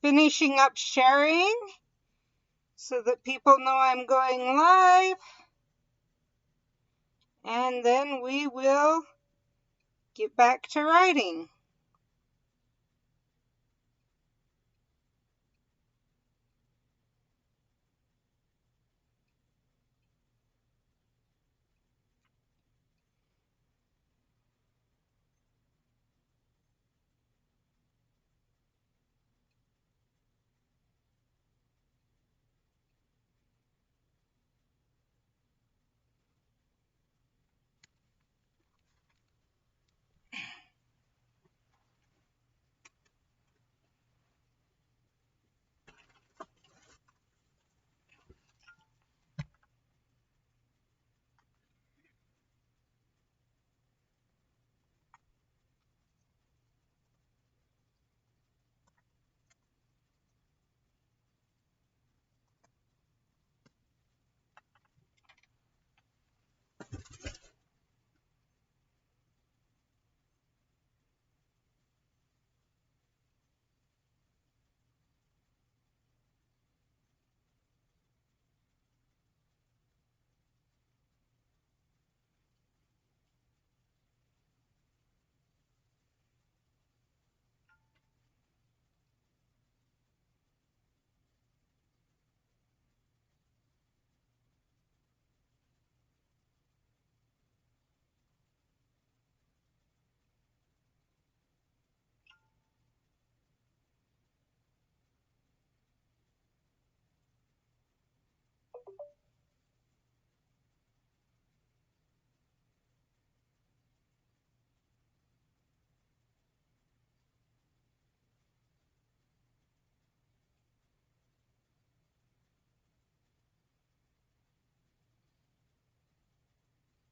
finishing up sharing so that people know I'm going live. And then we will get back to writing.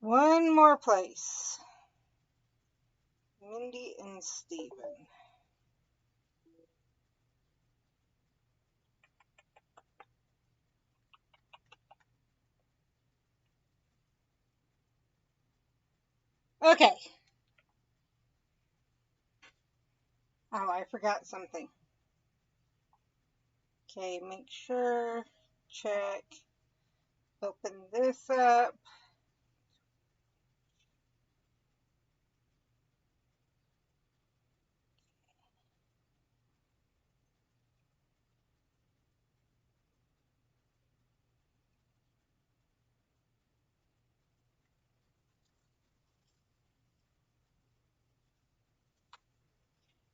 One more place. Mindy and Steven. Okay. Oh, I forgot something. Okay, make sure, check, open this up.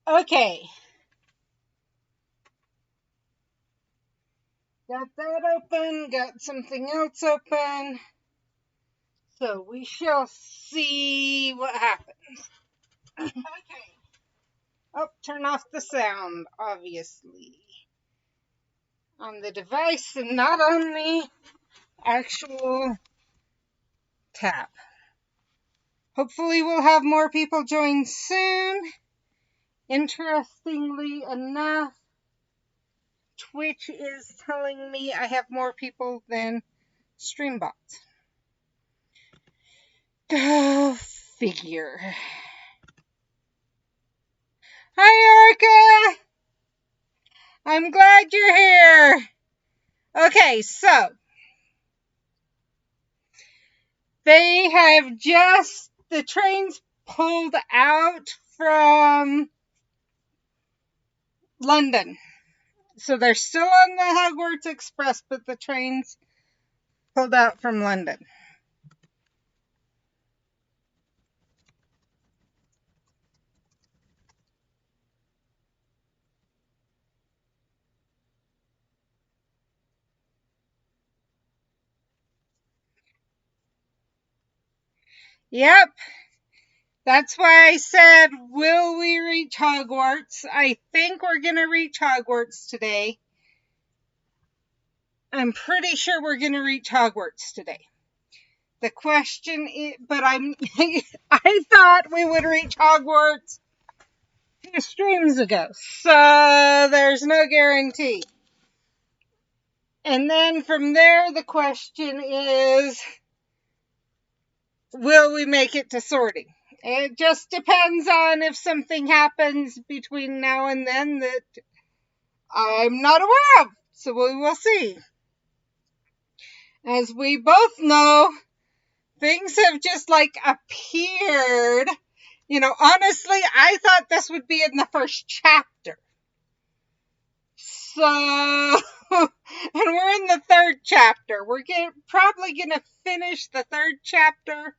Okay. Got that open, got something else open. So we shall see what happens. Okay. Oh, turn off the sound, obviously. On the device and not on the actual tab. Hopefully we'll have more people join soon. Interestingly enough, Twitch is telling me I have more people than StreamBot. Go figure. Hi, Orca! I'm glad you're here. Okay, so they have the trains pulled out from London. So they're still on the Hogwarts Express, but the trains pulled out from London. Yep. That's why I said, will we reach Hogwarts? I think we're going to reach Hogwarts today. I'm pretty sure we're going to reach Hogwarts today. The question is, but I thought we would reach Hogwarts 2 streams ago. So there's no guarantee. And then from there, the question is, will we make it to sorting? It just depends on if something happens between now and then that I'm not aware of. So we will see. As we both know, things have just like appeared. Honestly, I thought this would be in the first chapter. So, and we're in the third chapter. We're probably going to finish the third chapter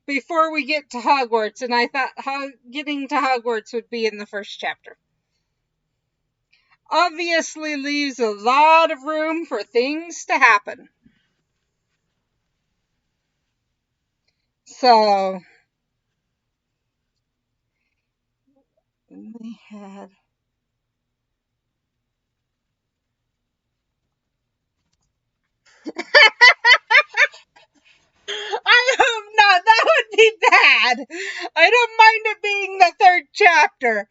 before we get to Hogwarts. And I thought getting to Hogwarts would be in the first chapter. Obviously leaves a lot of room for things to happen. So, we had. I hope not. That would be bad. I don't mind it being the third chapter.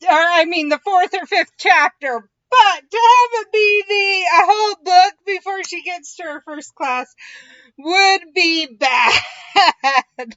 Or, I mean, the fourth or fifth chapter. But to have it be a whole book before she gets to her first class would be bad.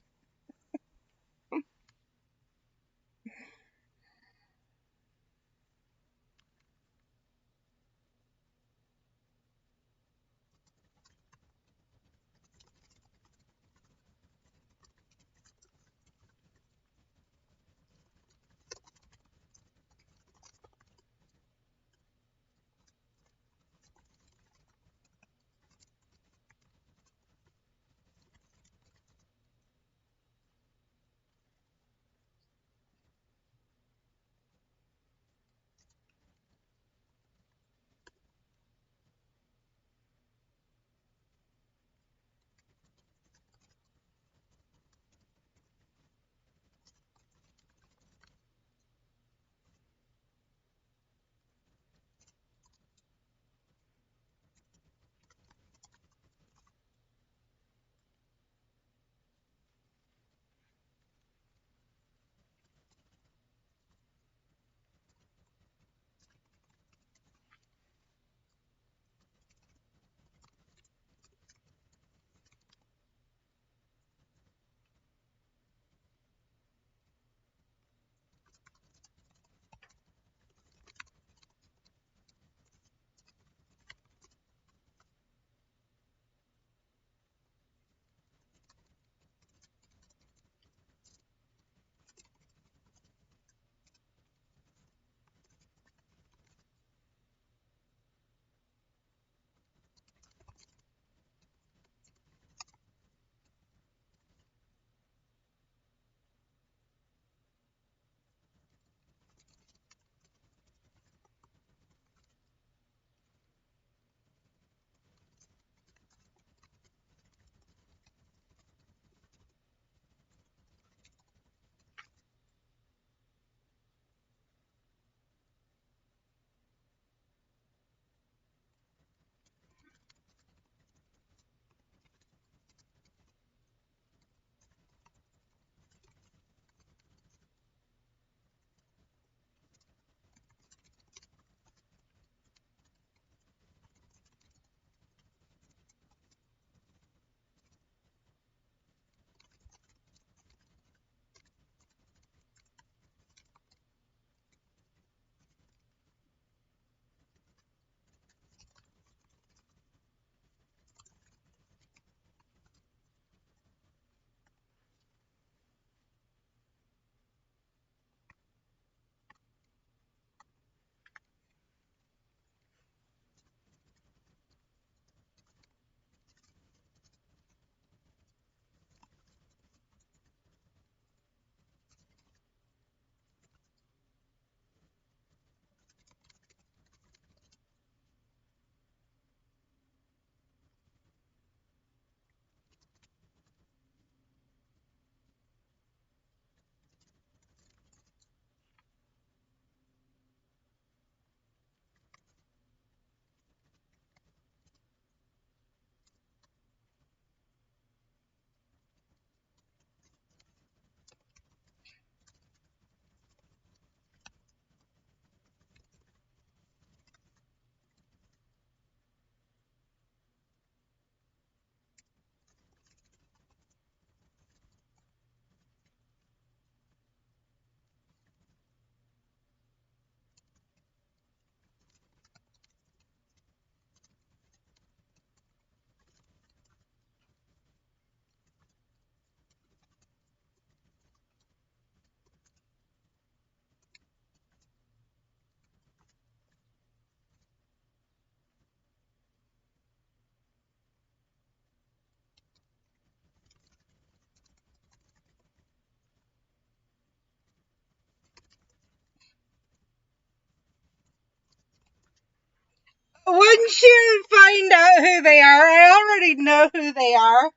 once you find out who they are, I already know who they are.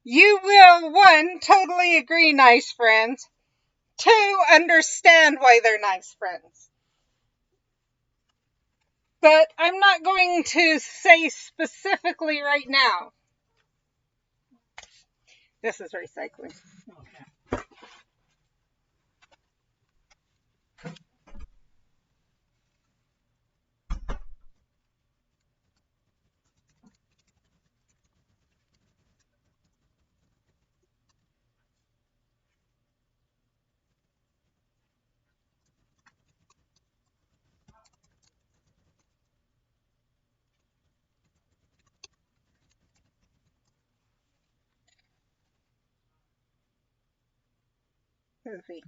You will, one, totally agree, nice friends. Two, understand why they're nice friends. But I'm not going to say specifically right now. This is recycling. Movie.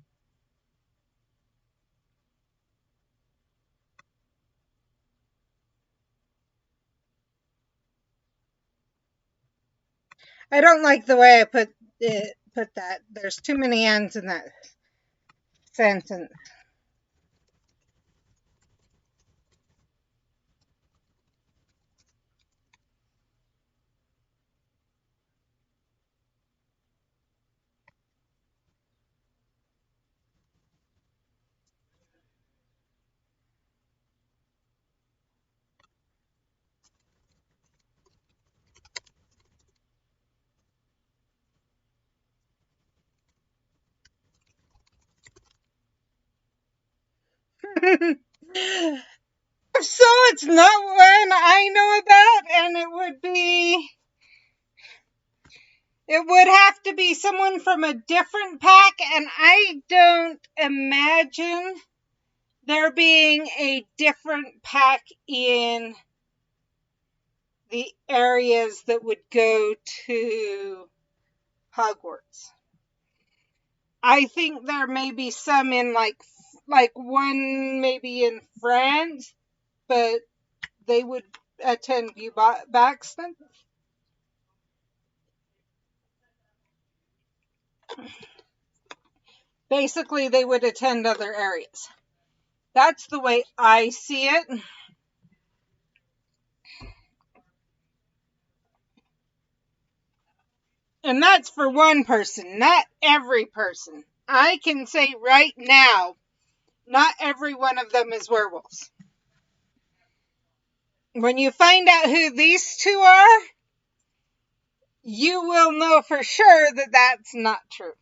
I don't like the way I put that. There's too many ends in that sentence. So it's not one I know about, and it would have to be someone from a different pack, and I don't imagine there being a different pack in the areas that would go to Hogwarts. I think there may be some in like one maybe in France, but they would attend Baxton. Basically, they would attend other areas. That's the way I see it. And that's for one person, not every person. I can say right now, not every one of them is werewolves. When you find out who these two are, you will know for sure that that's not true.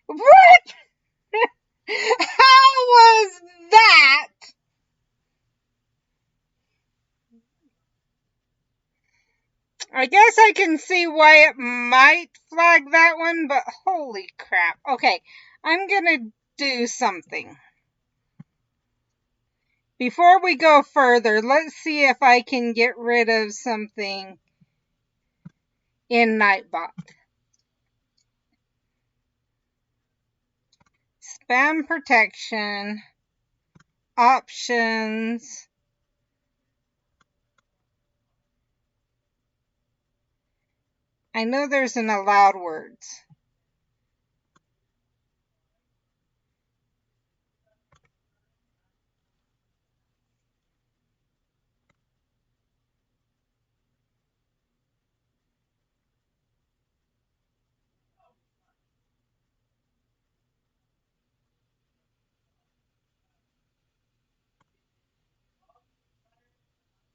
What? How was that? I guess I can see why it might flag that one, but holy crap. Okay, I'm gonna do something. Before we go further, let's see if I can get rid of something in Nightbot. Spam protection, options. I know there's an allowed words.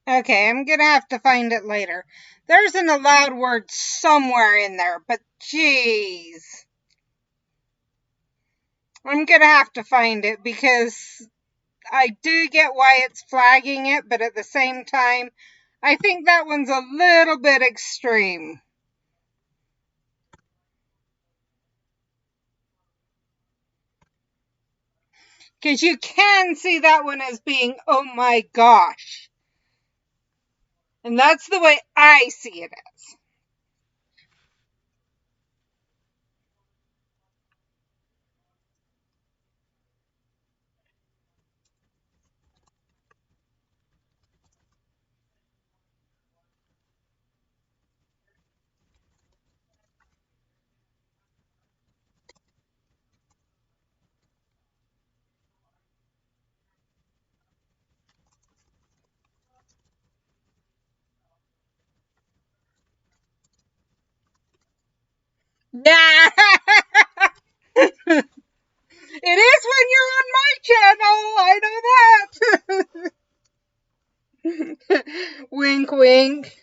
Okay, I'm gonna have to find it later. There's an allowed word somewhere in there, but geez. I'm gonna have to find it because I do get why it's flagging it, but at the same time, I think that one's a little bit extreme. Because you can see that one as being, oh my gosh. And that's the way I see it as. Yeah. It is when you're on my channel. I know that. Wink, wink.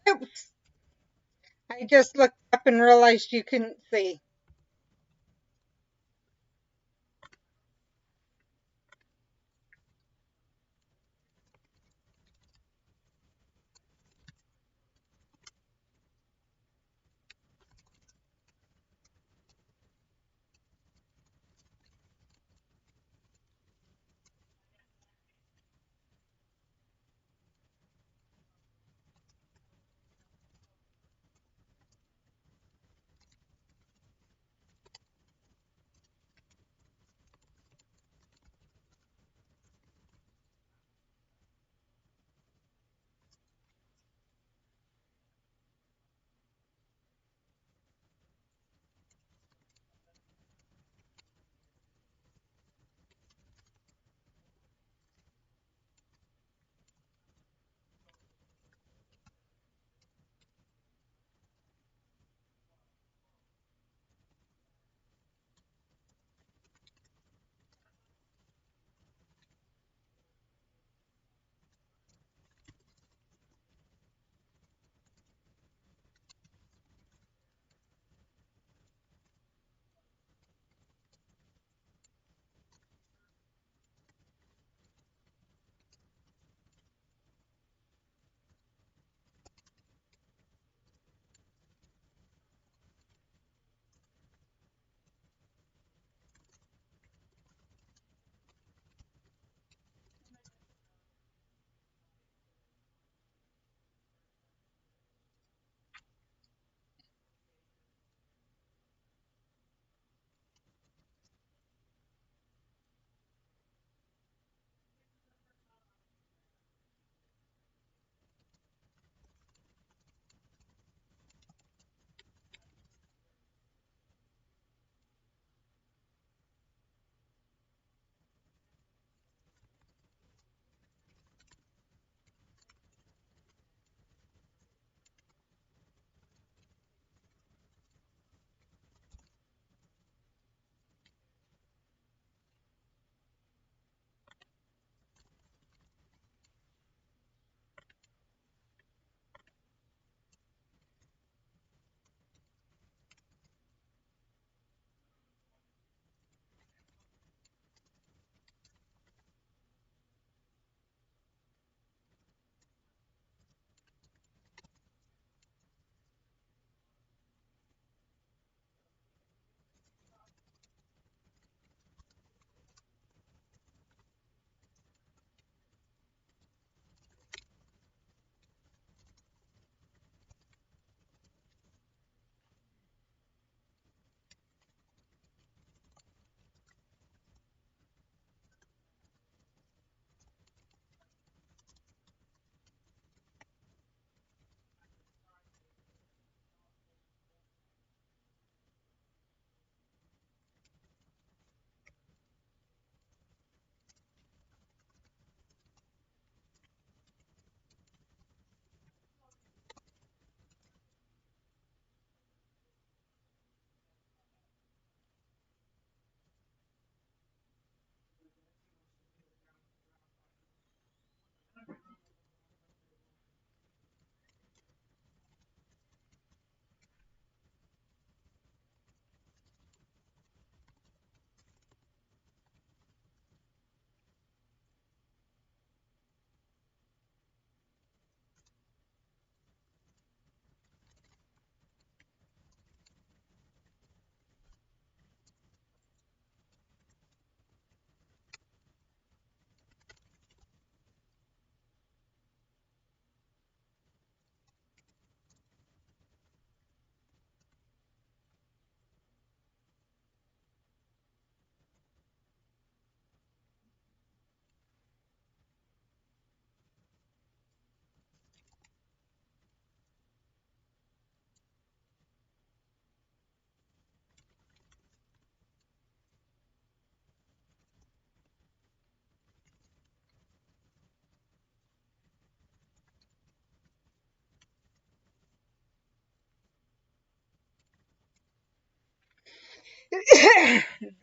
Oops. I just looked up and realized you couldn't see.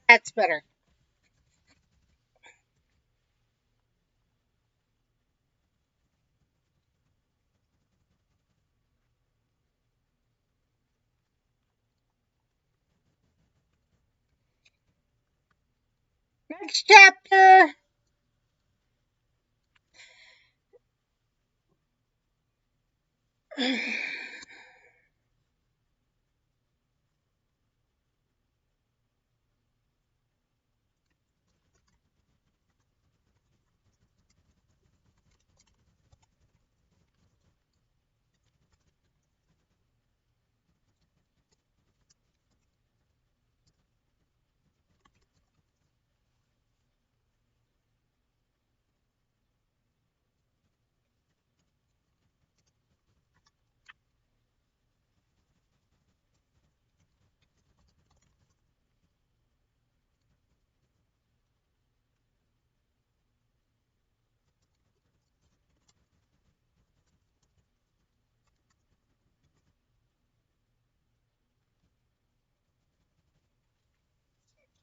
That's better. Next chapter.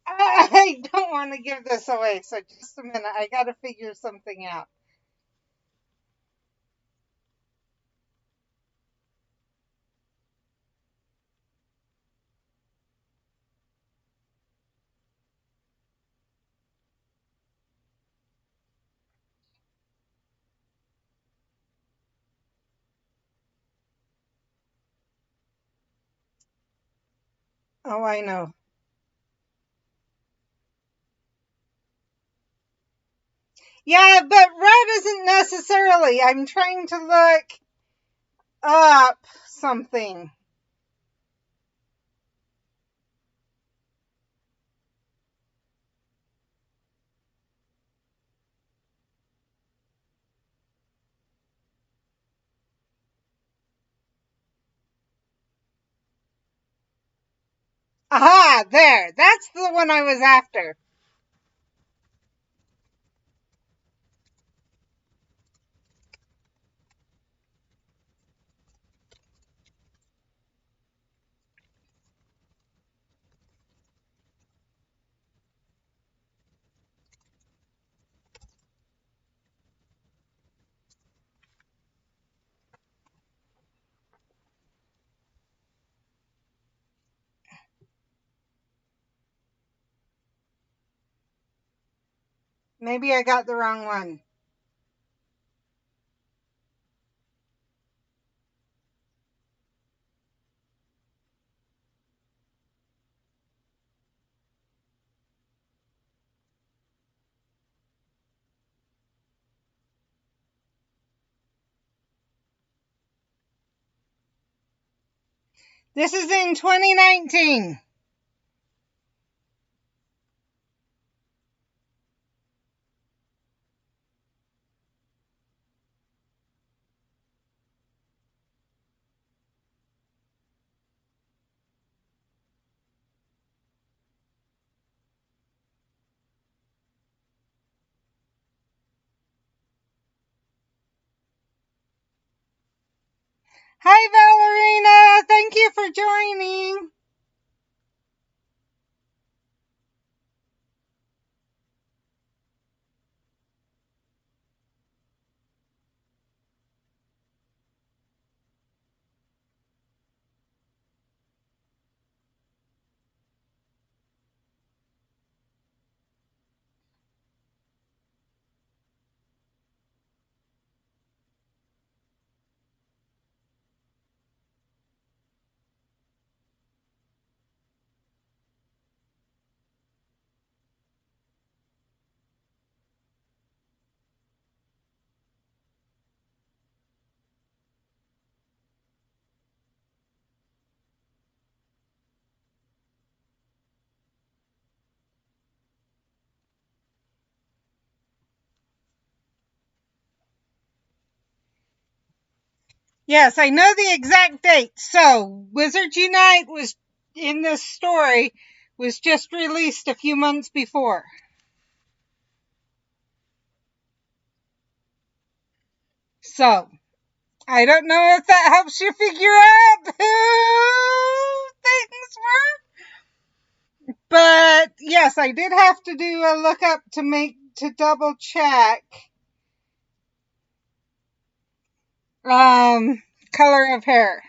I don't want to give this away, so just a minute. I got to figure something out. Oh, I know. Yeah, but red isn't necessarily. I'm trying to look up something. Aha, there. That's the one I was after. Maybe I got the wrong one. This is in 2019. Hi, Valerina. Thank you for joining. Yes, I know the exact date. So, Wizards Unite was in this story was just released a few months before. So, I don't know if that helps you figure out who things were. But yes, I did have to do a lookup to double check color of hair.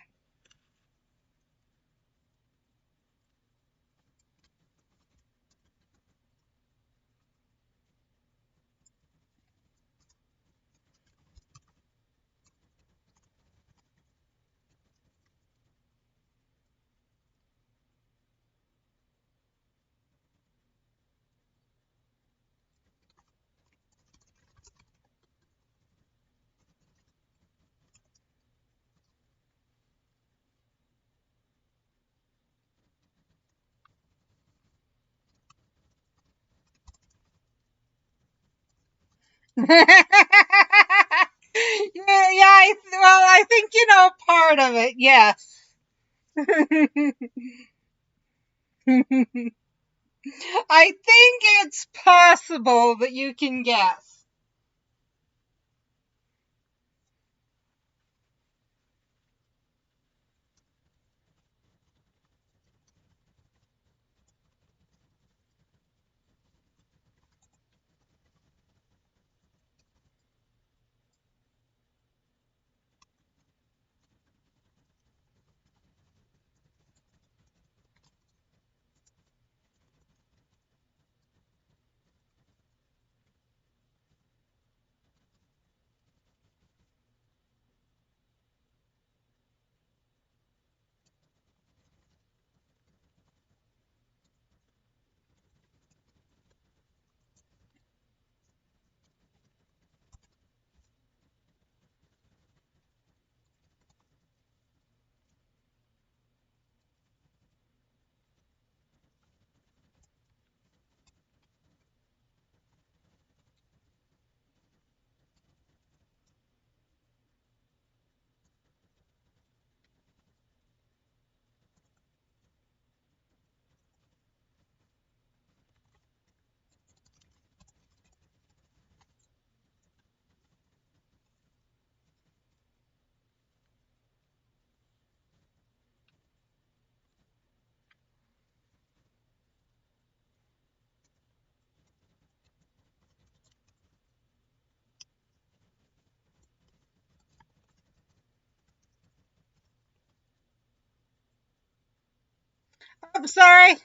Well, I think you know part of it, yes. I think it's possible that you can guess. I'm sorry.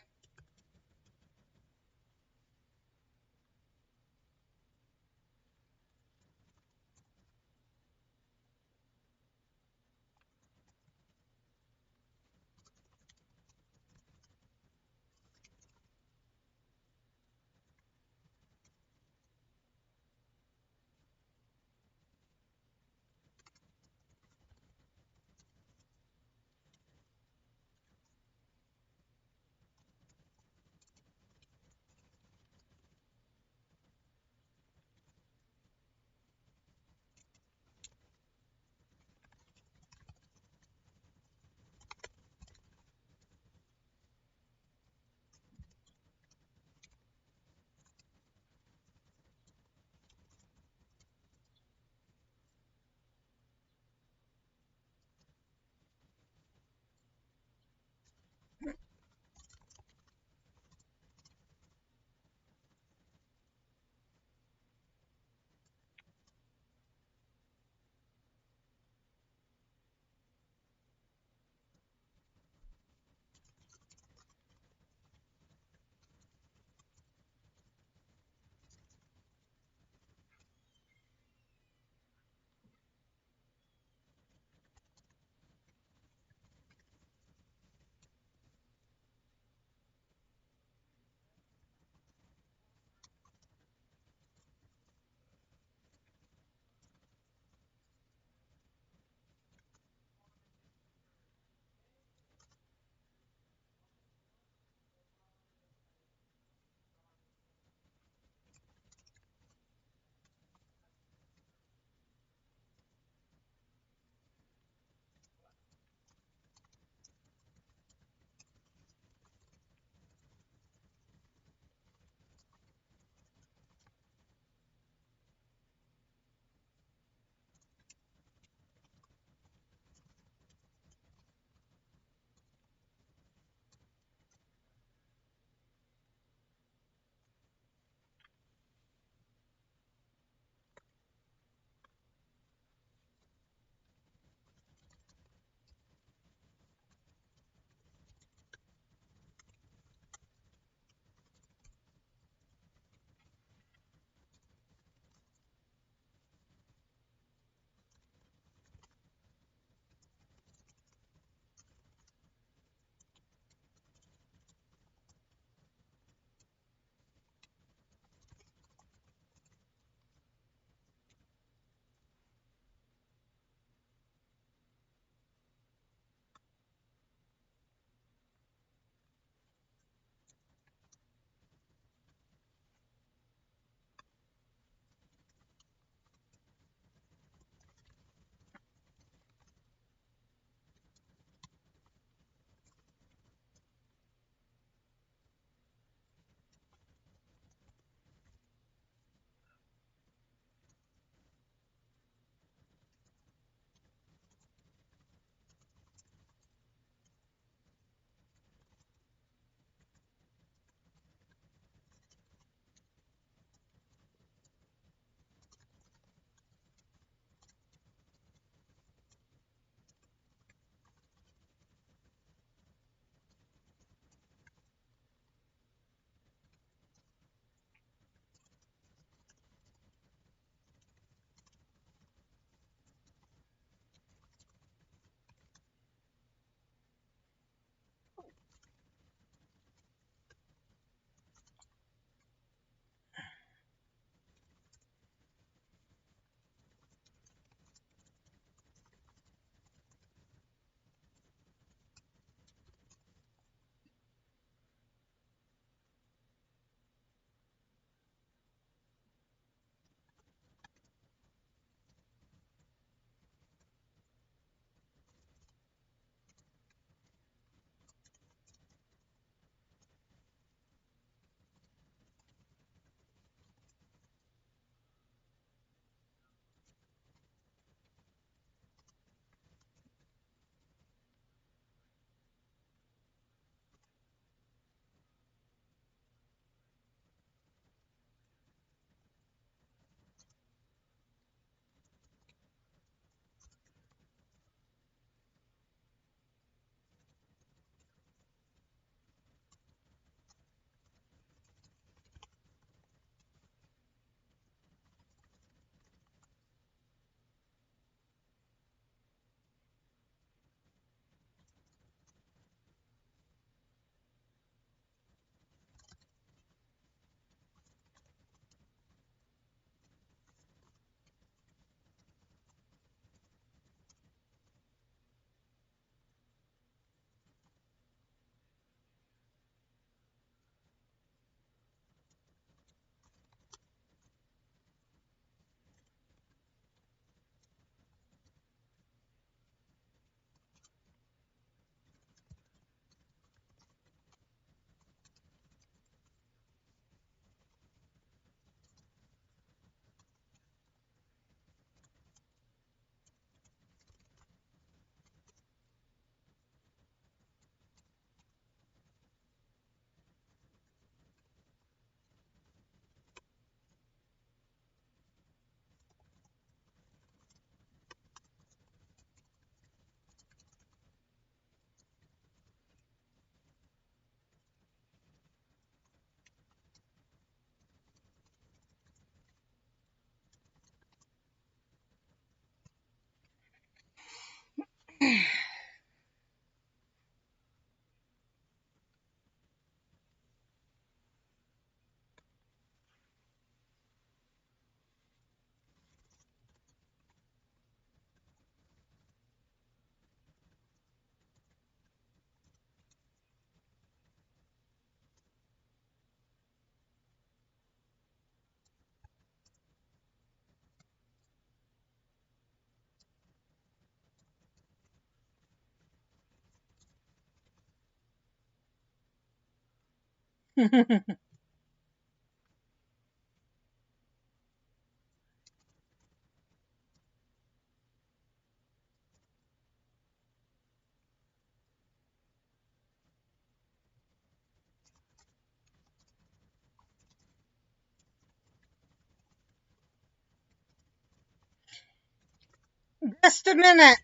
Just a minute.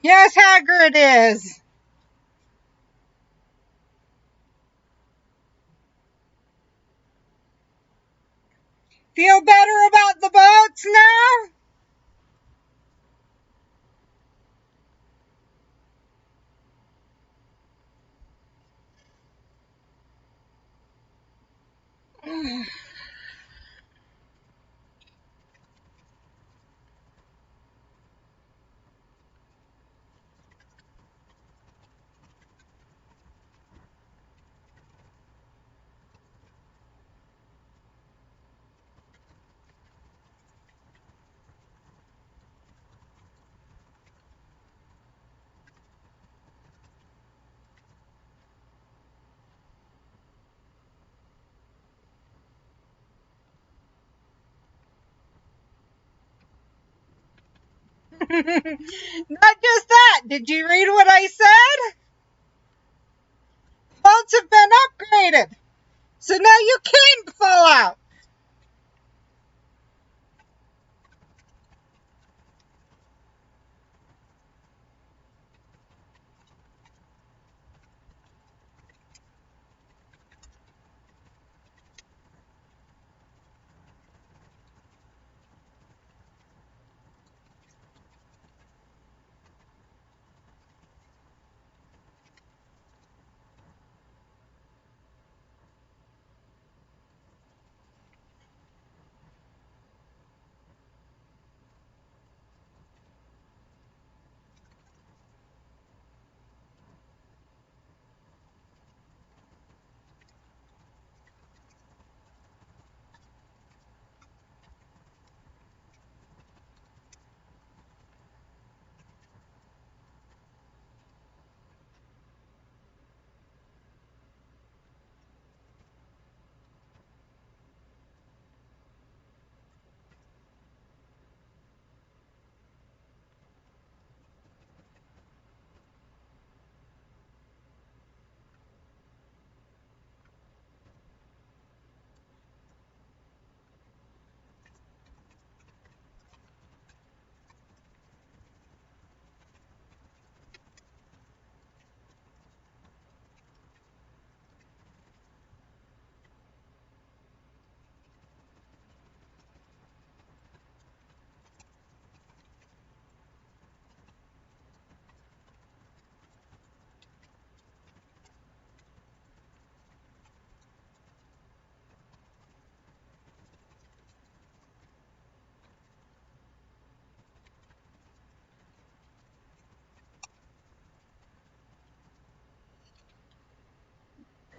Yes, Hagrid is. Feel better about the boats now? Not just that. Did you read what I said? Boats have been upgraded. So now you can't fall out.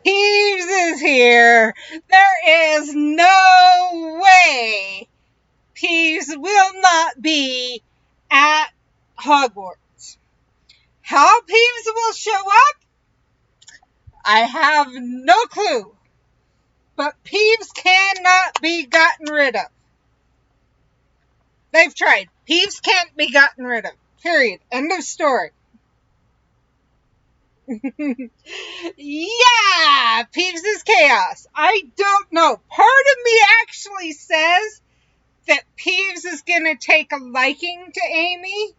Peeves is here. There is no way Peeves will not be at Hogwarts. How Peeves will show up, I have no clue. But Peeves cannot be gotten rid of. They've tried. Peeves can't be gotten rid of. Period. End of story. Yeah, Peeves is chaos. I don't know. Part of me actually says that Peeves is going to take a liking to Amy.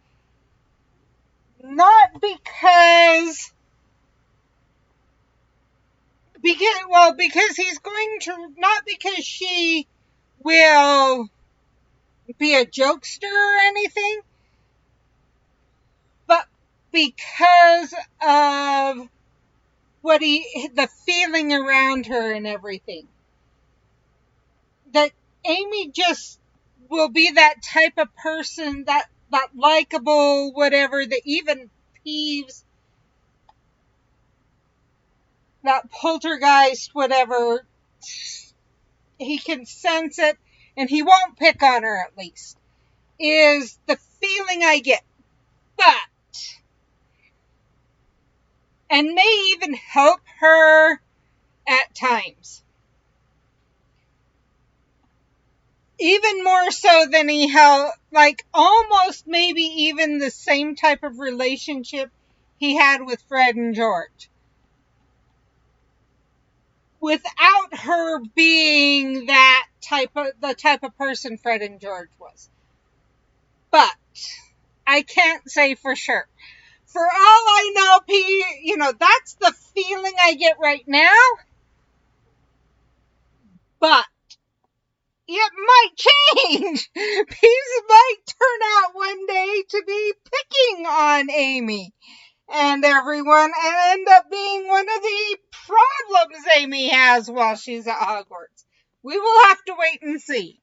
Not because he's going to, not because she will be a jokester or anything, but because of the feeling around her and everything. That Amy just will be that type of person, that likable whatever, that even Peeves, that poltergeist whatever, he can sense it and he won't pick on her, at least, is the feeling I get. But, and may even help her at times. Even more so than he held, like almost maybe even the same type of relationship he had with Fred and George. Without her being the type of person Fred and George was. But I can't say for sure. For all I know, that's the feeling I get right now, but it might change. Peeves might turn out one day to be picking on Amy and everyone and end up being one of the problems Amy has while she's at Hogwarts. We will have to wait and see.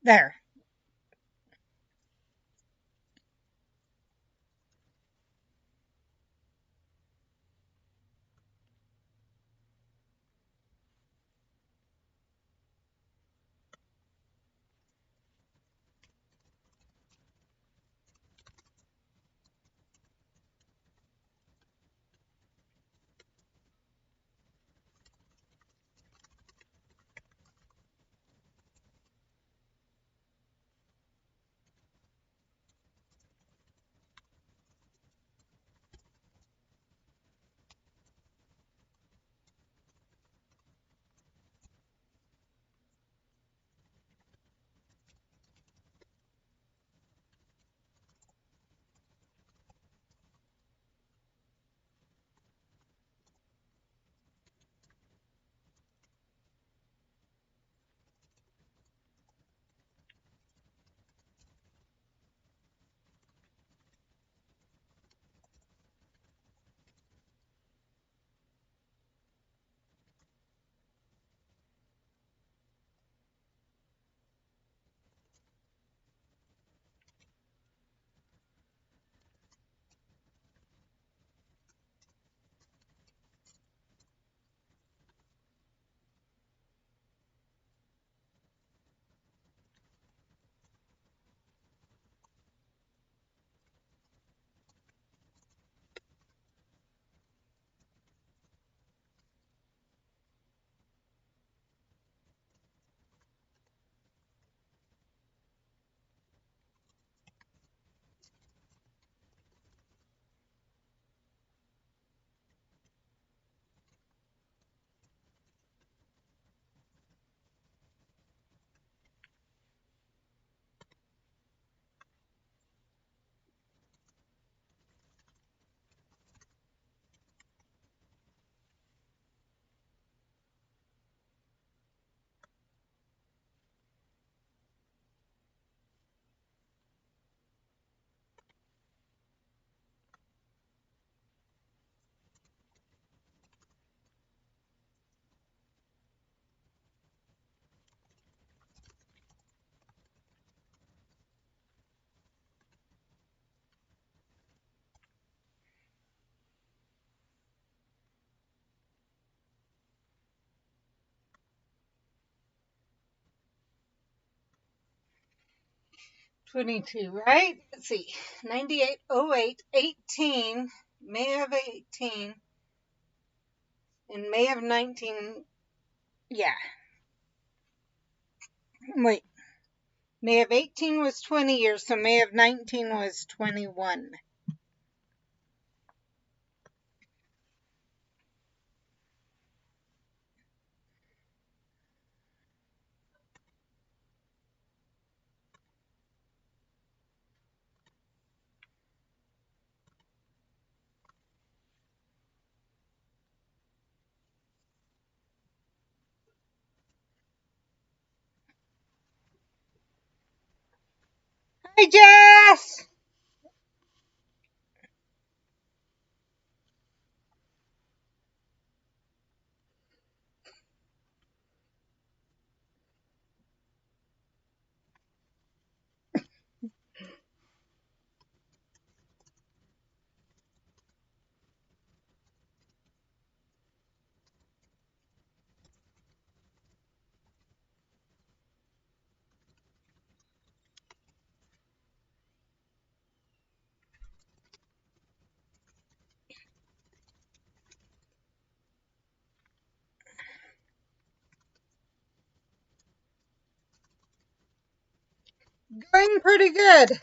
There. 22, right? Let's see. 98, 08, 18, May of 18, and May of 19. Yeah. Wait. May of 18 was 20 years, so May of 19 was 21. Hi, Jess! Going pretty good.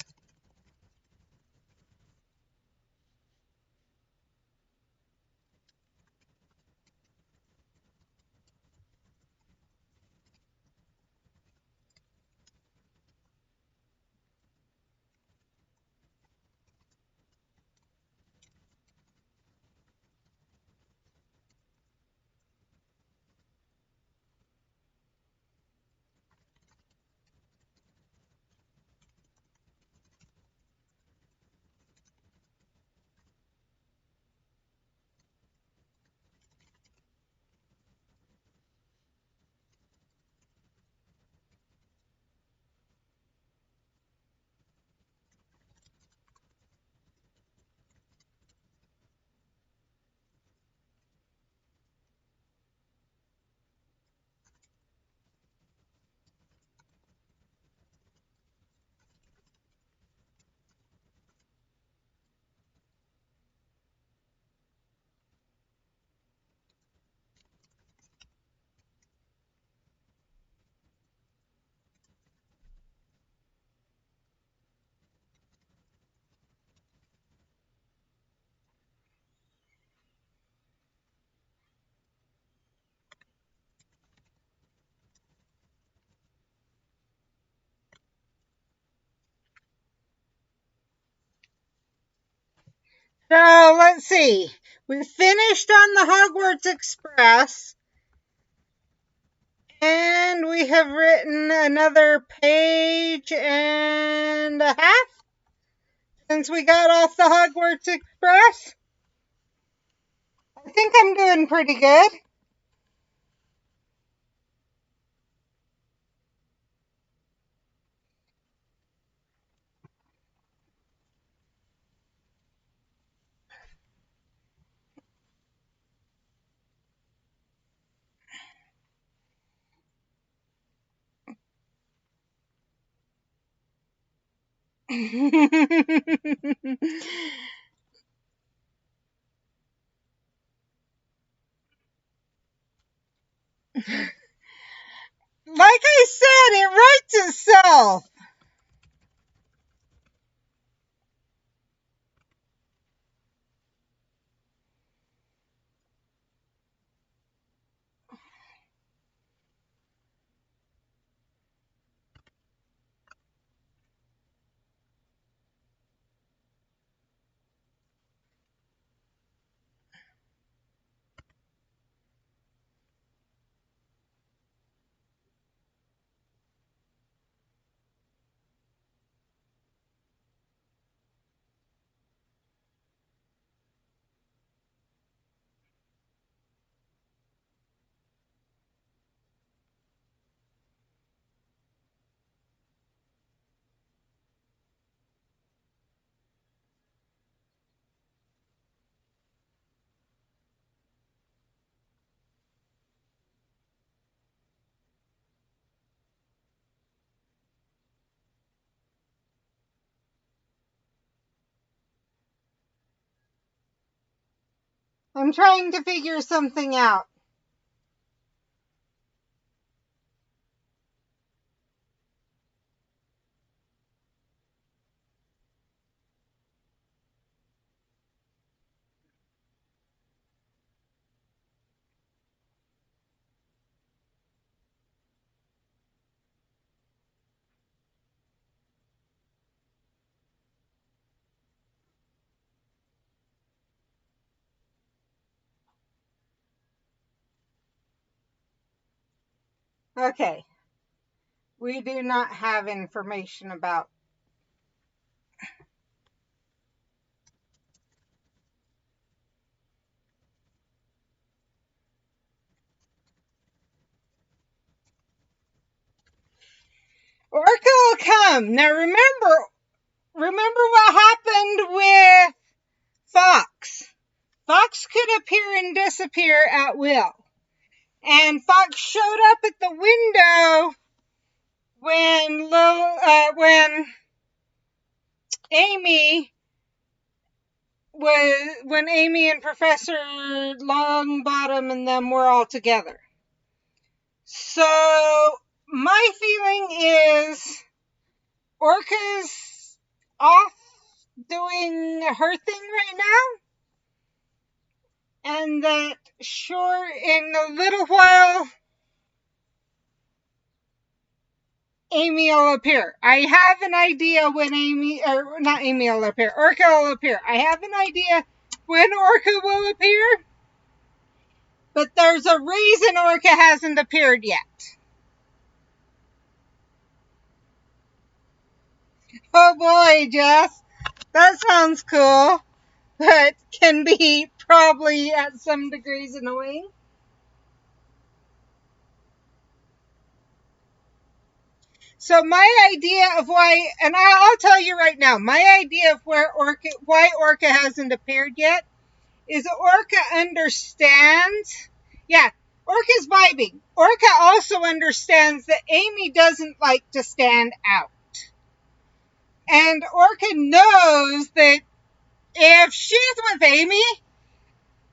So let's see. We finished on the Hogwarts Express, and we have written another page and a half since we got off the Hogwarts Express. I think I'm doing pretty good. Like I said, it writes itself. I'm trying to figure something out. Okay. We do not have information about. Orca will come. Now remember what happened with Fox. Fox could appear and disappear at will. And Fox showed up at the window when Amy and Professor Longbottom and them were all together. So my feeling is Orca's off doing her thing right now, and that sure in a little while Amy will appear. I have an idea when Orca will appear. I have an idea when Orca will appear, but there's a reason Orca hasn't appeared yet. Oh boy, Jess, that sounds cool, but can be probably at some degrees annoying. So my idea of why, and I'll tell you right now, my idea of why Orca hasn't appeared yet is Orca understands. Yeah, Orca's vibing. Orca also understands that Amy doesn't like to stand out. And Orca knows that if she's with Amy,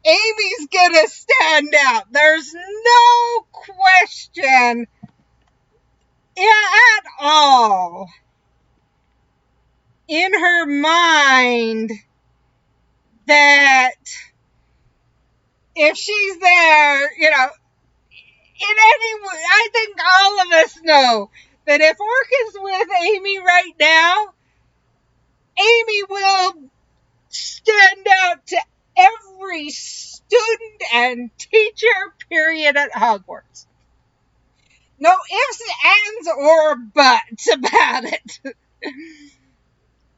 Amy's gonna stand out. There's no question at all in her mind that if she's there, I think all of us know that if Orca's with Amy right now, Amy will stand out to every student and teacher, period, at Hogwarts. No ifs, ands, or buts about it.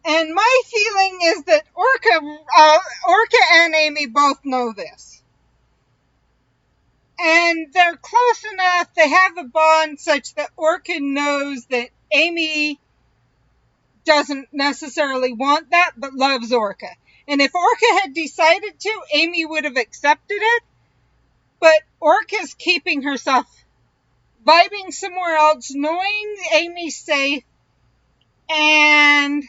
And my feeling is that Orca and Amy both know this. And they're close enough, they have a bond such that Orca knows that Amy doesn't necessarily want that, but loves Orca. And if Orca had decided to, Amy would have accepted it. But Orca's keeping herself vibing somewhere else, knowing Amy's safe, and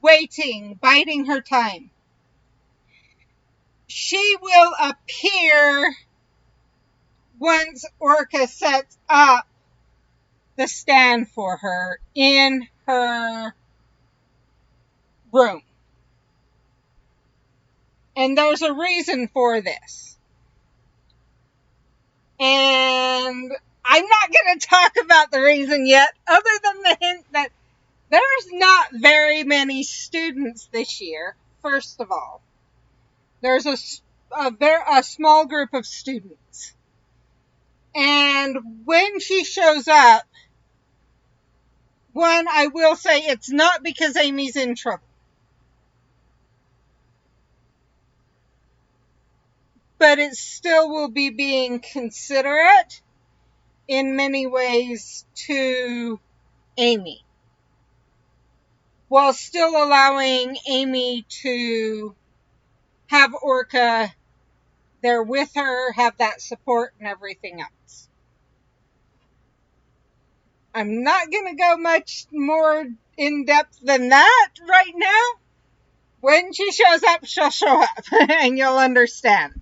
waiting, biding her time. She will appear once Orca sets up the stand for her in her room. And there's a reason for this. And I'm not going to talk about the reason yet, other than the hint that there's not very many students this year, first of all. There's a small group of students. And when she shows up, one, I will say it's not because Amy's in trouble. But it still will be being considerate in many ways to Amy, while still allowing Amy to have Orca there with her, have that support and everything else. I'm not going to go much more in depth than that right now. When she shows up, she'll show up and you'll understand.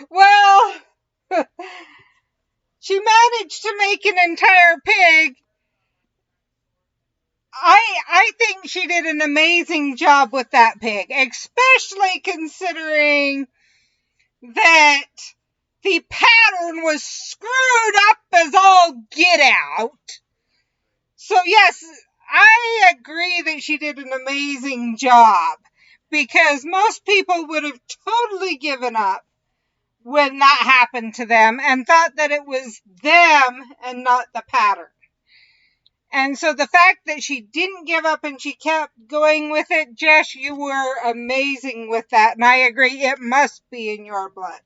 Well, she managed to make an entire pig. I think she did an amazing job with that pig, especially considering that the pattern was screwed up as all get out. So yes, I agree that she did an amazing job, because most people would have totally given up when that happened to them and thought that it was them and not the pattern. And so the fact that she didn't give up and she kept going with it, Jess, you were amazing with that. And I agree, it must be in your blood,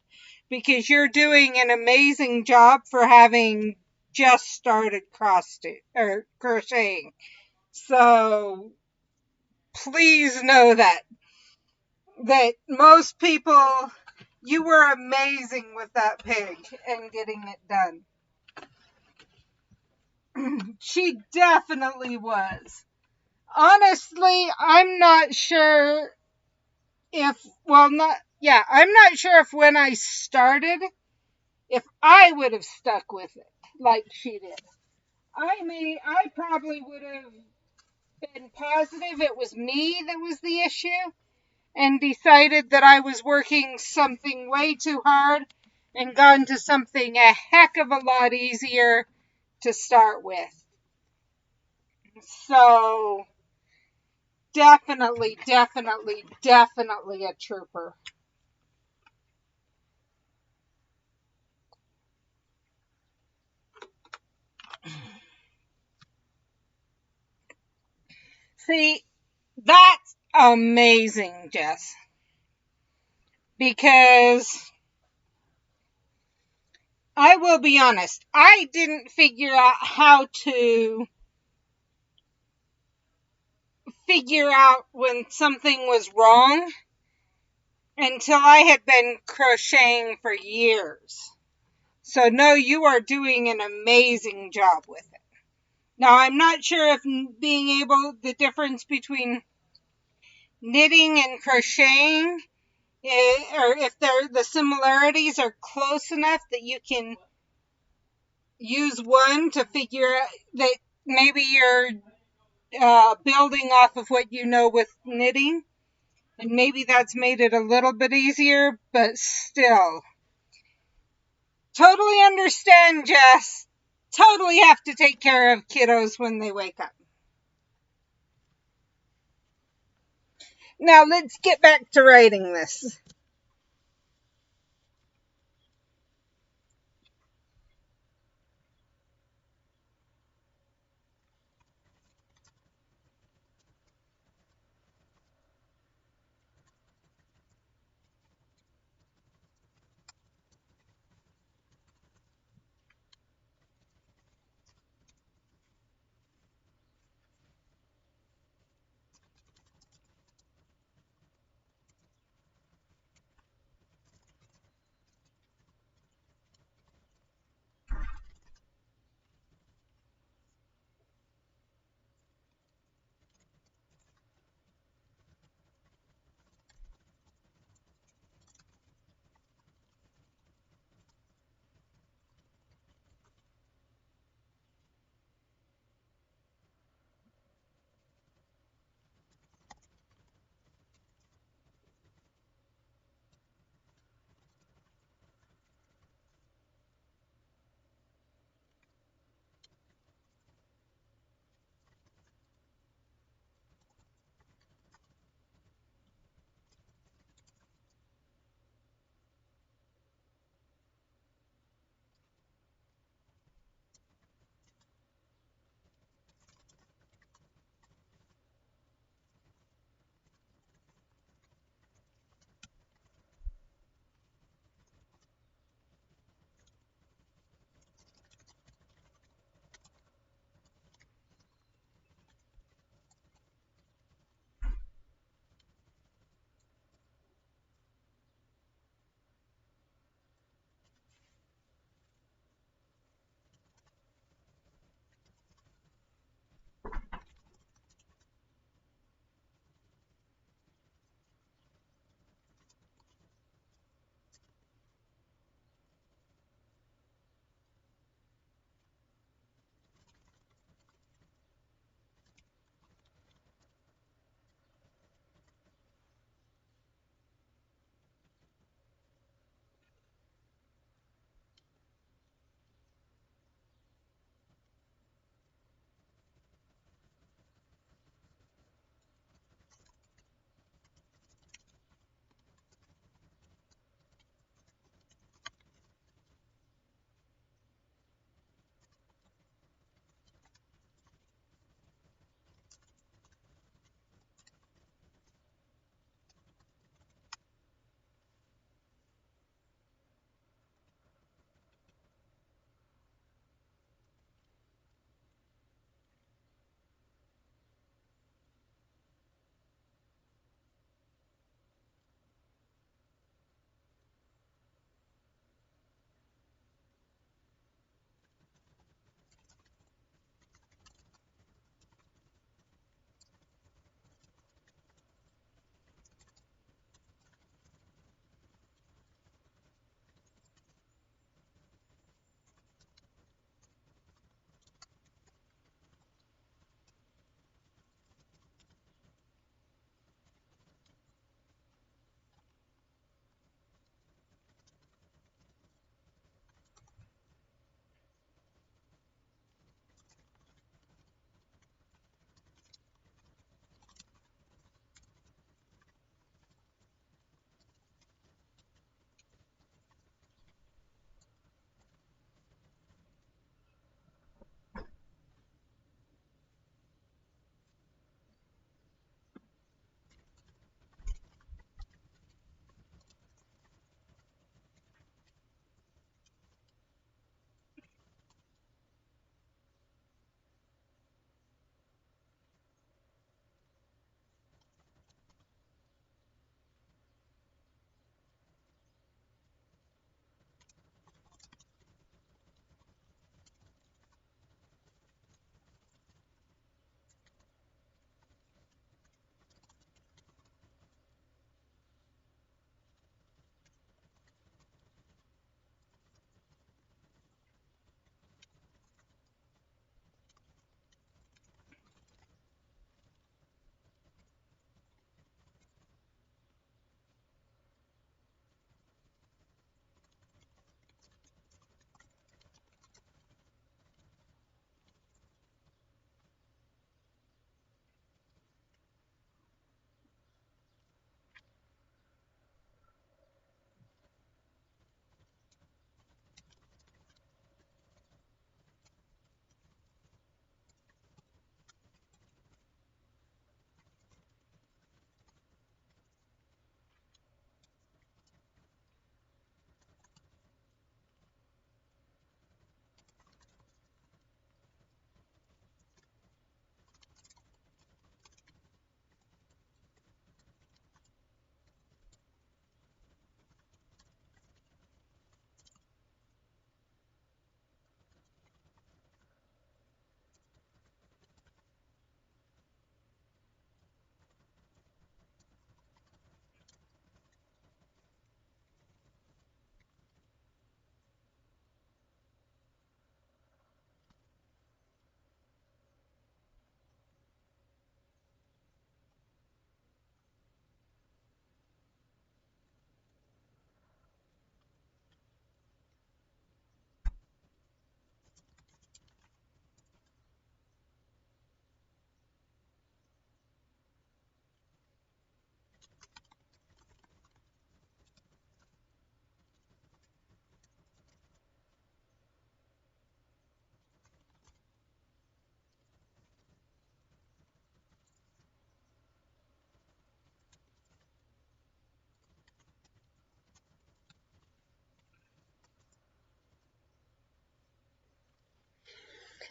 because you're doing an amazing job for having just started crocheting. So please know that most people, you were amazing with that pig and getting it done. She definitely was. Honestly, I'm not sure if, well, not, yeah, I'm not sure if when I started, if I would have stuck with it like she did. I probably would have been positive it was me that was the issue and decided that I was working something way too hard and gone to something a heck of a lot easier to start with. So, definitely, definitely, definitely a trooper. See, that's amazing, Jess, because I will be honest, I didn't figure out how to figure out when something was wrong until I had been crocheting for years. So, no, you are doing an amazing job with it. Now, I'm not sure if being able, the difference between knitting and crocheting, or if the similarities are close enough that you can use one to figure out that maybe you're building off of what you know with knitting, and maybe that's made it a little bit easier, but still. Totally understand, Jess. Totally have to take care of kiddos when they wake up. Now let's get back to writing this.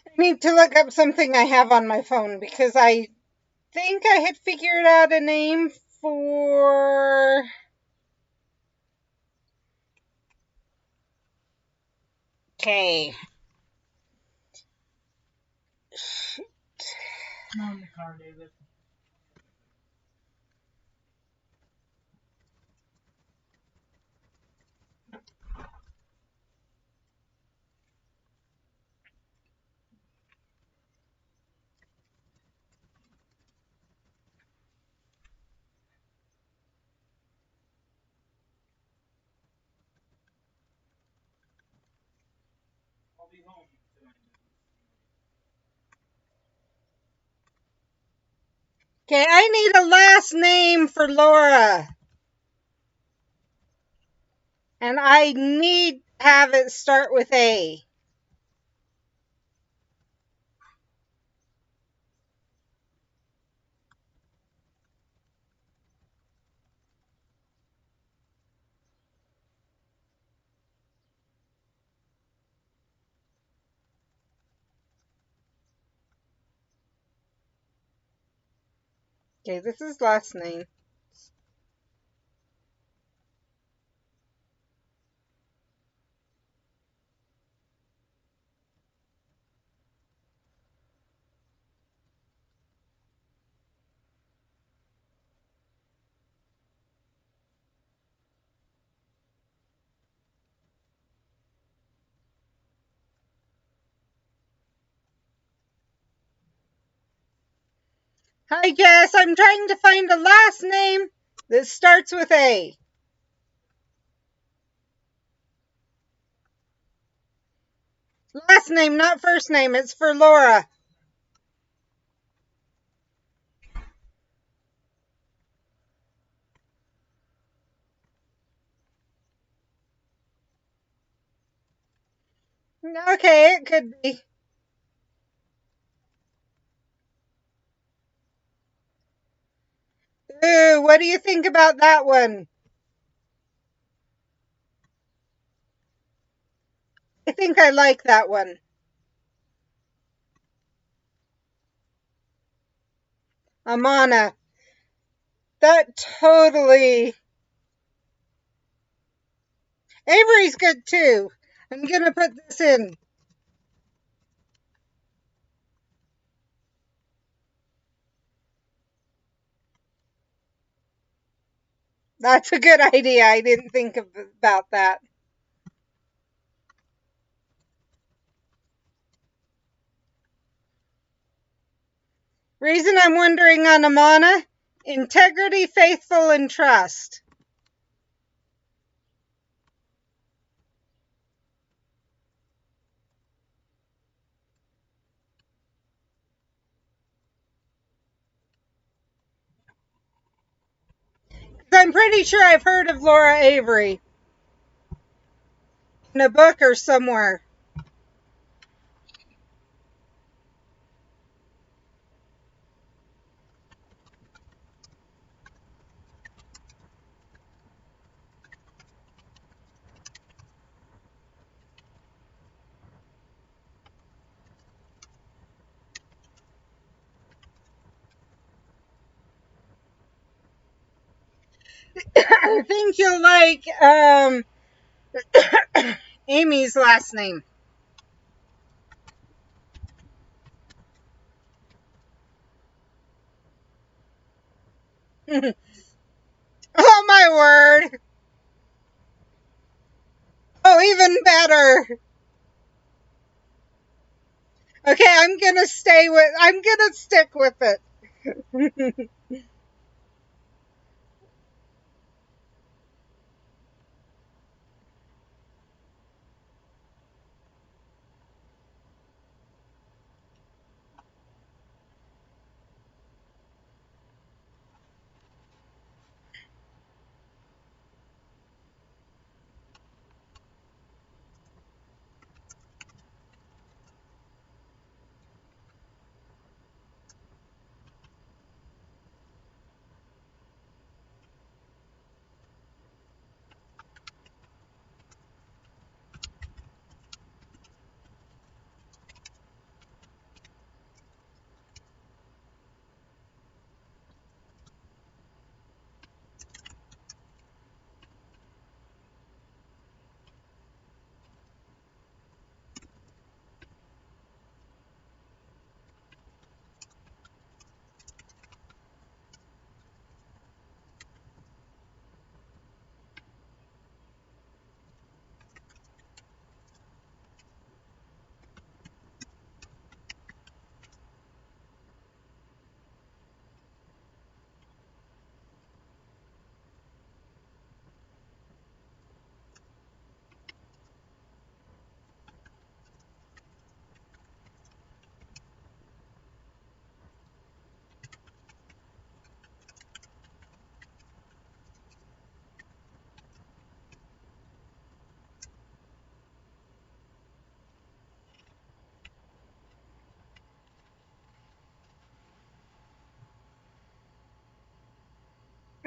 I need to look up something I have on my phone because I think I had figured out a name for... Okay. Not in the car, David. I'll be home tonight. Okay, I need a last name for Laura. And I need to have it start with A. Okay, this is last name. Hi, Jess. I'm trying to find a last name that starts with A. Last name, not first name. It's for Laura. Okay, it could be. Ooh, what do you think about that one? I think I like that one. Amana. That totally... Avery's good too. I'm gonna put this in. That's a good idea. I didn't think about that. Reason I'm wondering on Amana? Integrity, faithful, and trust. I'm pretty sure I've heard of Laura Avery in a book or somewhere. I think you'll like Amy's last name. Oh my word! Oh, even better. Okay, I'm gonna stick with it.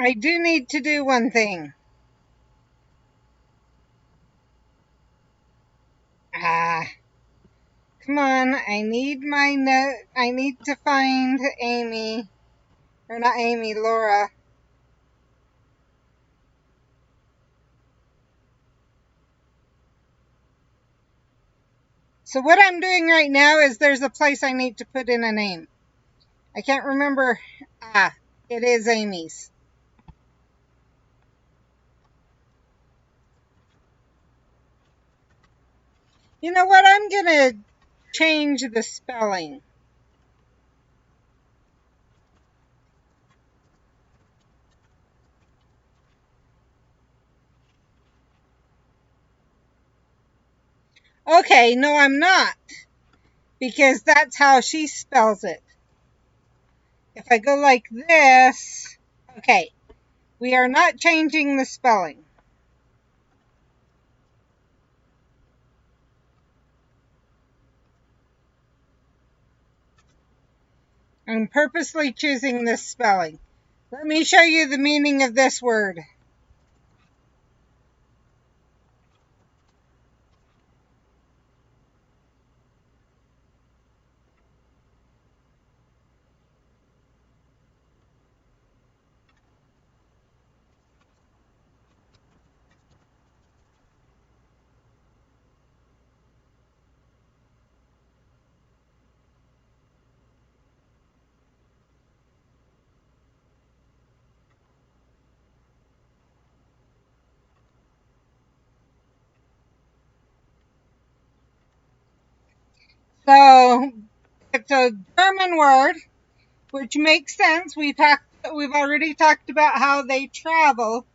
I do need to do one thing. Ah, come on. I need my note. I need to find Amy. Or not Amy, Laura. So what I'm doing right now is there's a place I need to put in a name. I can't remember. Ah, it is Amy's. You know what? I'm going to change the spelling. Okay, no, I'm not. Because that's how she spells it. If I go like this, okay, we are not changing the spelling. I'm purposely choosing this spelling. Let me show you the meaning of this word. So it's a German word, which makes sense. We've already talked about how they travel,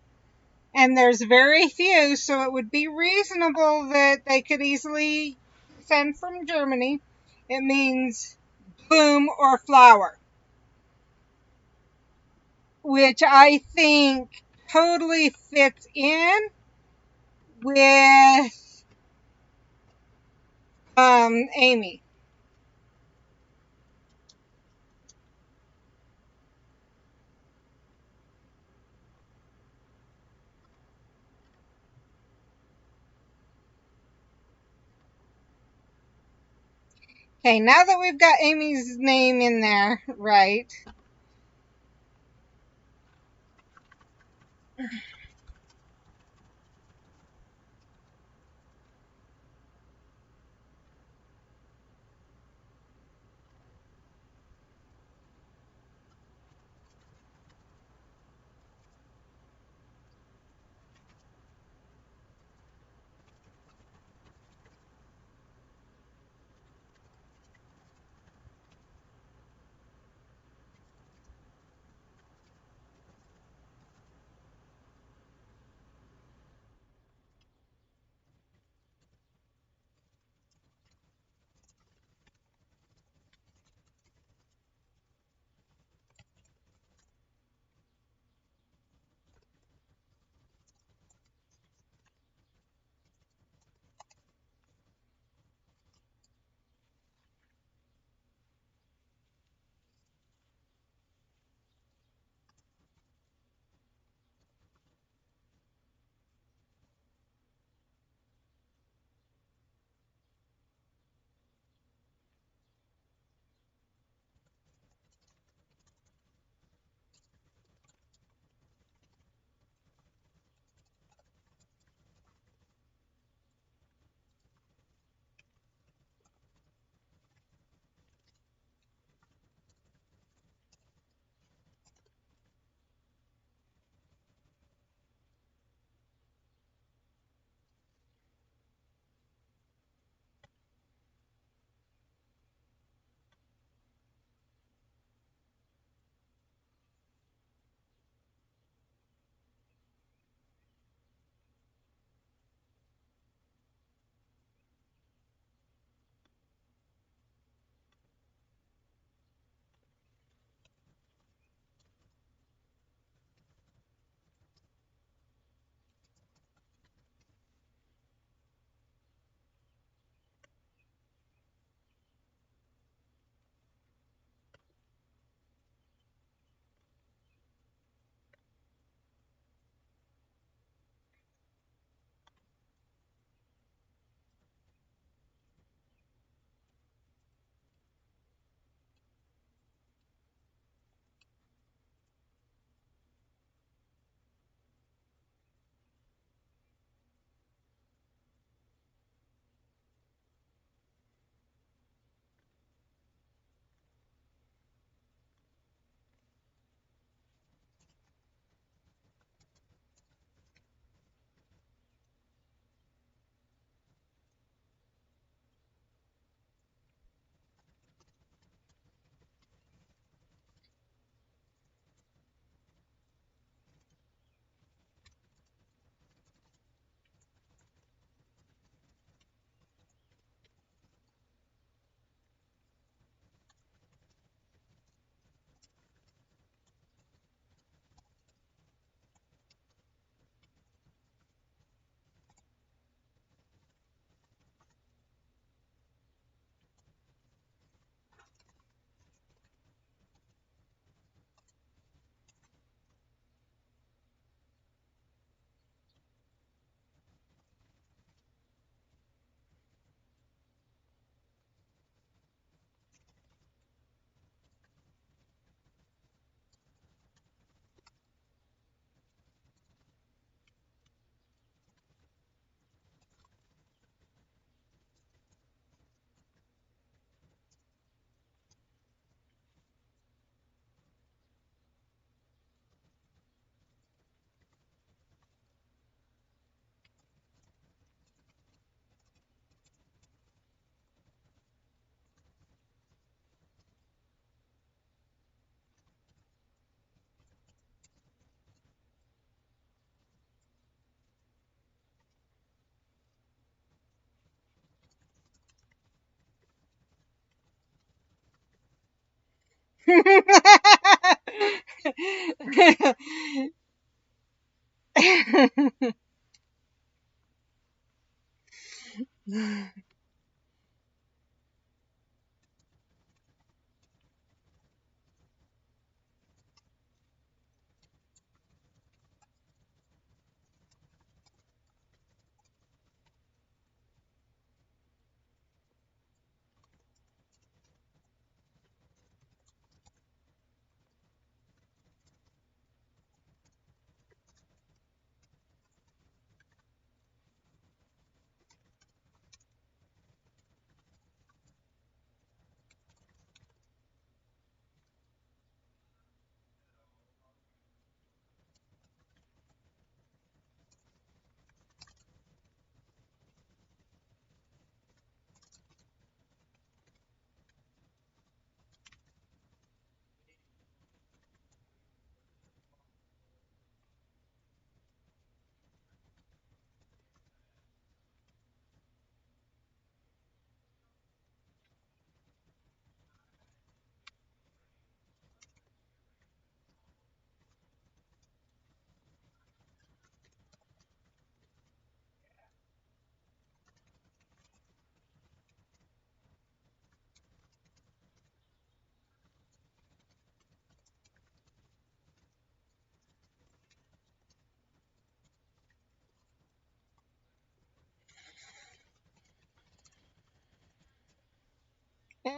and there's very few, so it would be reasonable that they could easily send from Germany. It means bloom or flower, which I think totally fits in with Amy. Okay, now that we've got Amy's name in there, right?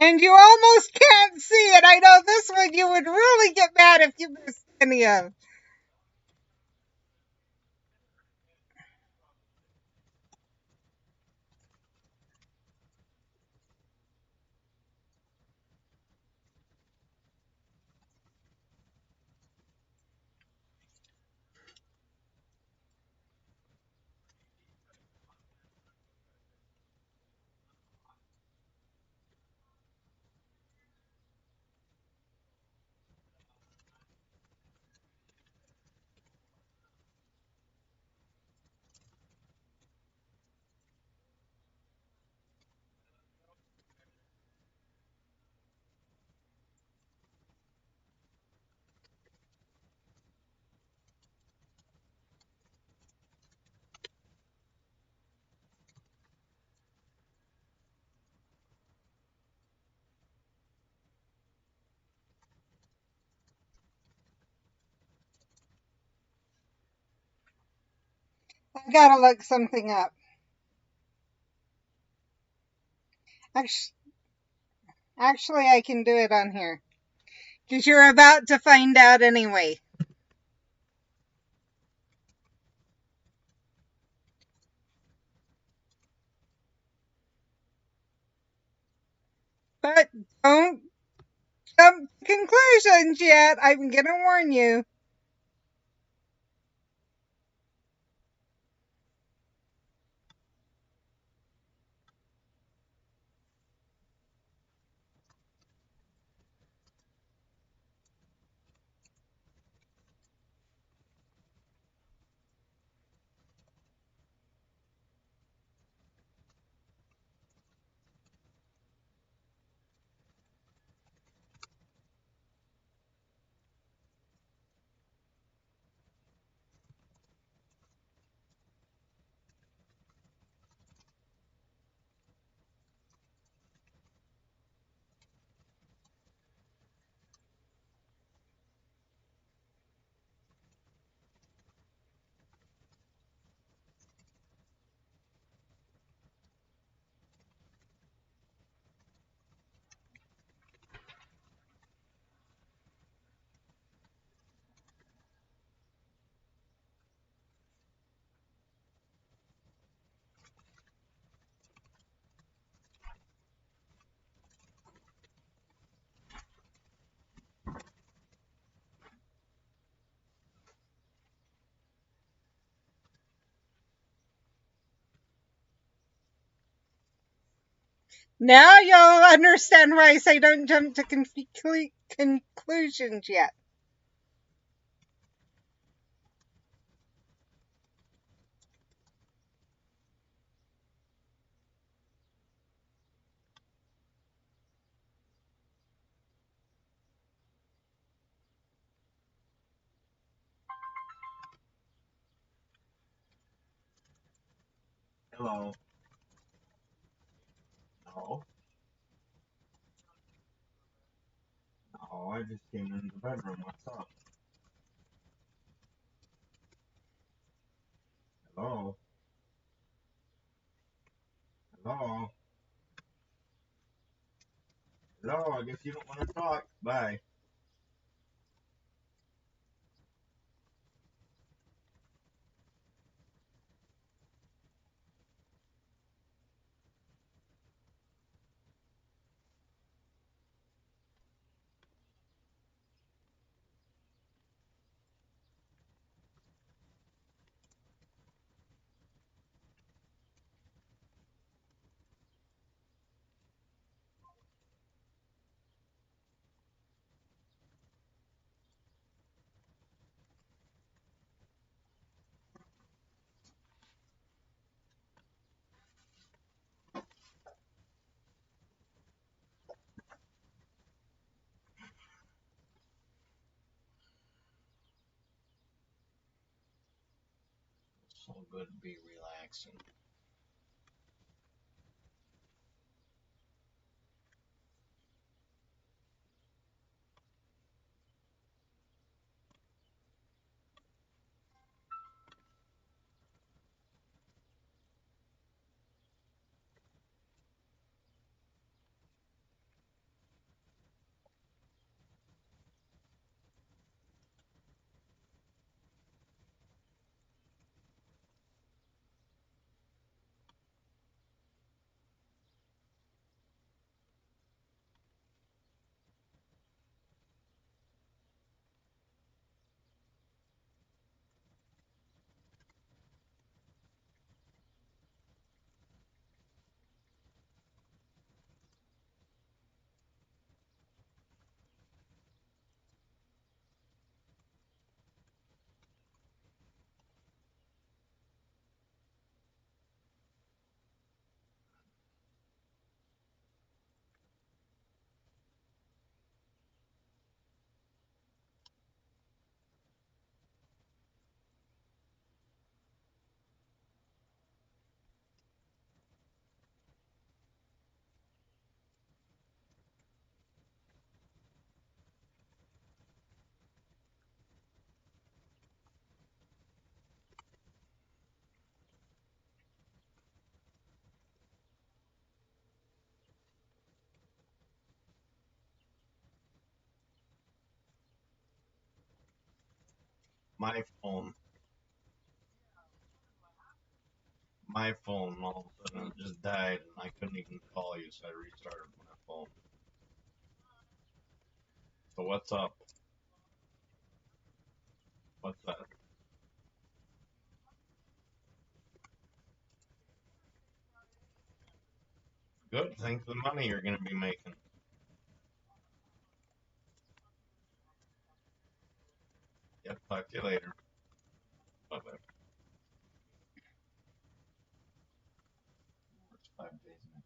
And you almost can't see it. I know this one you would really get mad if you missed any of. I gotta look something up. Actually, I can do it on here. Because you're about to find out anyway. But don't jump to conclusions yet. I'm gonna warn you. Now you'll understand why I say don't jump to conclusions yet. Hello. No. No, I just came in the bedroom. What's up? Hello. Hello. Hello. I guess you don't want to talk. Bye. So good to be relaxing. My phone. My phone all of a sudden just died and I couldn't even call you, so I restarted my phone. So what's up? What's that? Good. Think of the money you're going to be making. Yep. Talk to you later. Bye bye. It's 5 days next week.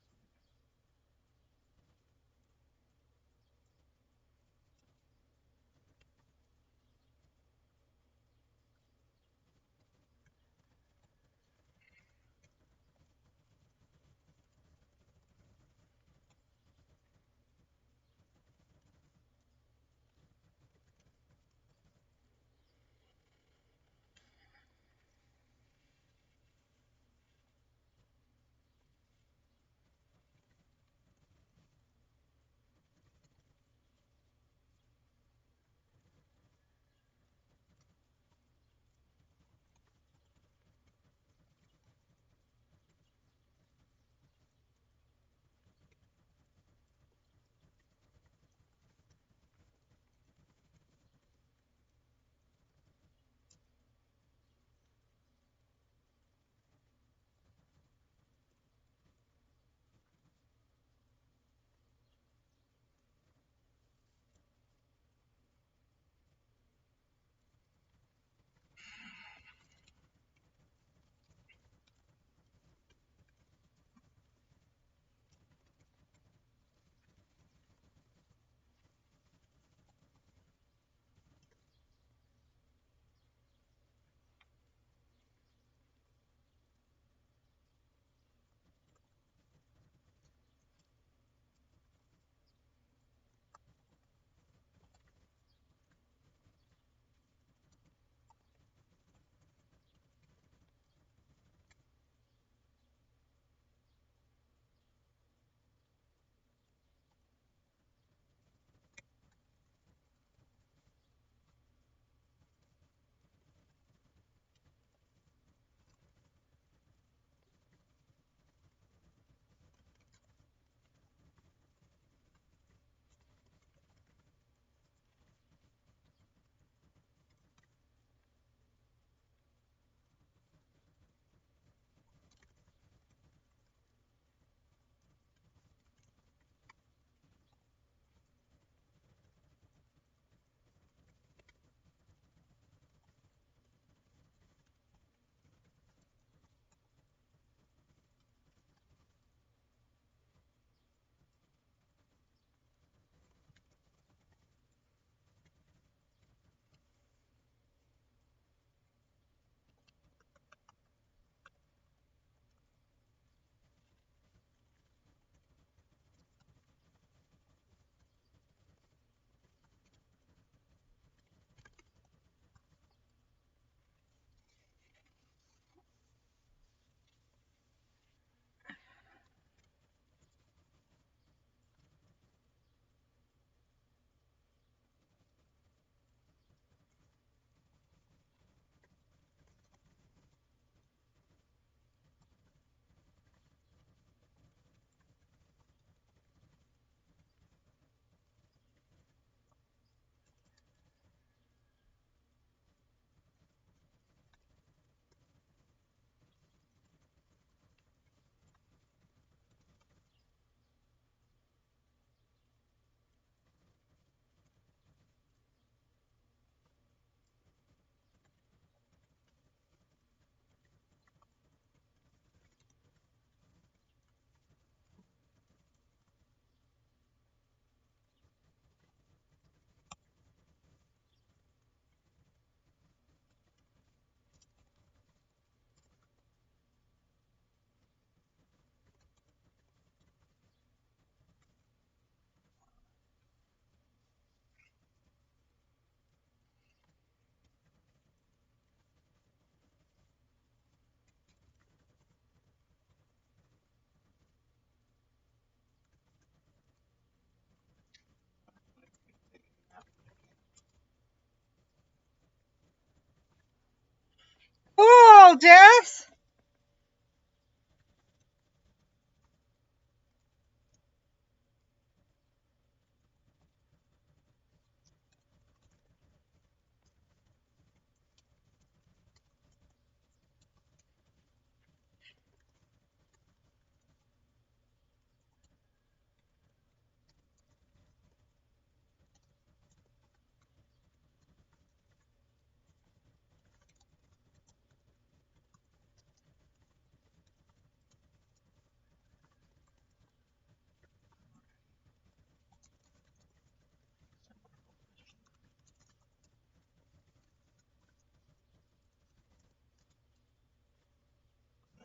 call, Jess?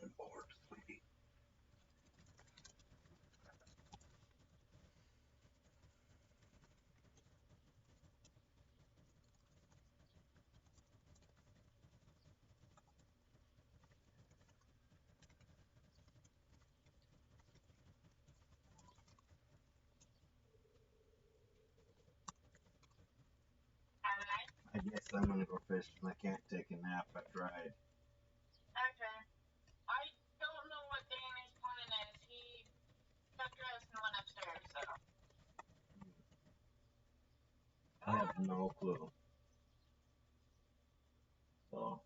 I'm bored, sweetie. I guess I'm gonna go fishing. I can't take a nap. I tried. Okay. I don't know what Danny's plan is. He got dressed and went upstairs, so. I have no clue. So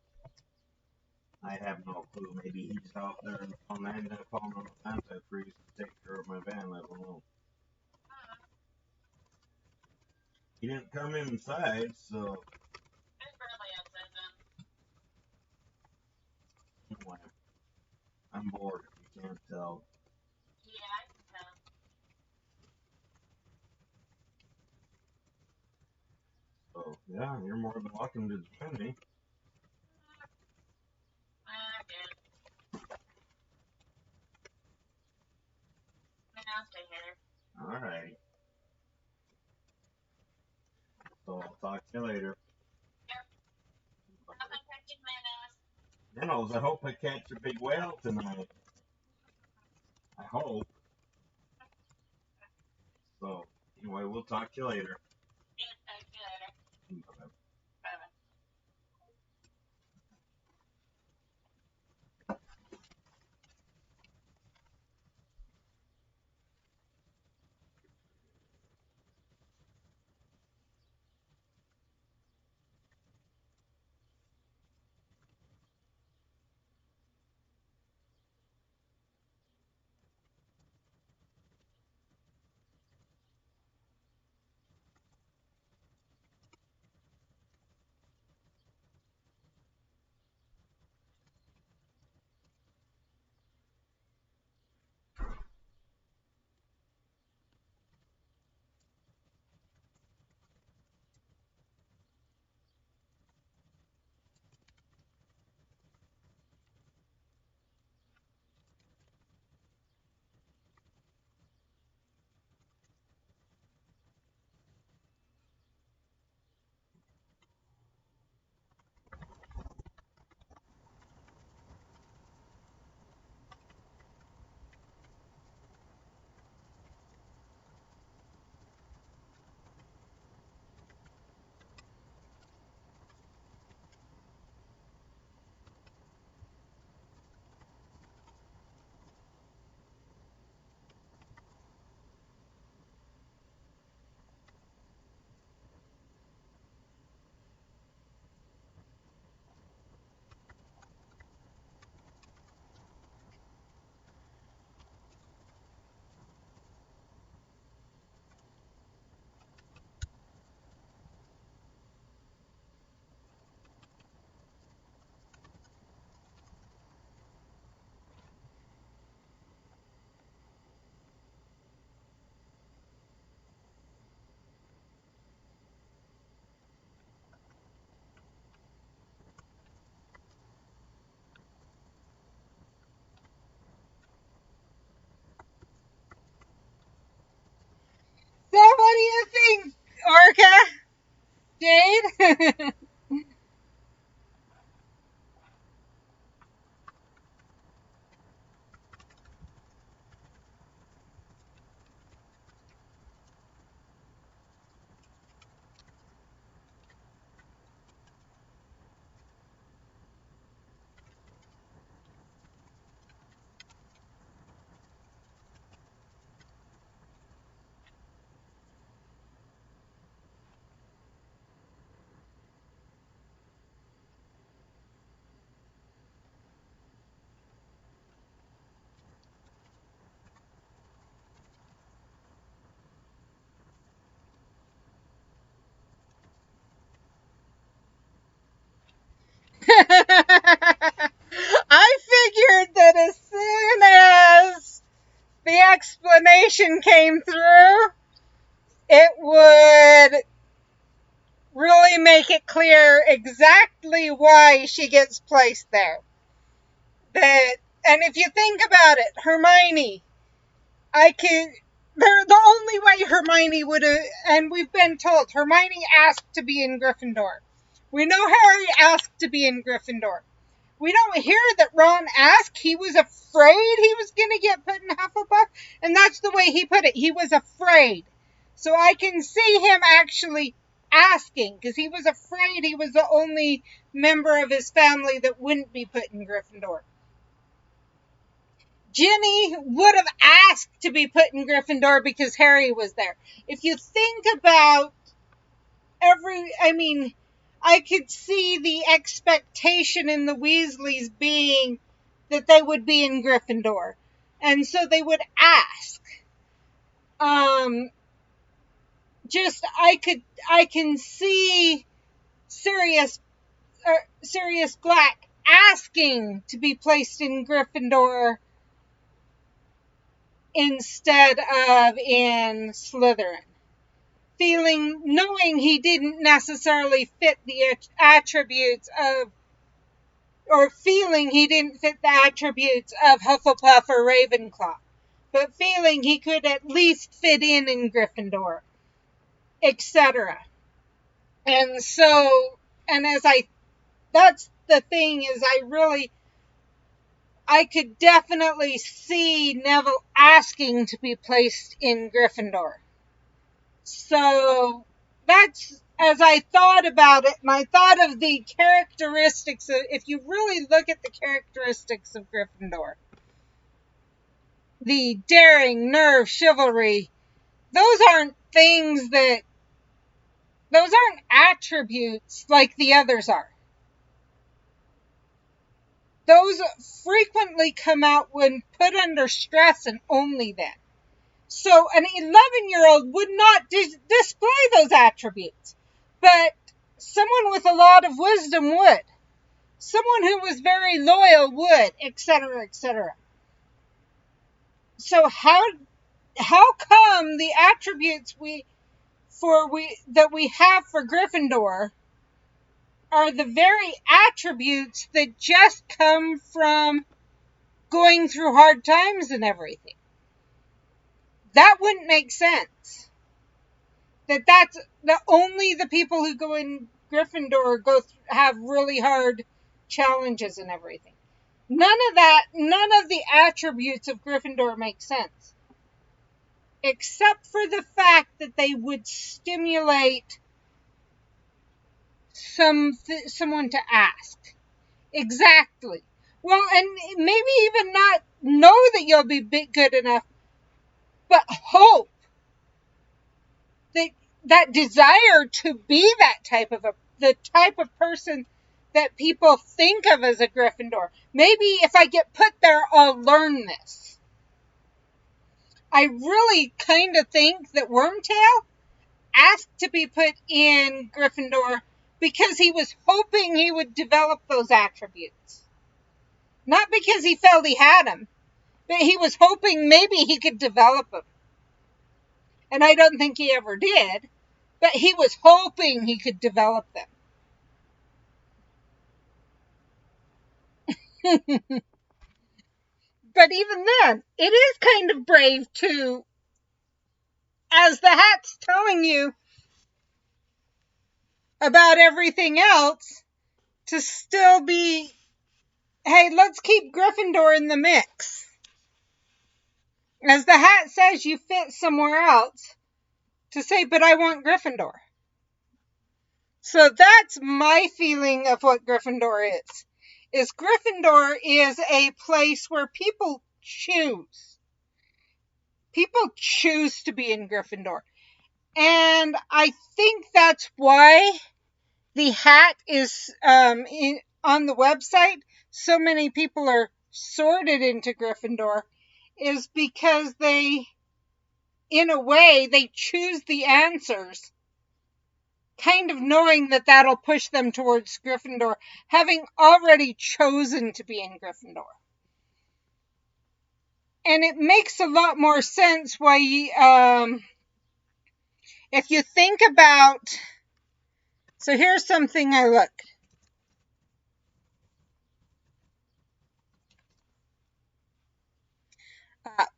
I have no clue. Maybe he's out there on the end of the phone on the fence. I freeze to take care of my van. I don't know. He didn't come inside, so It's really upsetting. anyway, I'm bored. If you can't tell. Yeah, I can tell. So yeah, you're more than welcome to join me. Good. I'll stay here. Alrighty. So I'll talk to you later. Yep. I'll catch you minnows. Minnows, I hope I catch a big whale tonight. I hope. So anyway, we'll talk to you later. Yeah, talk to you later. Bye-bye. Bye-bye. information came through, it would really make it clear exactly why she gets placed there. And if you think about it, Hermione, the only way Hermione would have, and we've been told, Hermione asked to be in Gryffindor. We know Harry asked to be in Gryffindor. We don't hear that Ron asked. He was afraid he was going to get put in Hufflepuff, and that's the way he put it. He was afraid. So I can see him actually asking, because he was afraid he was the only member of his family that wouldn't be put in Gryffindor. Ginny would have asked to be put in Gryffindor because Harry was there. If you think about I could see the expectation in the Weasleys being that they would be in Gryffindor. And so they would ask. I can see Sirius Black asking to be placed in Gryffindor instead of in Slytherin. Knowing he didn't necessarily fit the attributes of, or feeling he didn't fit the attributes of Hufflepuff or Ravenclaw, but feeling he could at least fit in Gryffindor, etc. And so, that's the thing, is I could definitely see Neville asking to be placed in Gryffindor. So that's, as I thought about it, and I thought of the characteristics of, if you really look at the characteristics of Gryffindor, the daring, nerve, chivalry, those aren't attributes like the others are. Those frequently come out when put under stress, and only then. So an 11-year-old would not display those attributes, but someone with a lot of wisdom would. Someone who was very loyal would, etc., etc. So how come the attributes that we have for Gryffindor are the very attributes that just come from going through hard times and everything? That wouldn't make sense. That's only the people who go in Gryffindor have really hard challenges and everything. None of the attributes of Gryffindor make sense. Except for the fact that they would stimulate someone to ask. Exactly. Well, and maybe even not know that you'll be good enough, but hope that desire to be the type of person that people think of as a Gryffindor. Maybe if I get put there, I'll learn this. I really kind of think that Wormtail asked to be put in Gryffindor because he was hoping he would develop those attributes. Not because he felt he had them, but he was hoping maybe he could develop them. And I don't think he ever did, but he was hoping he could develop them. But even then, it is kind of brave to, as the hat's telling you about everything else, to still be, hey, let's keep Gryffindor in the mix. As the hat says, you fit somewhere else, to say, but I want Gryffindor. So that's my feeling of what Gryffindor is Gryffindor is a place where people choose. People choose to be in Gryffindor. And I think that's why the hat is on the website. So many people are sorted into Gryffindor, is because in a way, they choose the answers, kind of knowing that that'll push them towards Gryffindor, having already chosen to be in Gryffindor. And it makes a lot more sense why if you think about, so here's something I looked up.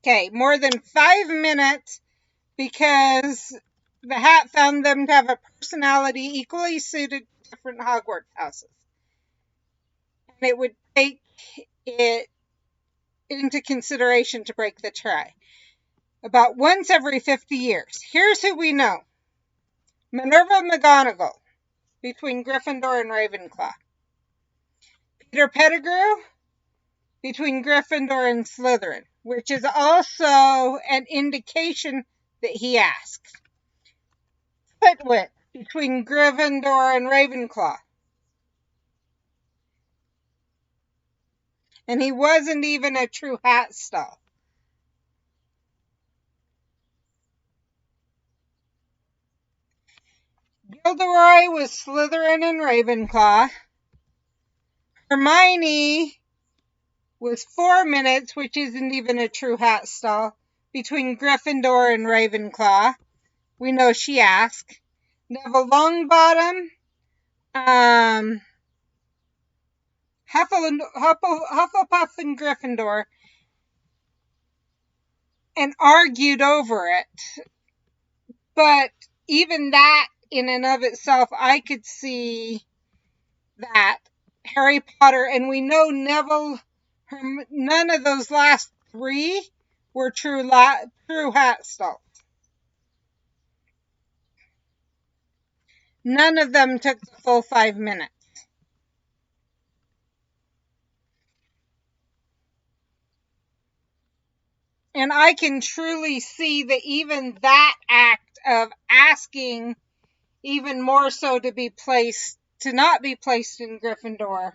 Okay, more than 5 minutes, because the hat found them to have a personality equally suited to different Hogwarts houses. And it would take it into consideration to break the tie. About once every 50 years. Here's who we know. Minerva McGonagall, between Gryffindor and Ravenclaw. Peter Pettigrew, between Gryffindor and Slytherin, which is also an indication that he asked. Flitwick, between Gryffindor and Ravenclaw. And he wasn't even a true hat stall. Gilderoy was Slytherin and Ravenclaw. Hermione was 4 minutes, which isn't even a true hat stall, between Gryffindor and Ravenclaw. We know she asked. Neville Longbottom, Hufflepuff and Gryffindor, and argued over it. But even that, in and of itself, I could see that. Harry Potter, and we know Neville, none of those last three were true hat stalls. None of them took the full 5 minutes. And I can truly see that even that act of asking even more so to not be placed in Gryffindor,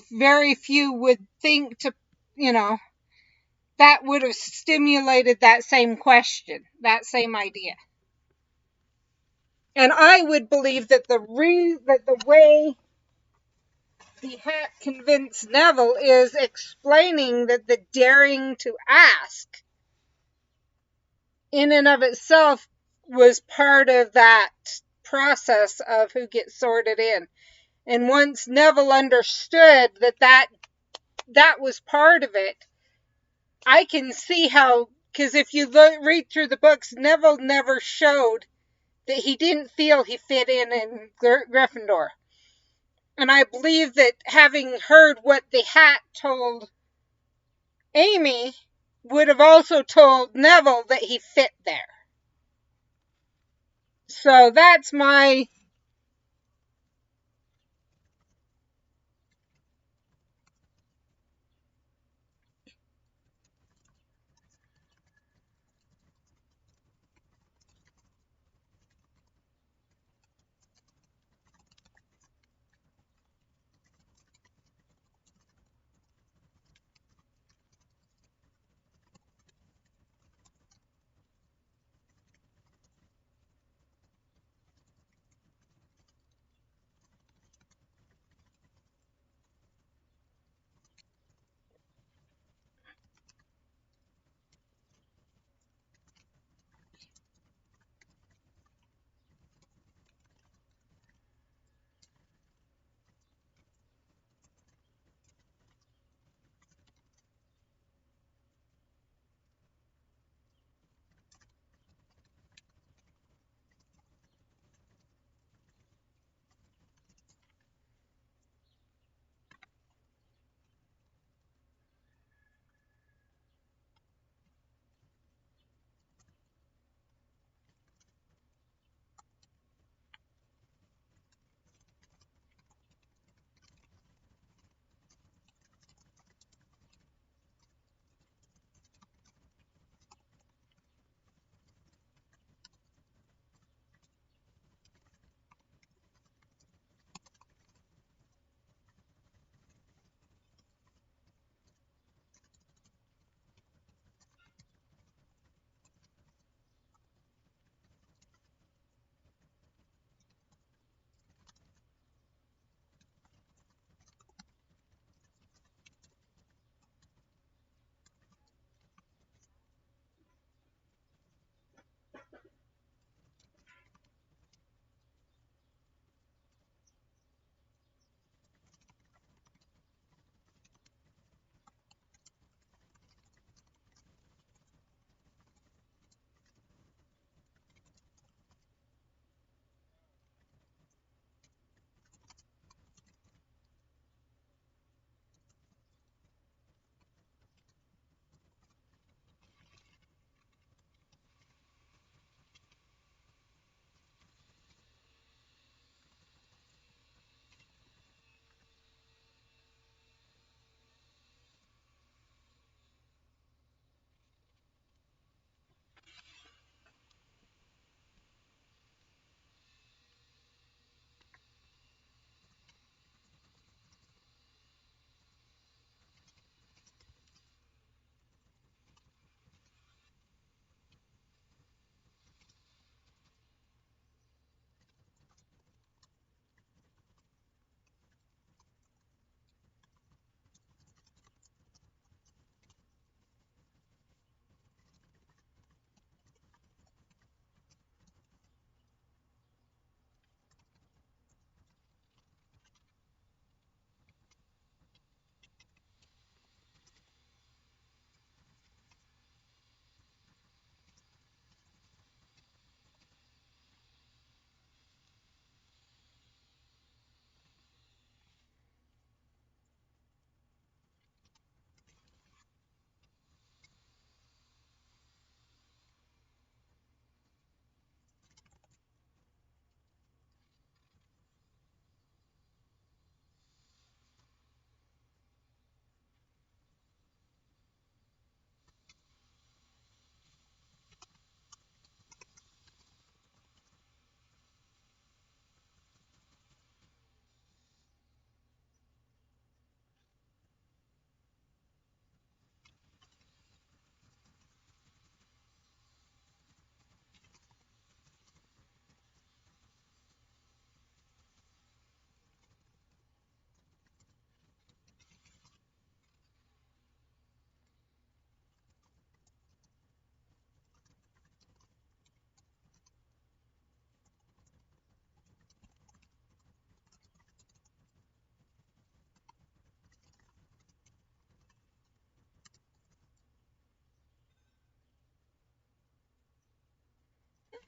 very few would think that would have stimulated that same question, that same idea. And I would believe that the way the hat convinced Neville is explaining that the daring to ask in and of itself was part of that process of who gets sorted in. And once Neville understood that was part of it, I can see how, because if you read through the books, Neville never showed that he didn't feel he fit in Gryffindor. And I believe that having heard what the hat told Amy would have also told Neville that he fit there. So that's my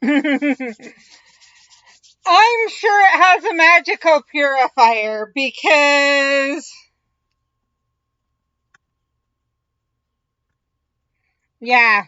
I'm sure it has a magical purifier because, yeah.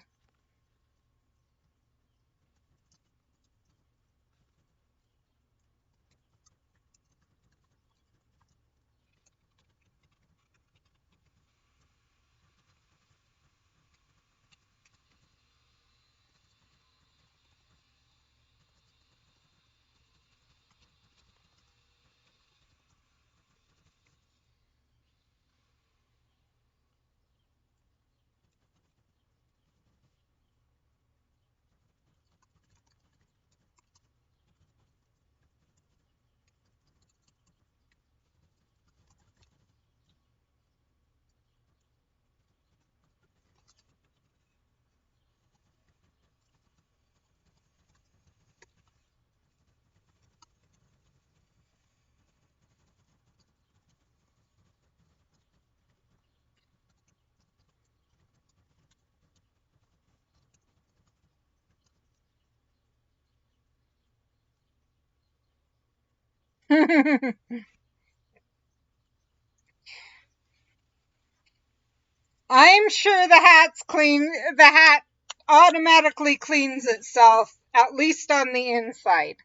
I'm sure the hat automatically cleans itself, at least on the inside.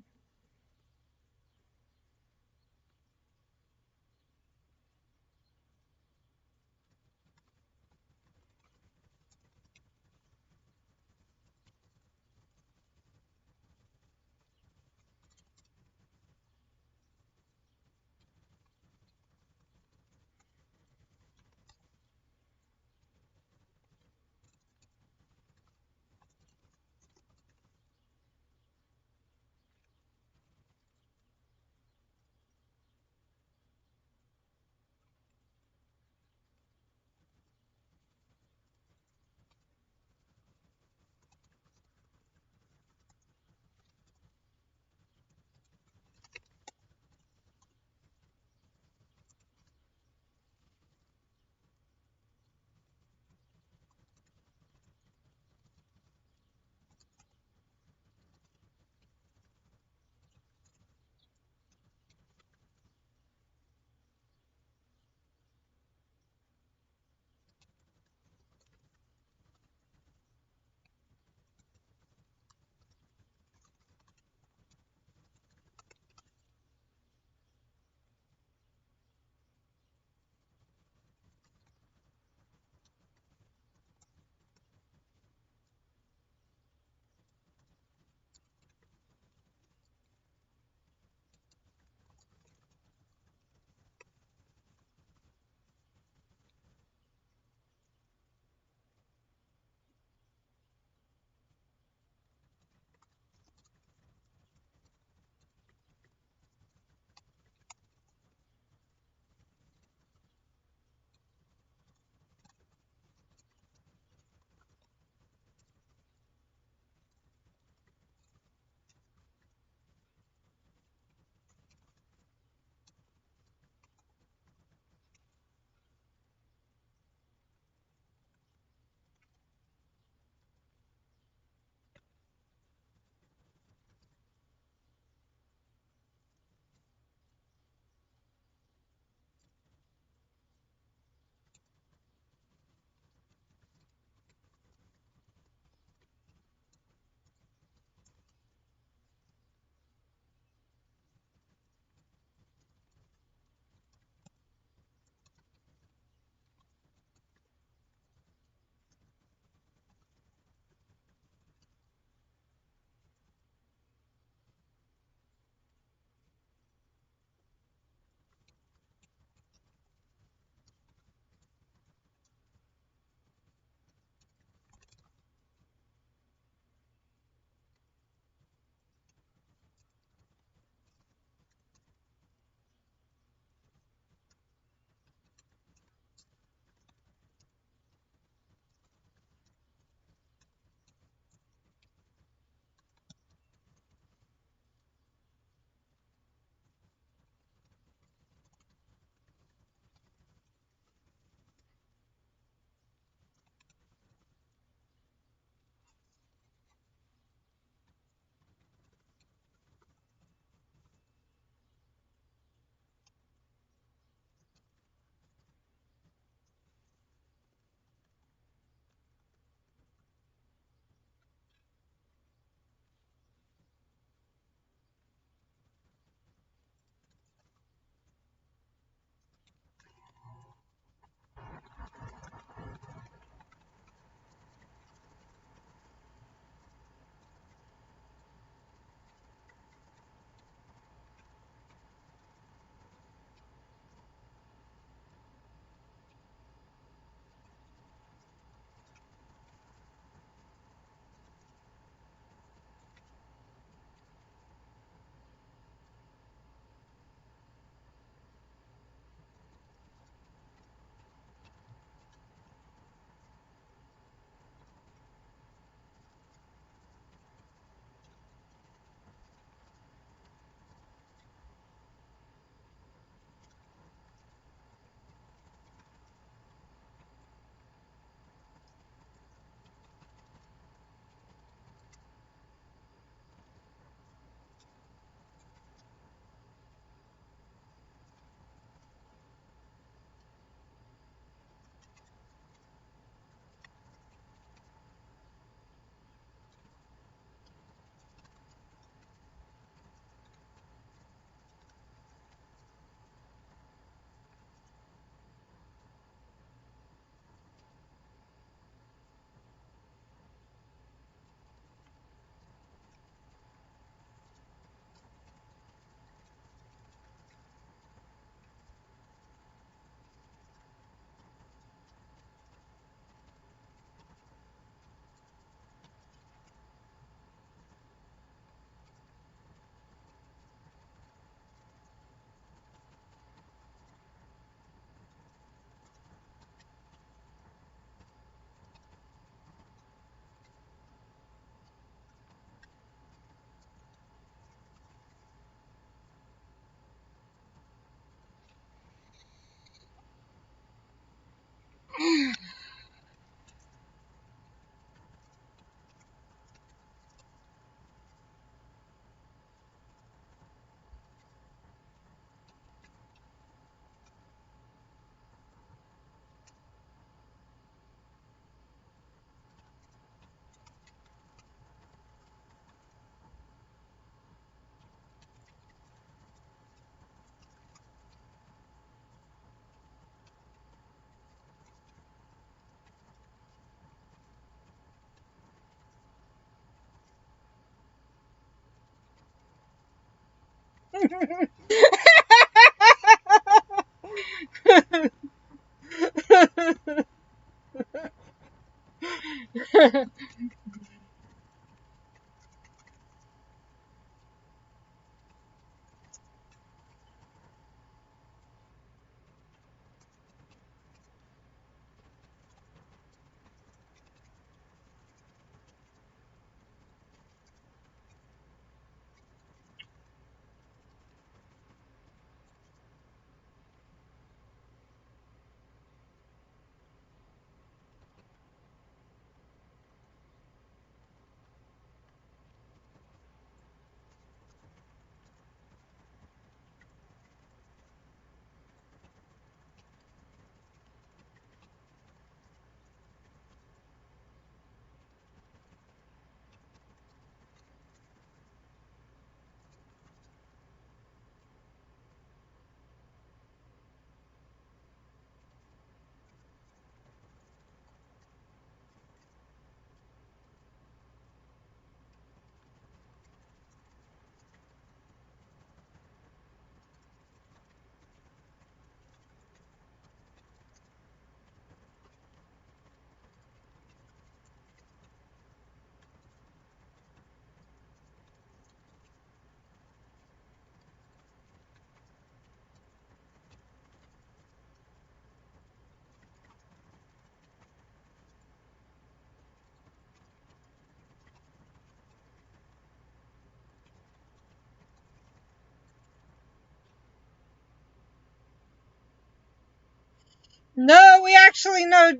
No, we actually know.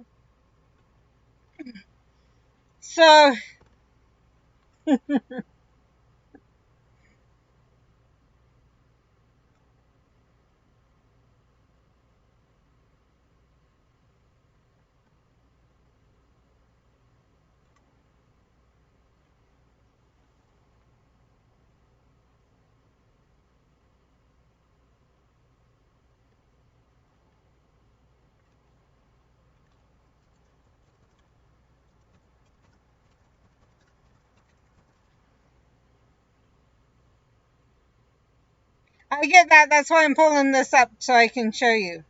So, I get that. That's why I'm pulling this up so I can show you.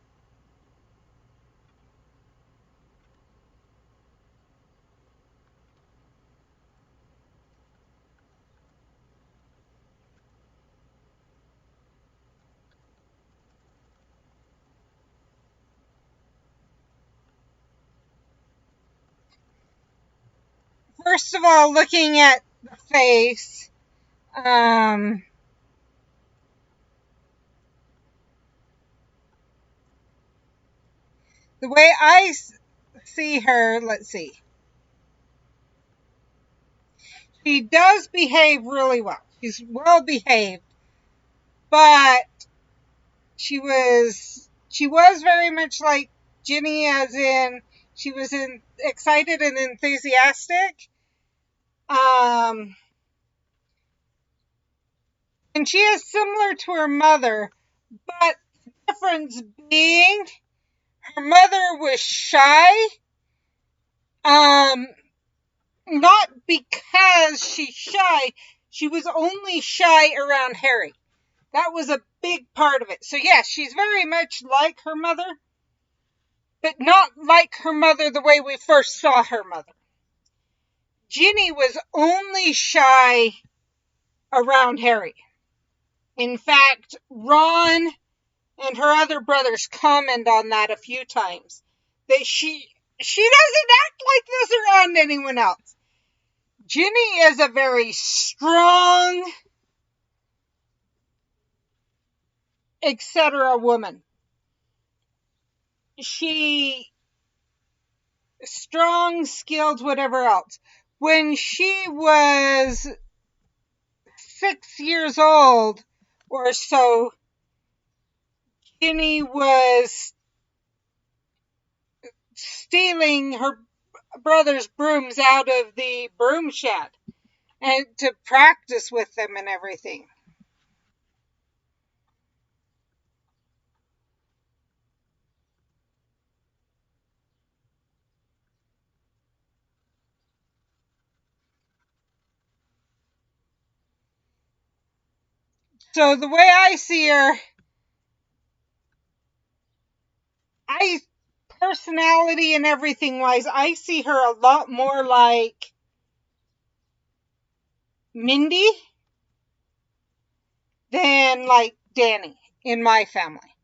First of all, looking at the face, um, the way I see her, let's see. She does behave really well. She's well behaved, but she was very much like Ginny, as in she was excited and enthusiastic. Um, and she is similar to her mother, but the difference being her mother was shy. Um, not because she's shy, she was only shy around Harry. That was a big part of it. So yes, she's very much like her mother, but not like her mother the way we first saw her mother. Ginny was only shy around Harry. In fact, Ron and her other brothers comment on that a few times. That she doesn't act like this around anyone else. Ginny is a very strong, etc. woman. She strong, skilled, whatever else. When she was 6 years old or so, Ginny was stealing her brother's brooms out of the broom shed and to practice with them and everything. So the way I see her, I personality and everything wise, I see her a lot more like Mindy than like Danny in my family.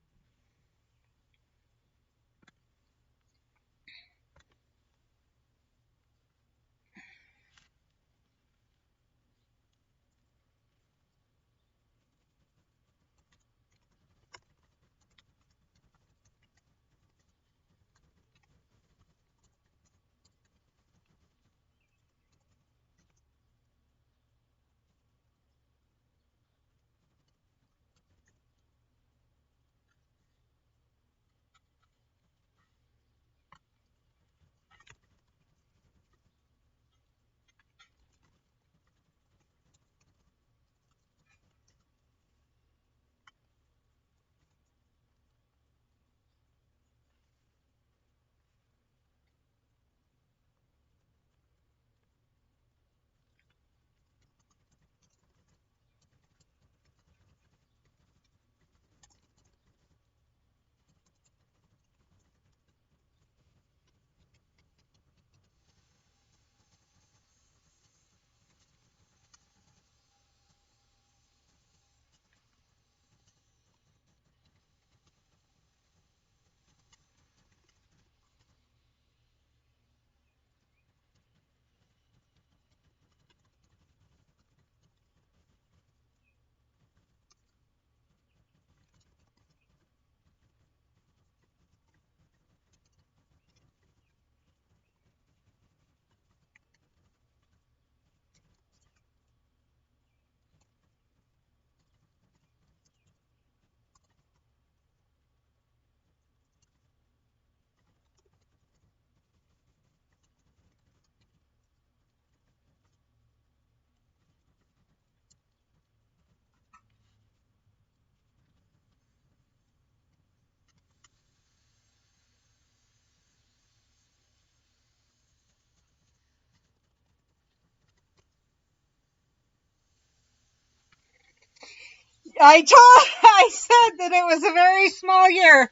I said that it was a very small year.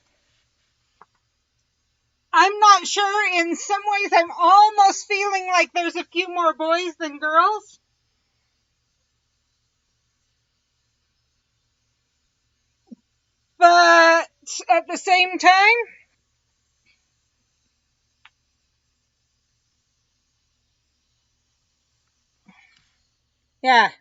I'm not sure. In some ways, I'm almost feeling like there's a few more boys than girls. But at the same time, yeah.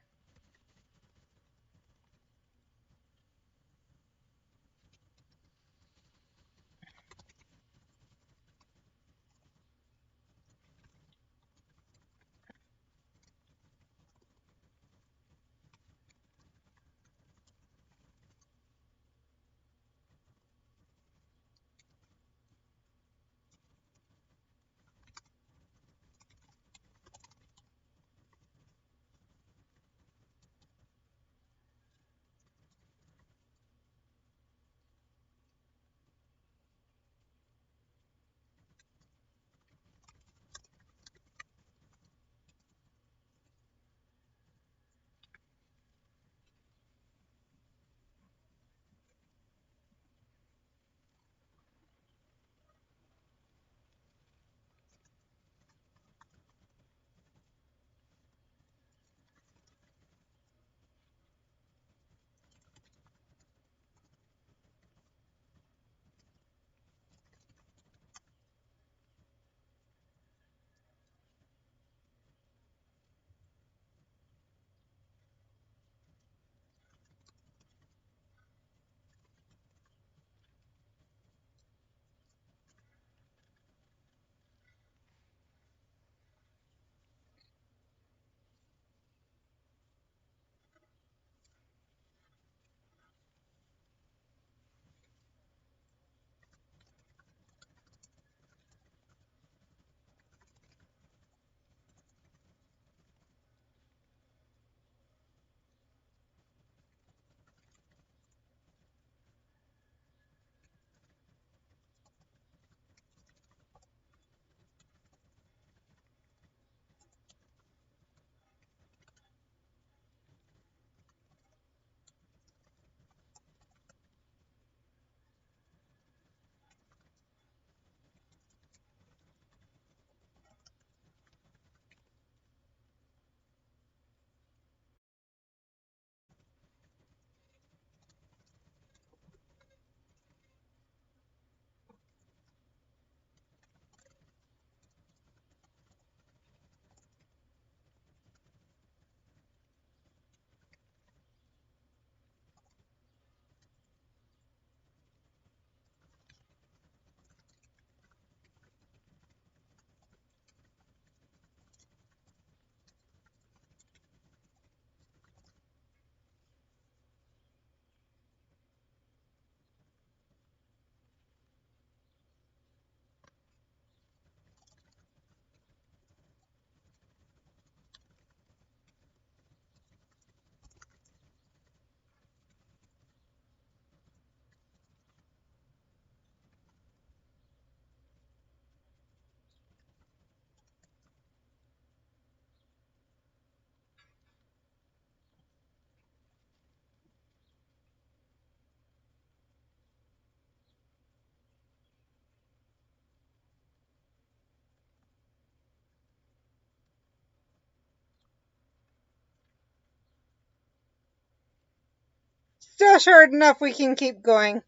still short enough we can keep going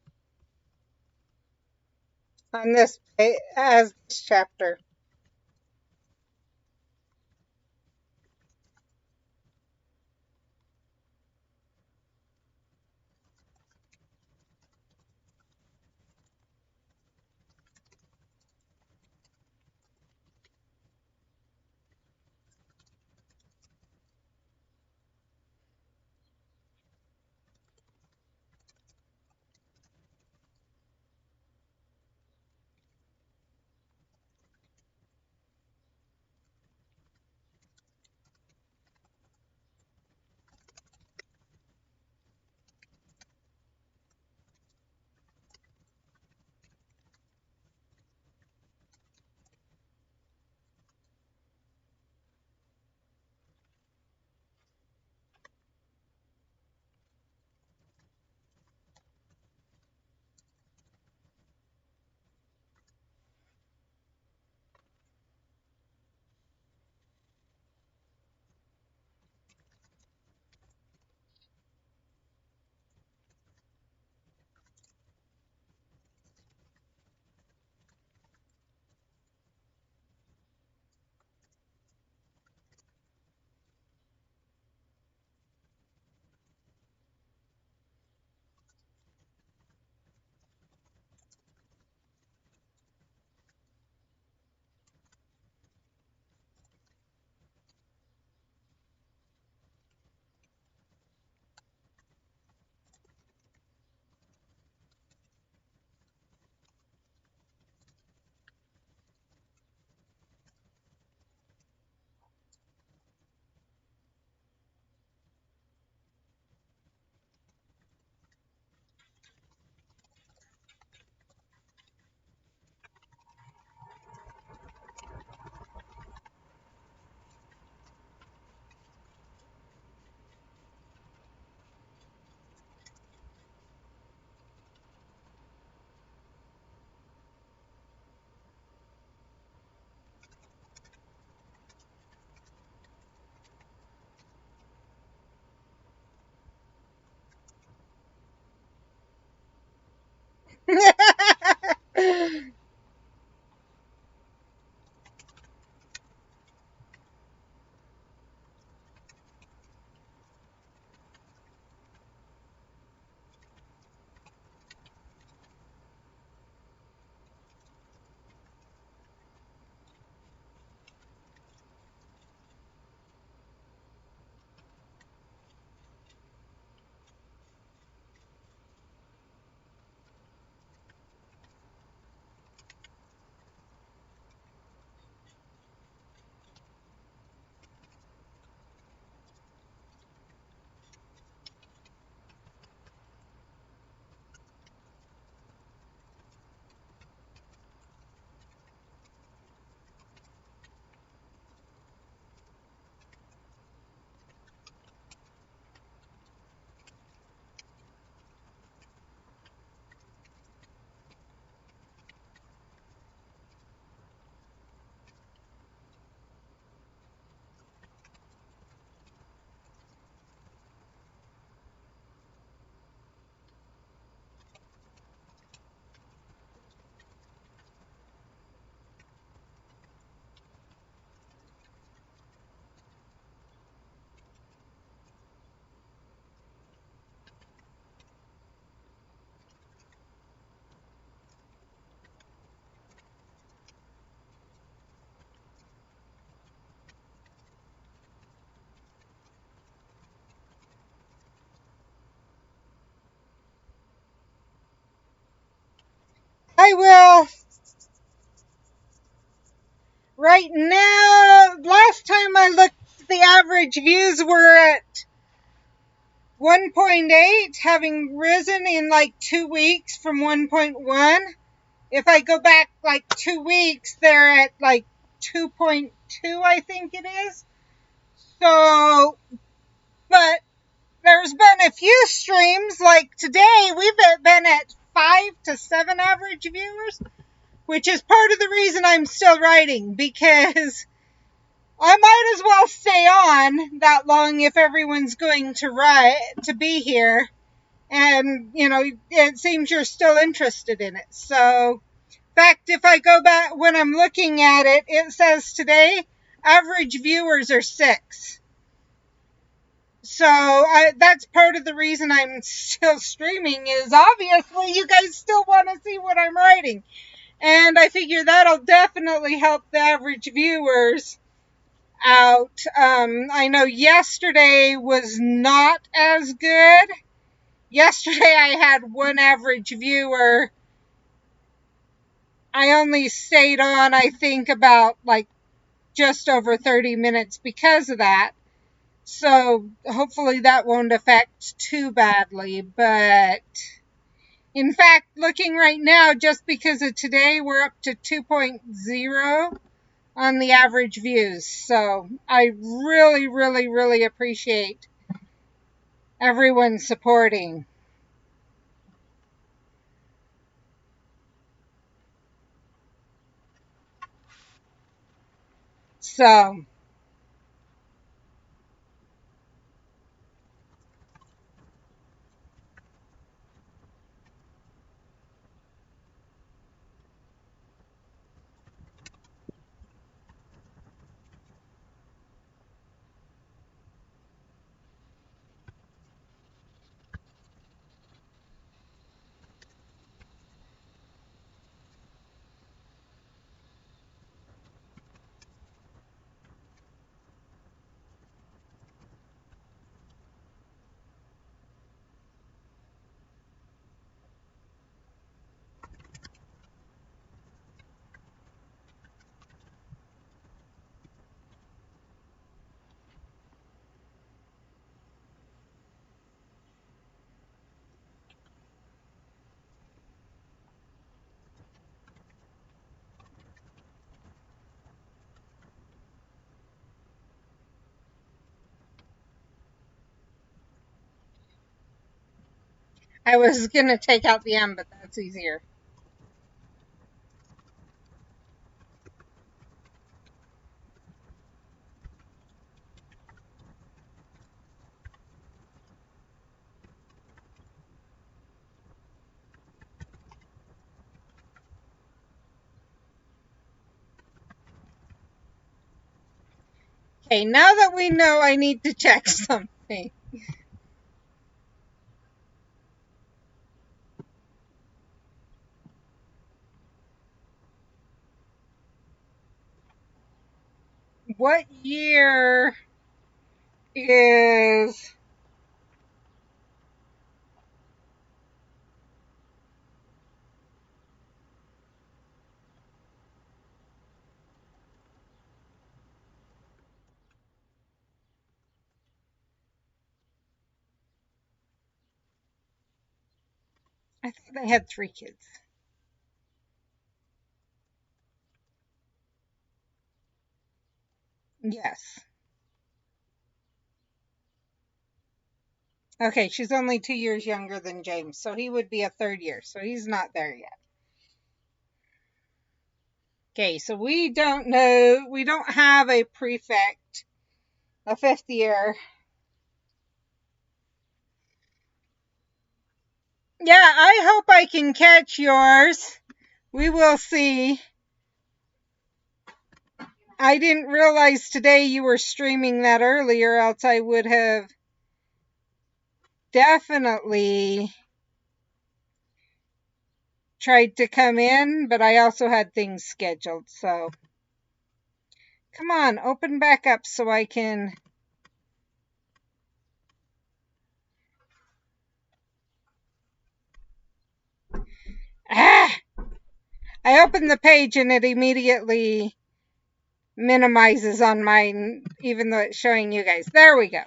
on this as this chapter. I will. Right now, last time I looked, the average views were at 1.8, having risen in like 2 weeks from 1.1. If I go back like 2 weeks, they're at like 2.2, I think it is. So, but there's been a few streams, like today, we've been at 5 to 7 average viewers, which is part of the reason I'm still writing, because I might as well stay on that long if everyone's going to be here. And, it seems you're still interested in it. So, in fact, if I go back, when I'm looking at it, it says today average viewers are 6. So that's part of the reason I'm still streaming is obviously you guys still want to see what I'm writing. And I figure that'll definitely help the average viewers out. I know yesterday was not as good. Yesterday I had one average viewer. I only stayed on, I think, about like just over 30 minutes because of that. So hopefully that won't affect too badly. But in fact, looking right now, just because of today, we're up to 2.0 on the average views. So I really, really, really appreciate everyone supporting. So I was going to take out the M, but that's easier. Okay, now that we know I need to check something. What year is... I thought I had 3 kids. Yes. Okay, she's only 2 years younger than James, so he would be a 3rd year, so he's not there yet. Okay, so we don't know, we don't have a prefect, a 5th year. Yeah, I hope I can catch yours. We will see. I didn't realize today you were streaming that earlier, else I would have definitely tried to come in, but I also had things scheduled, so come on, open back up so I can... Ah! I opened the page and it immediately minimizes on mine, even though it's showing you guys. There we go.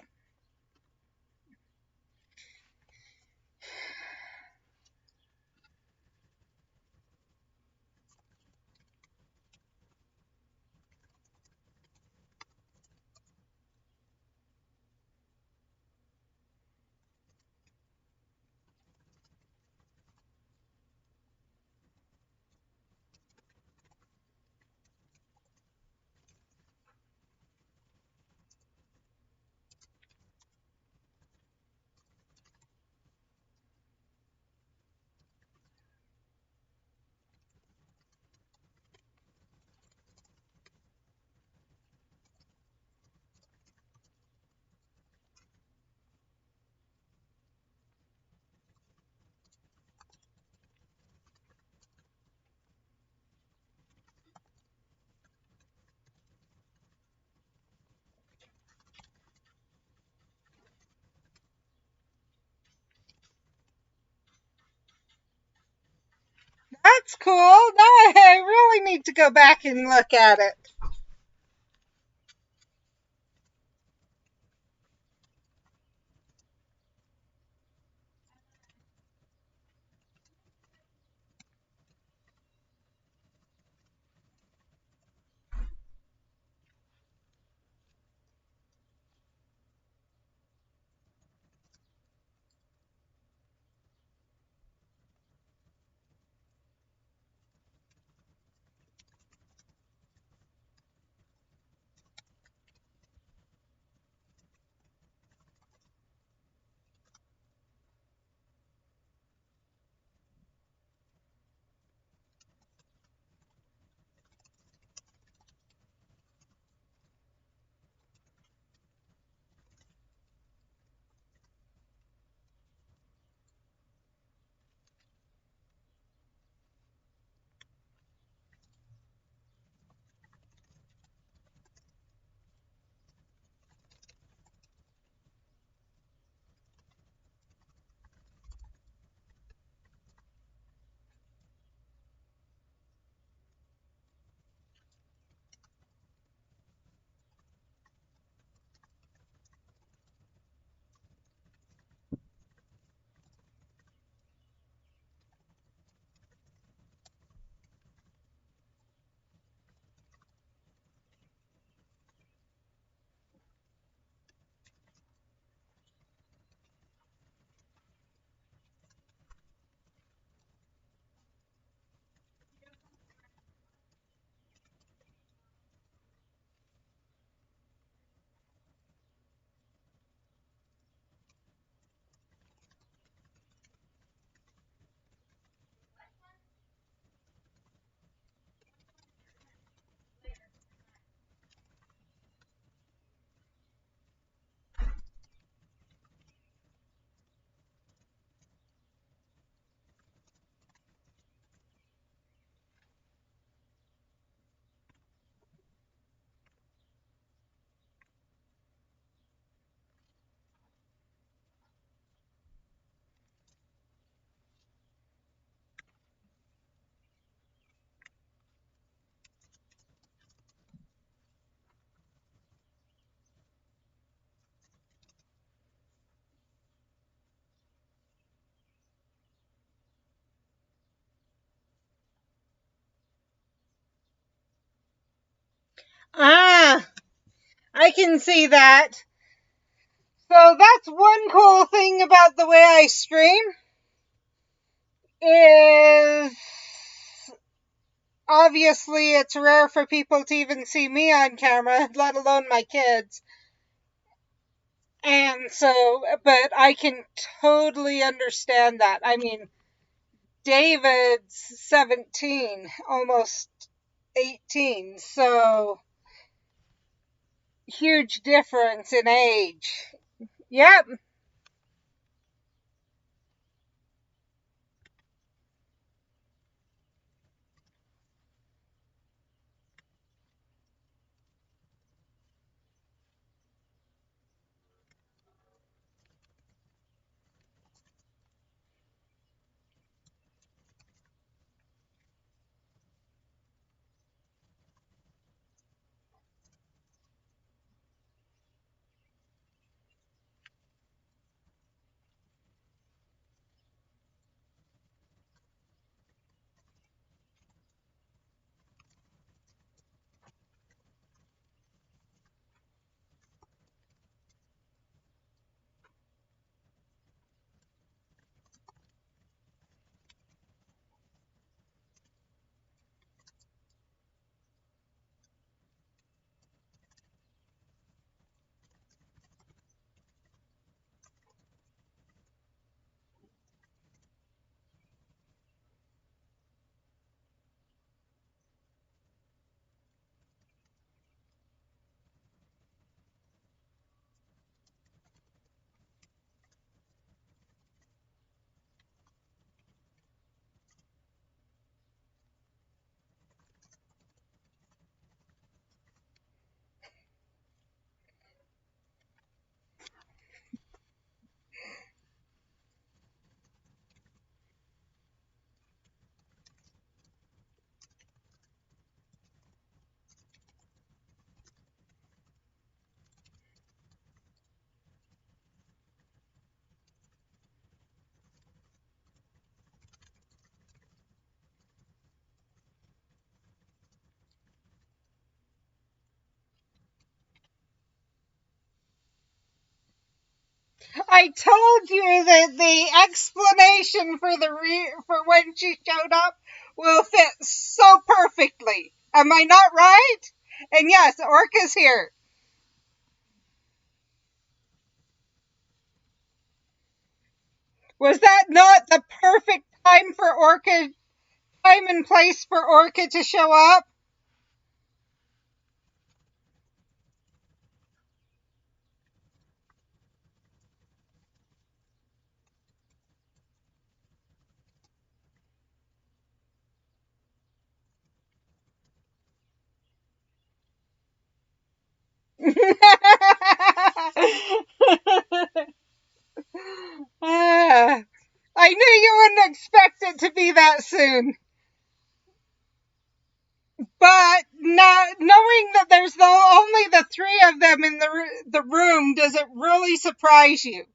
That's cool. Now I really need to go back and look at it. Ah, I can see that. So that's one cool thing about the way I stream is obviously it's rare for people to even see me on camera, let alone my kids. And so, but I can totally understand that. I mean, David's 17, almost 18, so huge difference in age. Yep. I told you that the explanation for for when she showed up will fit so perfectly. Am I not right? And yes, Orca's here. Was that not the perfect time for Orca, time and place for Orca to show up? Ah, I knew you wouldn't expect it to be that soon. But not knowing that there's only the three of them in the room, does it really surprise you?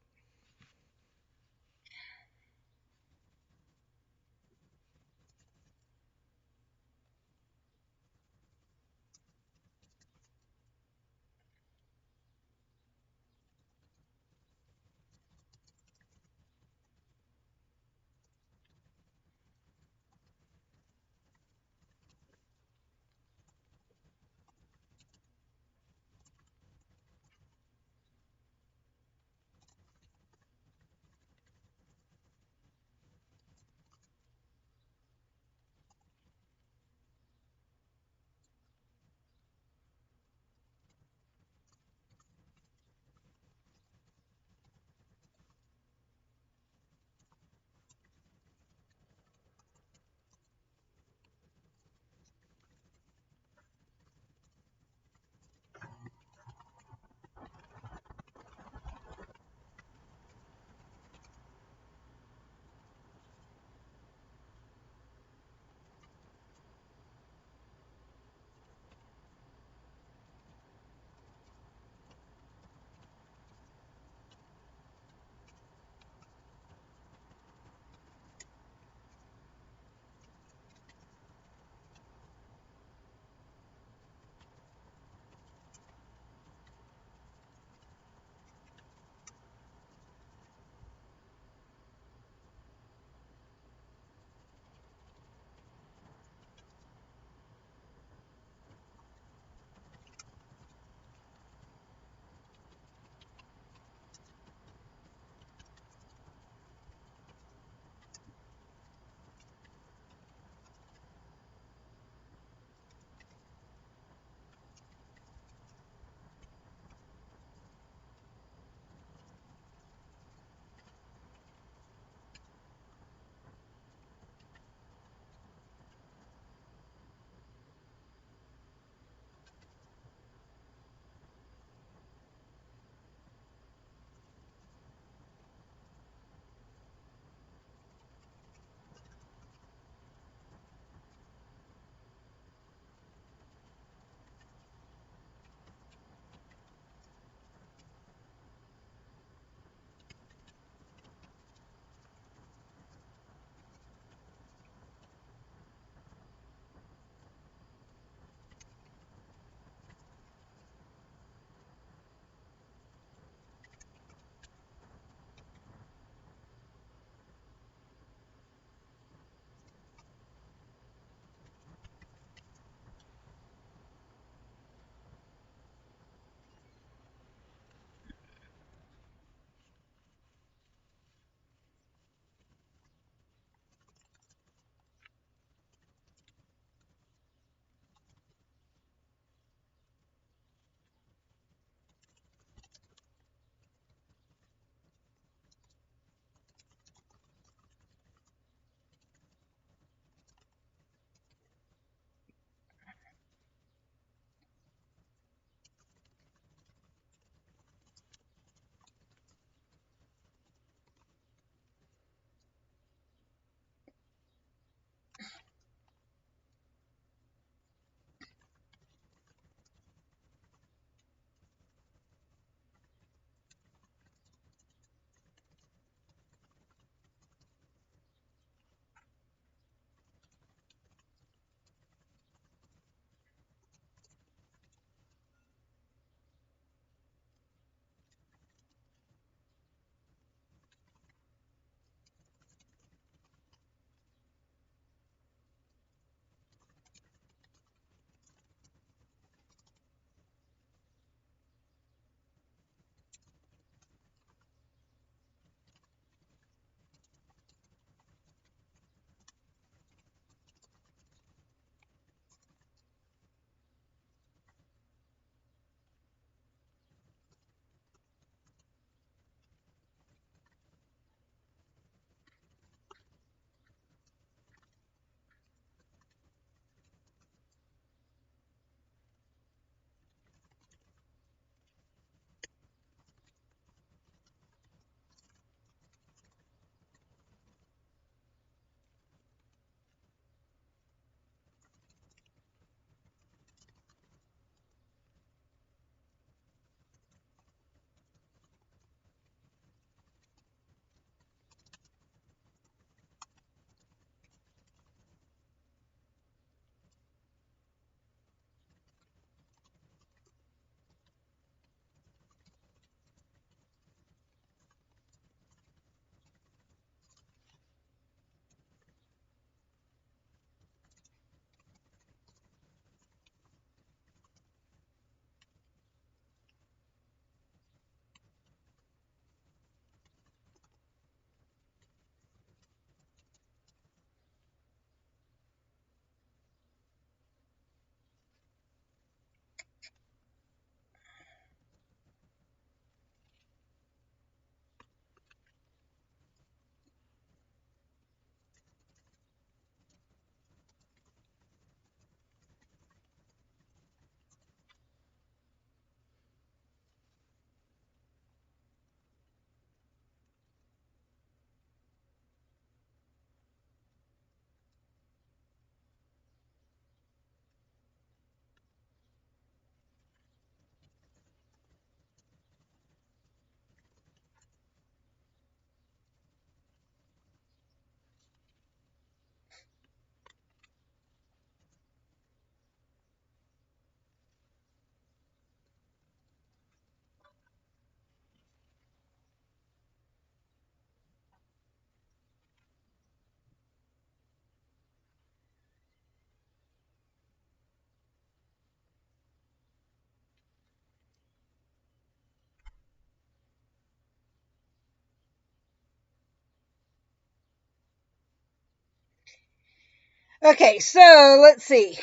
Okay, so let's see.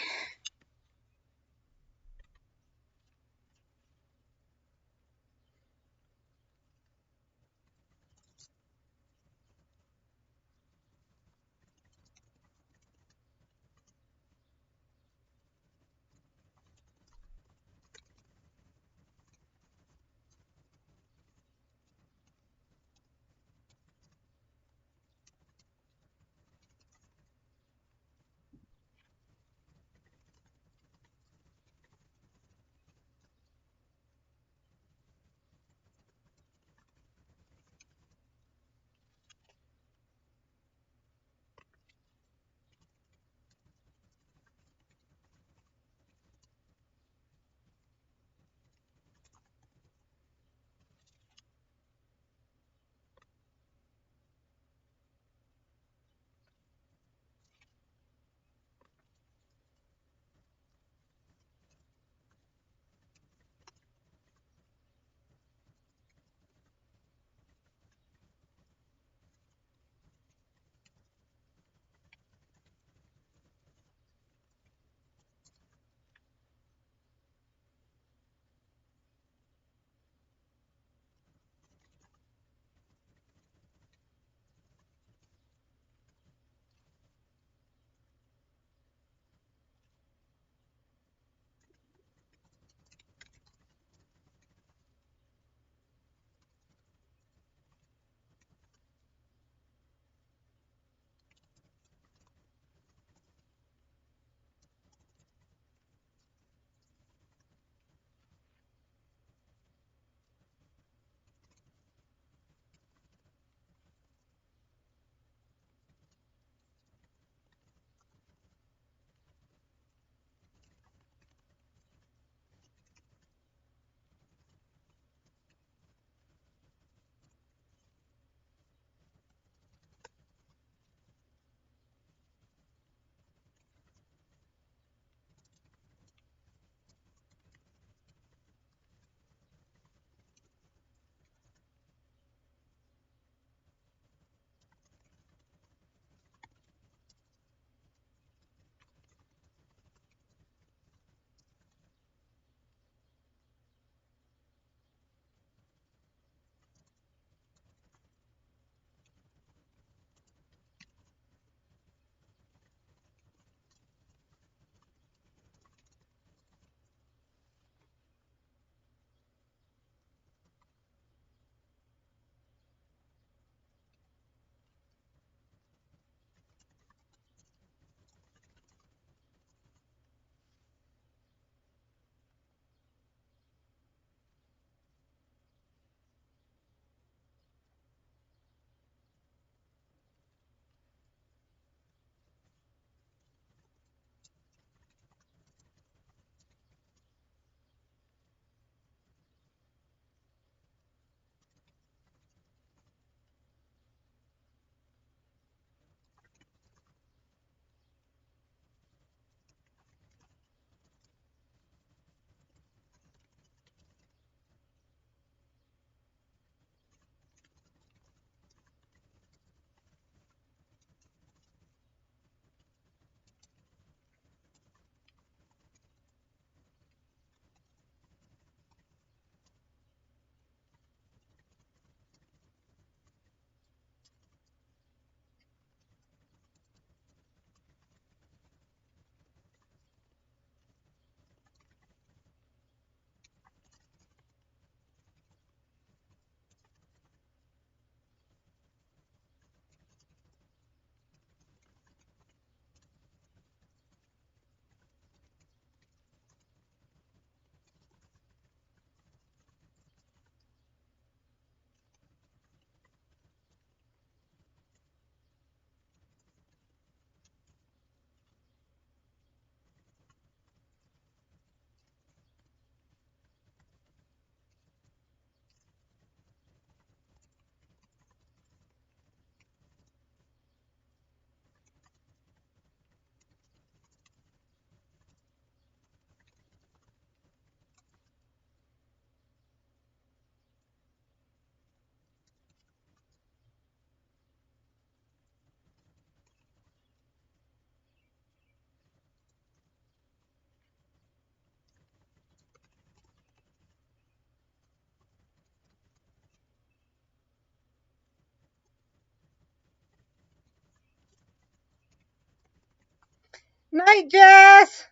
Night, Jess.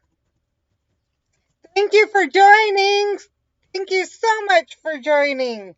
Thank you for joining. Thank you so much for joining.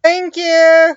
Thank you.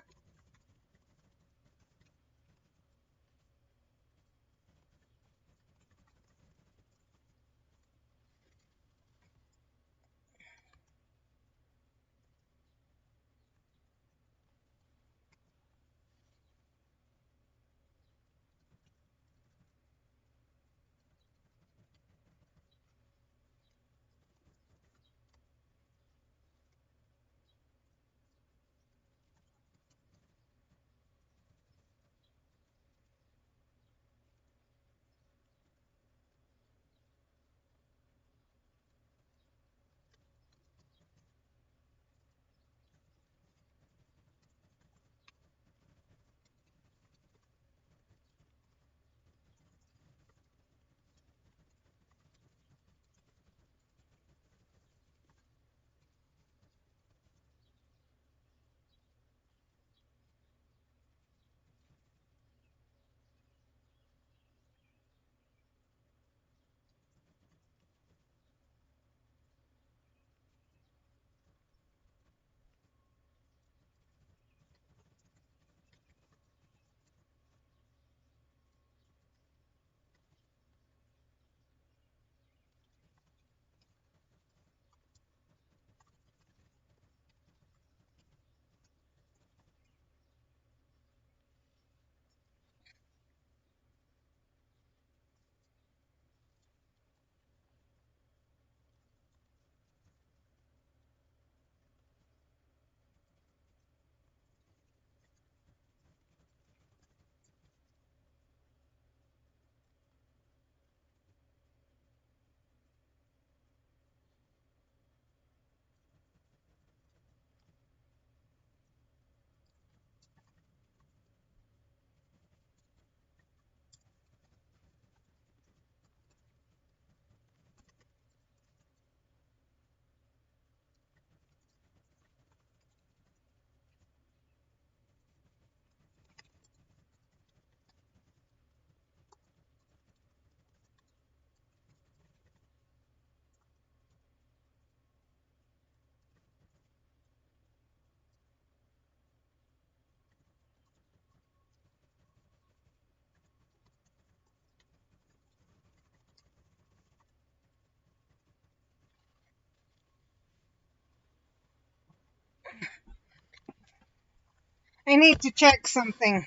I need to check something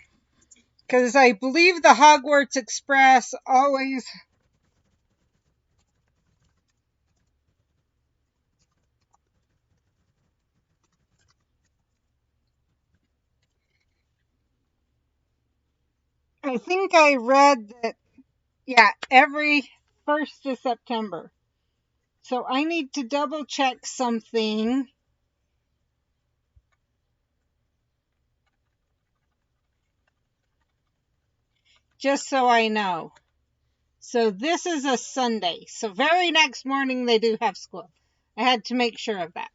because I believe the Hogwarts Express always. I think I read that, yeah, every 1st of September. So I need to double check something just so I know. So this is a Sunday. So very next morning they do have school. I had to make sure of that.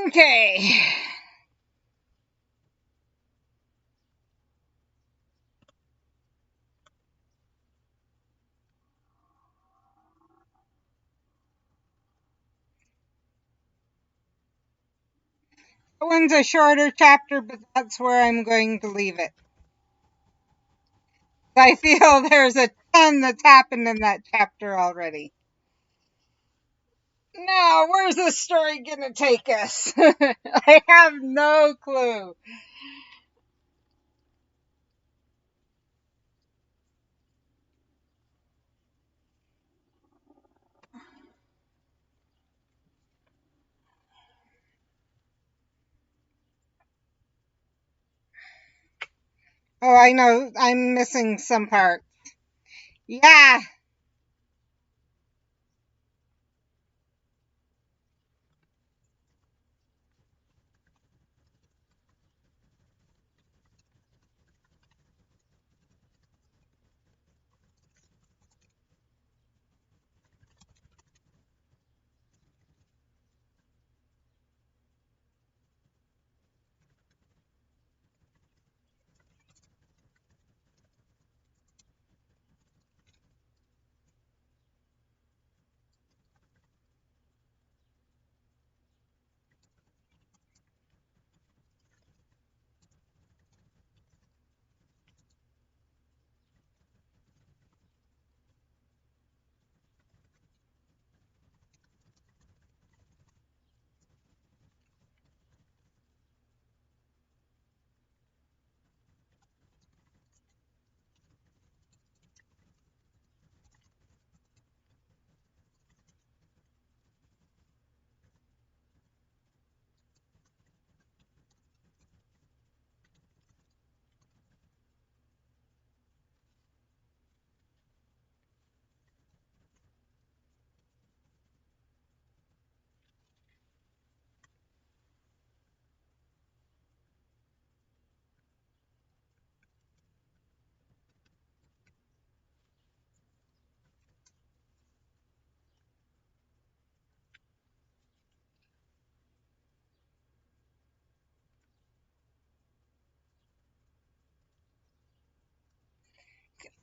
Okay. That one's a shorter chapter, but that's where I'm going to leave it. I feel there's a ton that's happened in that chapter already. Now, where's this story gonna take us? I have no clue. Oh, I know. I'm missing some part. Yeah.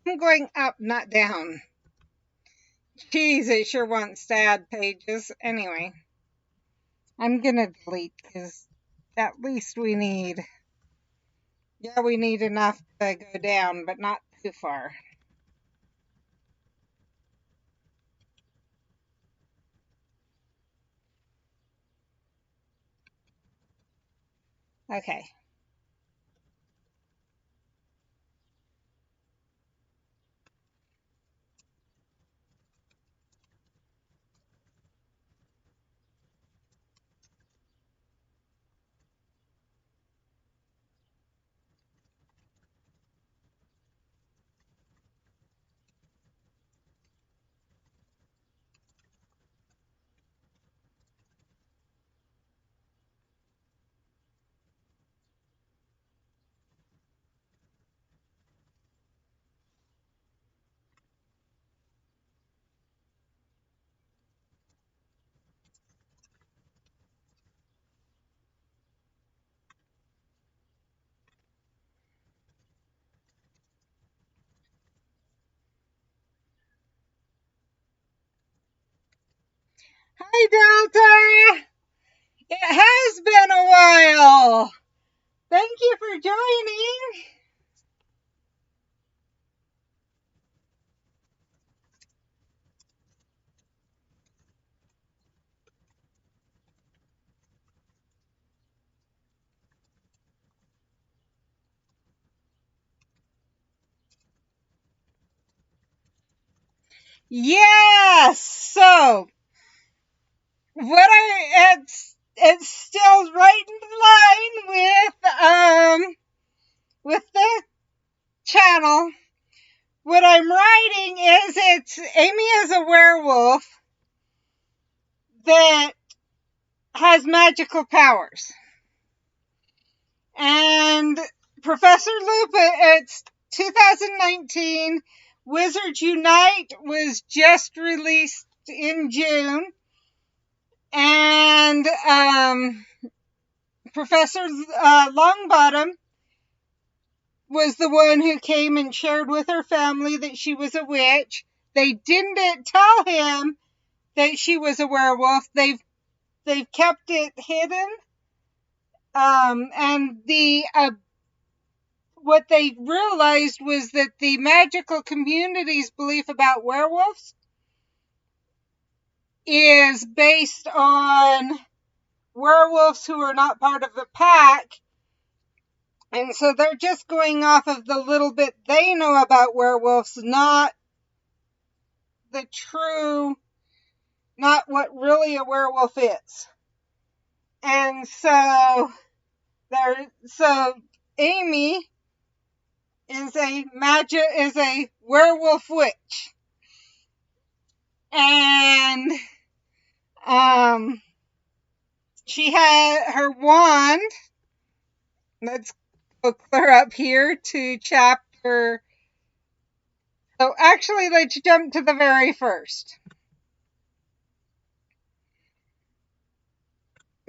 I'm going up, not down. Jeez, it sure wants to add pages. Anyway, I'm gonna delete because at least we need. Yeah, we need enough to go down, but not too far. Okay. Hi, Delta! It has been a while! Thank you for joining! Yes! So, it's still right in line with the channel. What I'm writing is it's Amy is a werewolf that has magical powers. And Professor Lupin, it's 2019. Wizards Unite was just released in June. And Professor Longbottom was the one who came and shared with her family that she was a witch. They didn't tell him that she was a werewolf. They've kept it hidden. And what they realized was that the magical community's belief about werewolves is based on werewolves who are not part of the pack. And so they're just going off of the little bit they know about werewolves, not the true, not what really a werewolf is. And so Amy is a werewolf witch. And she had her wand. Let's go clear up here to chapter. So actually, let's jump to the very first.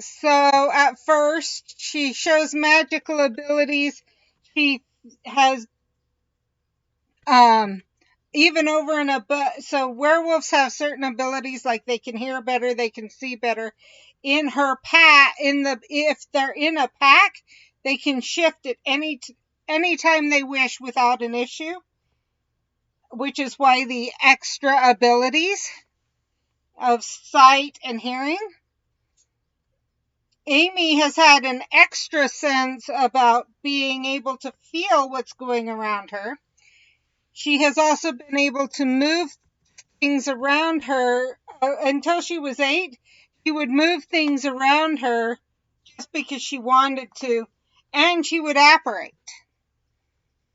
So at first, she shows magical abilities. She has even over and above. So werewolves have certain abilities, like they can hear better, they can see better. In her pack, if they're in a pack, they can shift at any time they wish without an issue, which is why the extra abilities of sight and hearing. Amy has had an extra sense about being able to feel what's going around her. She has also been able to move things around her. Until she was 8, she would move things around her just because she wanted to, and she would apparate.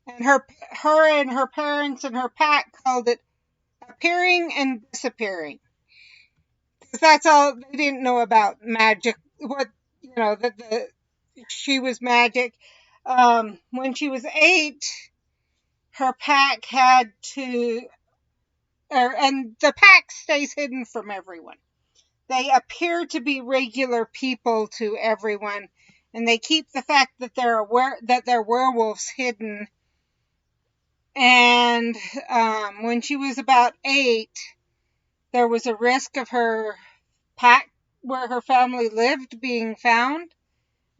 And her and her parents and her pack called it appearing and disappearing, because that's all they didn't know about magic. What that she was magic. When she was 8, her pack had to, and the pack stays hidden from everyone. They appear to be regular people to everyone, and they keep the fact that they're werewolves hidden. And when she was about 8, there was a risk of her pack where her family lived being found.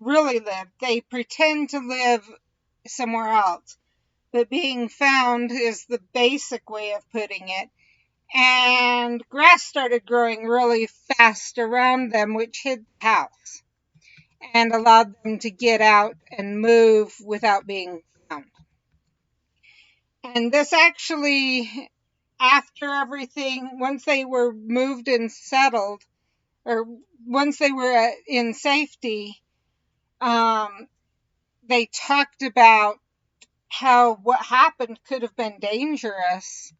Really lived. They pretend to live somewhere else, but being found is the basic way of putting it. And grass started growing really fast around them, which hid the house and allowed them to get out and move without being found. And this actually, after everything, once they were moved and settled, or once they were in safety, they talked about how what happened could have been dangerous.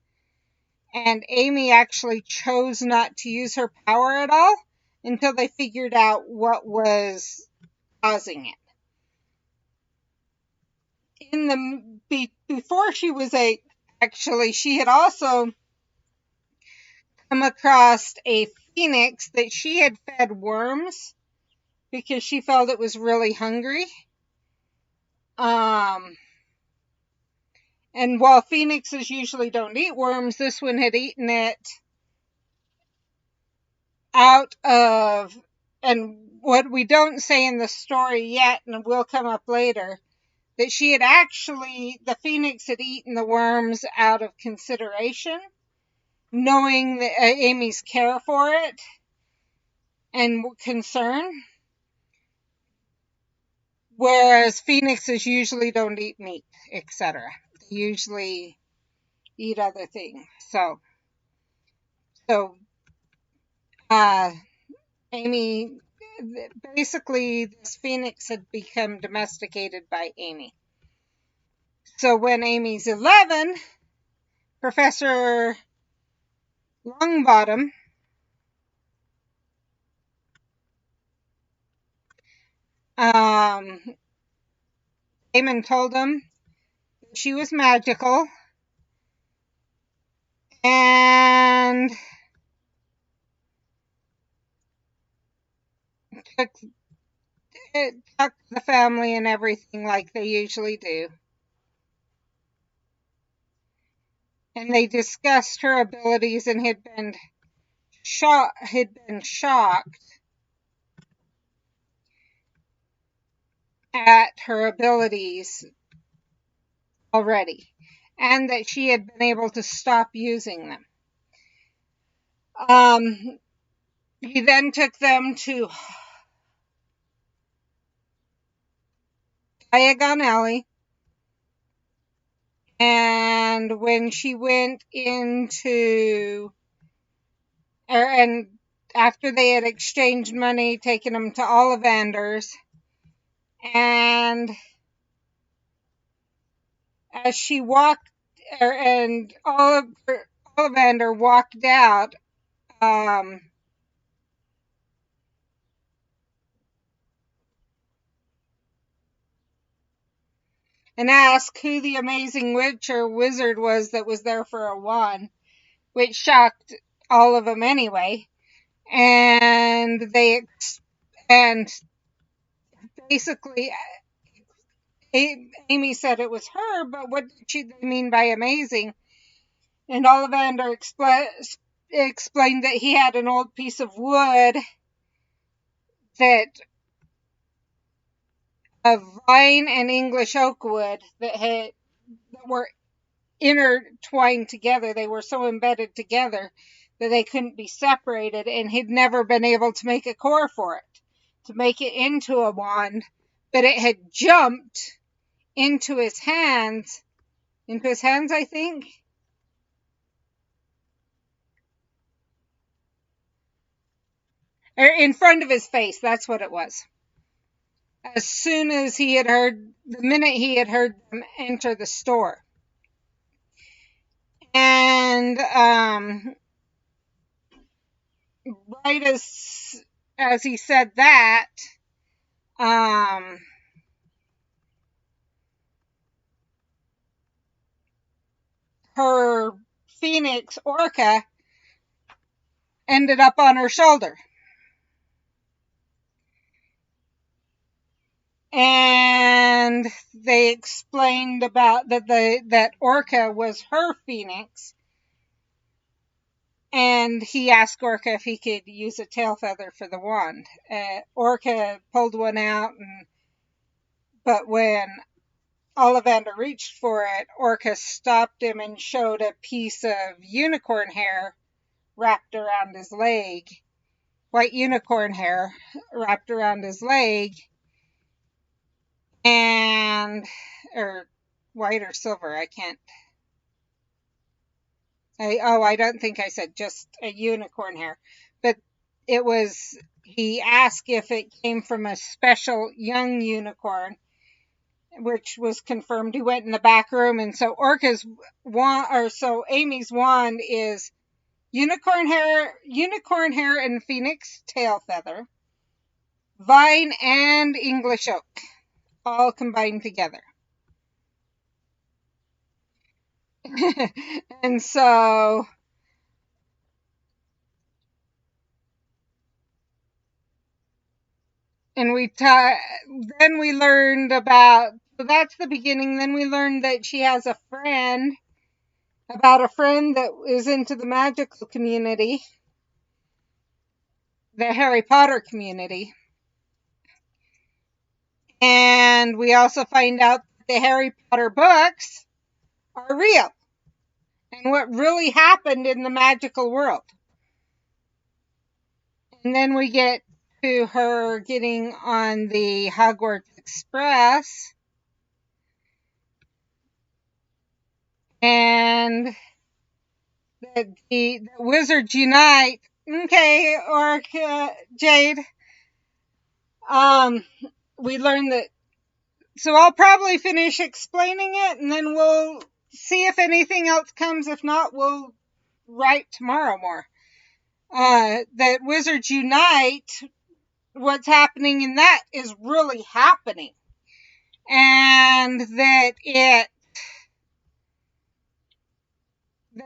And Amy actually chose not to use her power at all until they figured out what was causing it. Before she was 8, actually, she had also come across a phoenix that she had fed worms because she felt it was really hungry. And while phoenixes usually don't eat worms, this one had eaten it out of, and what we don't say in the story yet, and will come up later, that the phoenix had eaten the worms out of consideration, knowing that Amy's care for it and concern, whereas phoenixes usually don't eat meat, etc. They usually eat other things. So Amy, basically, this phoenix had become domesticated by Amy. So when Amy's 11, Professor Longbottom came and told him that she was magical, and talked to the family and everything like they usually do. And they discussed her abilities and had been shocked at her abilities already, and that she had been able to stop using them. He then took them to Diagon Alley, and when she went into, and after they had exchanged money, taken them to Ollivander's, and as she walked, and Ollivander walked out, and asked who the amazing witch or wizard was that was there for a wand, which shocked all of them anyway. And and basically, Amy said it was her, but what did they mean by amazing? And Ollivander explained that he had an old piece of wood that of vine and English oak wood that were intertwined together. They were so embedded together that they couldn't be separated, and he'd never been able to make a core for it, to make it into a wand, but it had jumped into his hands, I think. Or in front of his face, that's what it was. As soon as the minute he had heard them enter the store. And right as he said that, her phoenix Orca ended up on her shoulder. And they explained about that Orca was her phoenix. And he asked Orca if he could use a tail feather for the wand. Orca pulled one out, but when Ollivander reached for it, Orca stopped him and showed a piece of unicorn hair wrapped around his leg. White unicorn hair wrapped around his leg. Or white or silver, I can't. I don't think I said just a unicorn hair. But he asked if it came from a special young unicorn, which was confirmed. He went in the back room, and so Amy's wand is unicorn hair and phoenix tail feather, vine and English oak, all combined together. And so then we learned so that's the beginning. Then we learned that she has a friend that is into the magical community, the Harry Potter community. And we also find out that the Harry Potter books are real and what really happened in the magical world. And then we get to her getting on the Hogwarts Express. And the wizards unite. Okay, Orca, Jade. We learned that. So I'll probably finish explaining it, and then we'll see if anything else comes. If not, we'll write tomorrow more. That wizards unite. What's happening in that is really happening, and that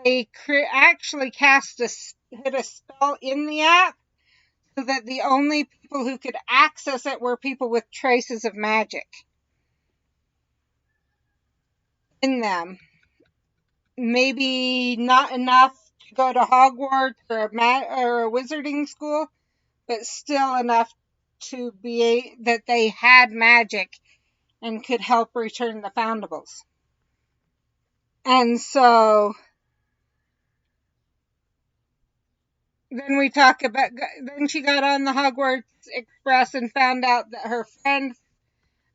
they actually hit a spell in the app, so that the only people who could access it were people with traces of magic in them. Maybe not enough to go to Hogwarts or a wizarding school, but still enough to be that they had magic and could help return the Foundables. And so then she got on the Hogwarts Express and found out that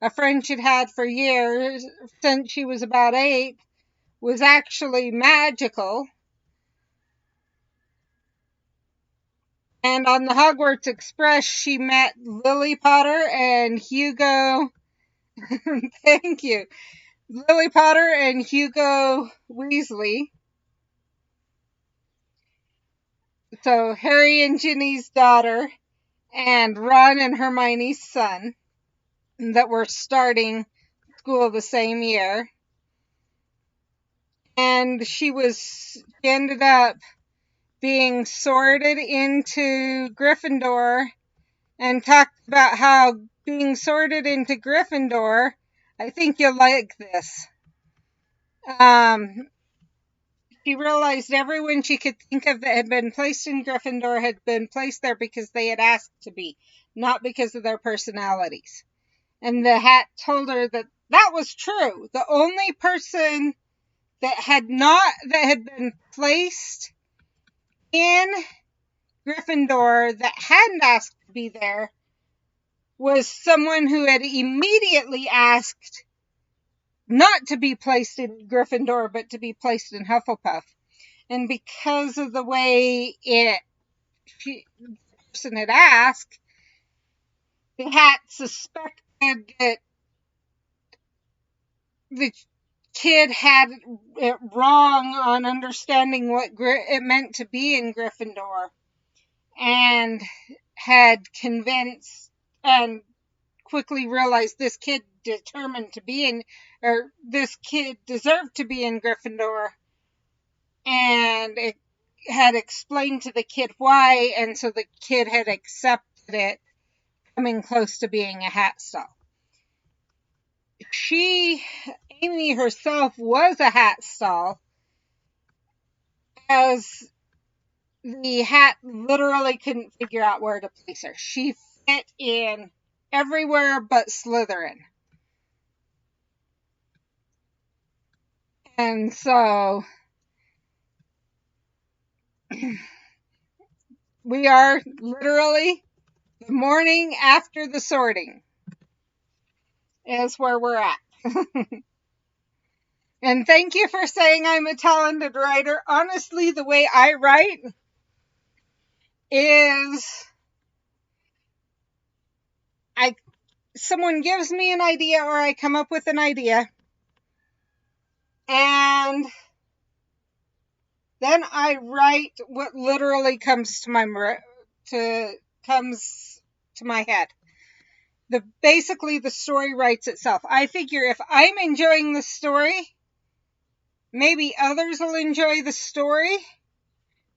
a friend she'd had for years, since she was about 8, was actually magical. And on the Hogwarts Express, she met Lily Potter and Hugo. Thank you. Lily Potter and Hugo Weasley. So Harry and Ginny's daughter, and Ron and Hermione's son, that were starting school the same year. And she ended up being sorted into Gryffindor, and talked about how being sorted into Gryffindor, I think you'll like this. She realized everyone she could think of that had been placed in Gryffindor had been placed there because they had asked to be, not because of their personalities. And the hat told her that that was true. The only person that had been placed in Gryffindor that hadn't asked to be there was someone who had immediately asked not to be placed in Gryffindor, but to be placed in Hufflepuff. And because of the way the person had asked, the hat suspected that the kid had it wrong on understanding what it meant to be in Gryffindor, and had convinced and quickly realized this kid deserved to be in Gryffindor, and it had explained to the kid why, and so the kid had accepted it, coming close to being a hat stall. Amy herself was a hat stall, as the hat literally couldn't figure out where to place her. She fit in everywhere but Slytherin. And so we are literally the morning after the sorting is where we're at. And thank you for saying I'm a talented writer. Honestly, the way I write is someone gives me an idea, or I come up with an idea, and then I write what literally comes to my head. Basically the story writes itself. I figure if I'm enjoying the story, maybe others will enjoy the story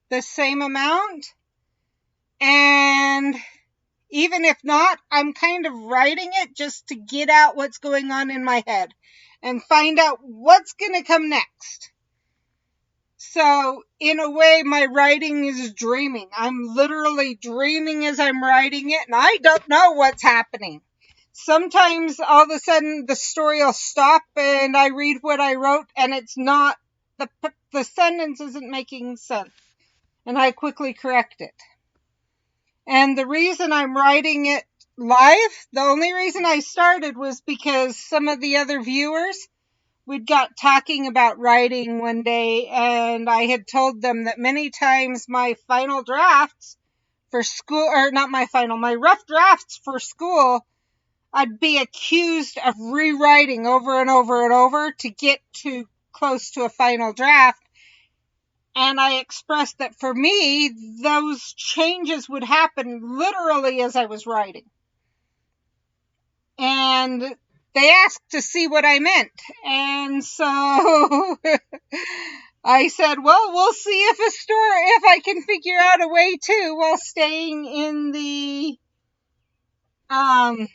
the same amount. And even if not, I'm kind of writing it just to get out what's going on in my head and find out what's going to come next. So, in a way, my writing is dreaming. I'm literally dreaming as I'm writing it, and I don't know what's happening. Sometimes, all of a sudden, the story will stop, and I read what I wrote, and it's not, the sentence isn't making sense, and I quickly correct it. And the reason I'm writing it live, the only reason I started was because some of the other viewers, we'd got talking about writing one day, and I had told them that many times my final drafts for school, or not my rough drafts for school, I'd be accused of rewriting over and over and over to get too close to a final draft. And I expressed that for me, those changes would happen literally as I was writing. And they asked to see what I meant. And so I said, well, we'll see if I can figure out a way to, while staying in the channel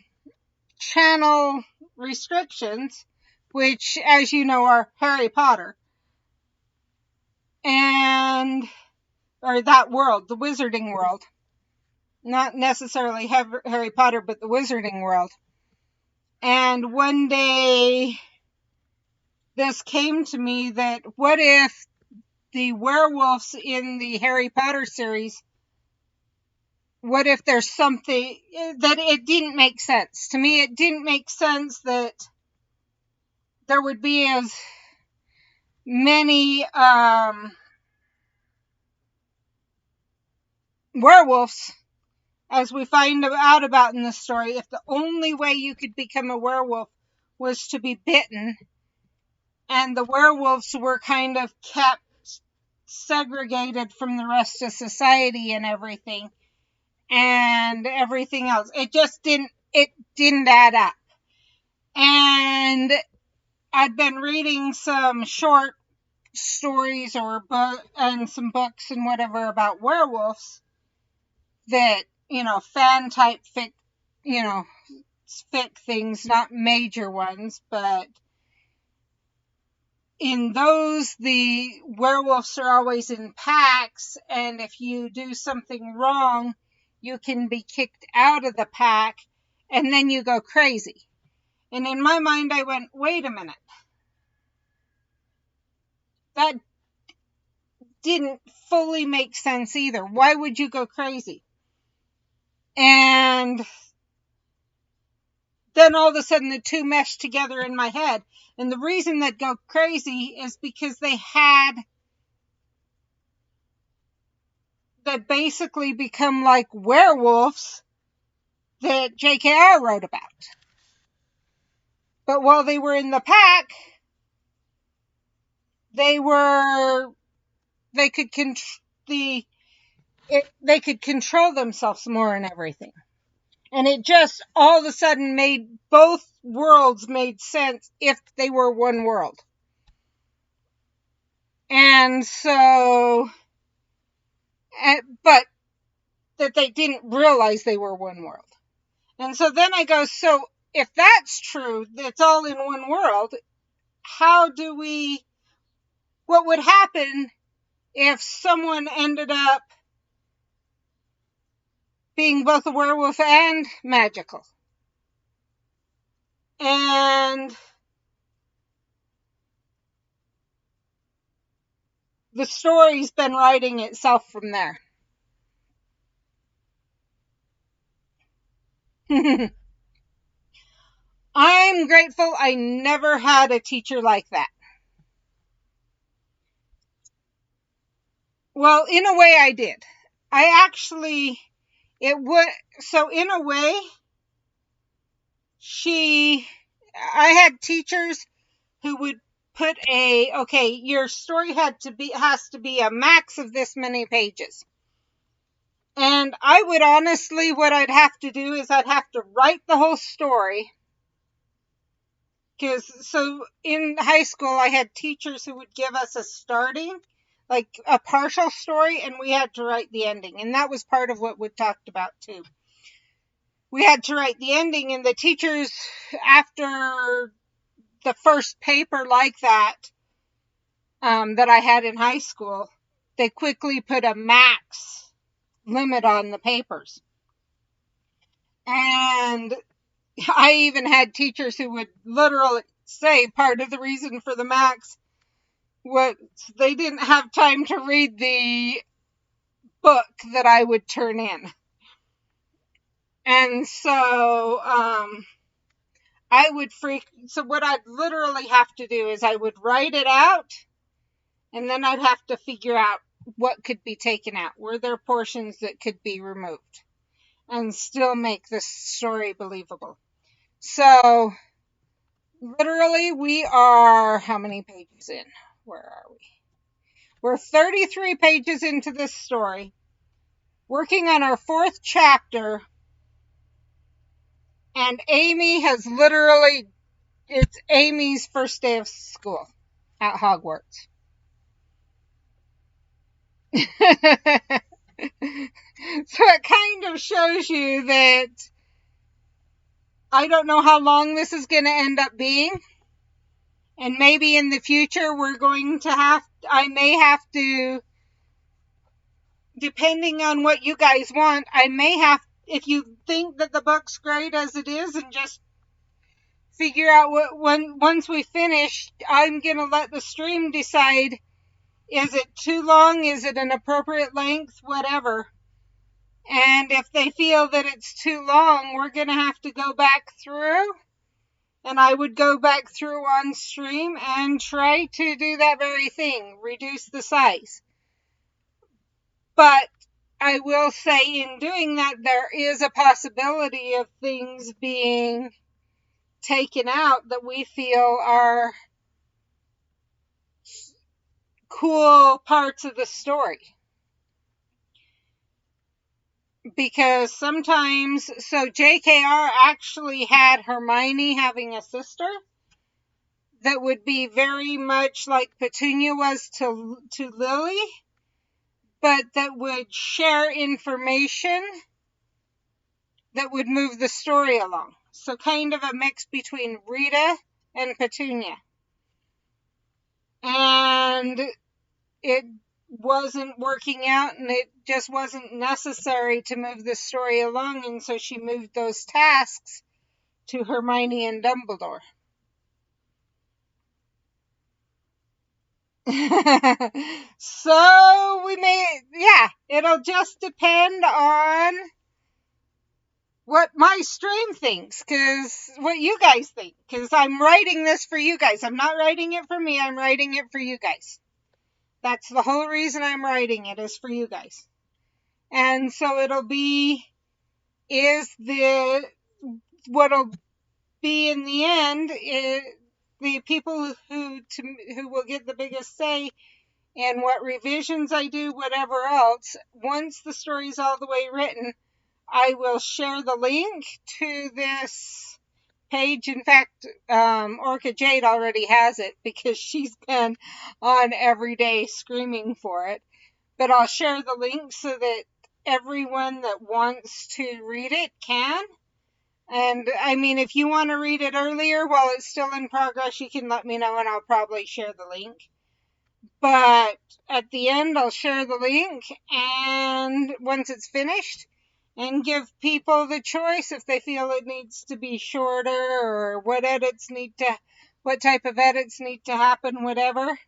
restrictions, which, as you know, are Harry Potter and or that world, the wizarding world. Not necessarily Harry Potter, but the wizarding world. And one day this came to me that what if the werewolves in the Harry Potter series, what if there's something that it didn't make sense? To me, it didn't make sense that there would be as many werewolves as we find out about in the story if the only way you could become a werewolf was to be bitten, and the werewolves were kind of kept segregated from the rest of society and everything else. It just didn't add up. And I'd been reading some short stories and some books and whatever about werewolves that, fan type fic, fic things, not major ones, but in those, the werewolves are always in packs, and if you do something wrong, you can be kicked out of the pack, and then you go crazy. And in my mind, I went, wait a minute. That didn't fully make sense either. Why would you go crazy? And then all of a sudden the two meshed together in my head. And the reason that go crazy is because they had that basically become like werewolves that JKR wrote about. But while they were in the pack, they could control themselves more and everything. And it just all of a sudden made both worlds made sense if they were one world. And so, but that they didn't realize they were one world. And so then I go, so if that's true, it's all in one world, what would happen if someone ended up being both a werewolf and magical? And the story's been writing itself from there. I'm grateful I never had a teacher like that. Well, in a way I did. So in a way, I had teachers who would put your story has to be a max of this many pages. And I would honestly, what I'd have to do is I'd have to write the whole story. So in high school, I had teachers who would give us like a partial story, and we had to write the ending. And that was part of what we talked about too. We had to write the ending, and the teachers, after the first paper like that I had in high school, they quickly put a max limit on the papers. And I even had teachers who would literally say part of the reason for the max was they didn't have time to read the book that I would turn in. And so so what I'd literally have to do is I would write it out, and then I'd have to figure out what could be taken out. Were there portions that could be removed and still make this story believable? So literally we are how many pages in? Where are we? We're 33 pages into this story, working on our 4th chapter, and it's Amy's first day of school at Hogwarts. So it kind of shows you that I don't know how long this is going to end up being. And maybe in the future I may have to, depending on what you guys want, if you think that the book's great as it is and just figure out once we finish, I'm going to let the stream decide, is it too long? Is it an appropriate length? Whatever. And if they feel that it's too long, we're going to have to go back through. And I would go back through on stream and try to do that very thing, reduce the size. But I will say in doing that, there is a possibility of things being taken out that we feel are cool parts of the story. Because sometimes, so JKR actually had Hermione having a sister that would be very much like Petunia was to Lily, but that would share information that would move the story along. So kind of a mix between Rita and Petunia. And it wasn't working out, and it just wasn't necessary to move the story along, and so she moved those tasks to Hermione and Dumbledore. So it'll just depend on what my stream thinks, what you guys think, because I'm writing this for you guys. I'm not writing it for me, I'm writing it for you guys. That's the whole reason I'm writing it, is for you guys. And so what'll be in the end is the people who will get the biggest say in what revisions I do, whatever else. Once the story's all the way written, I will share the link to this page. In fact, Orca Jade already has it because she's been on every day screaming for it. But I'll share the link so that everyone that wants to read it can. And I mean, if you want to read it earlier while it's still in progress, you can let me know and I'll probably share the link. But at the end, I'll share the link, and once it's finished, and give people the choice if they feel it needs to be shorter or what type of edits need to happen, whatever.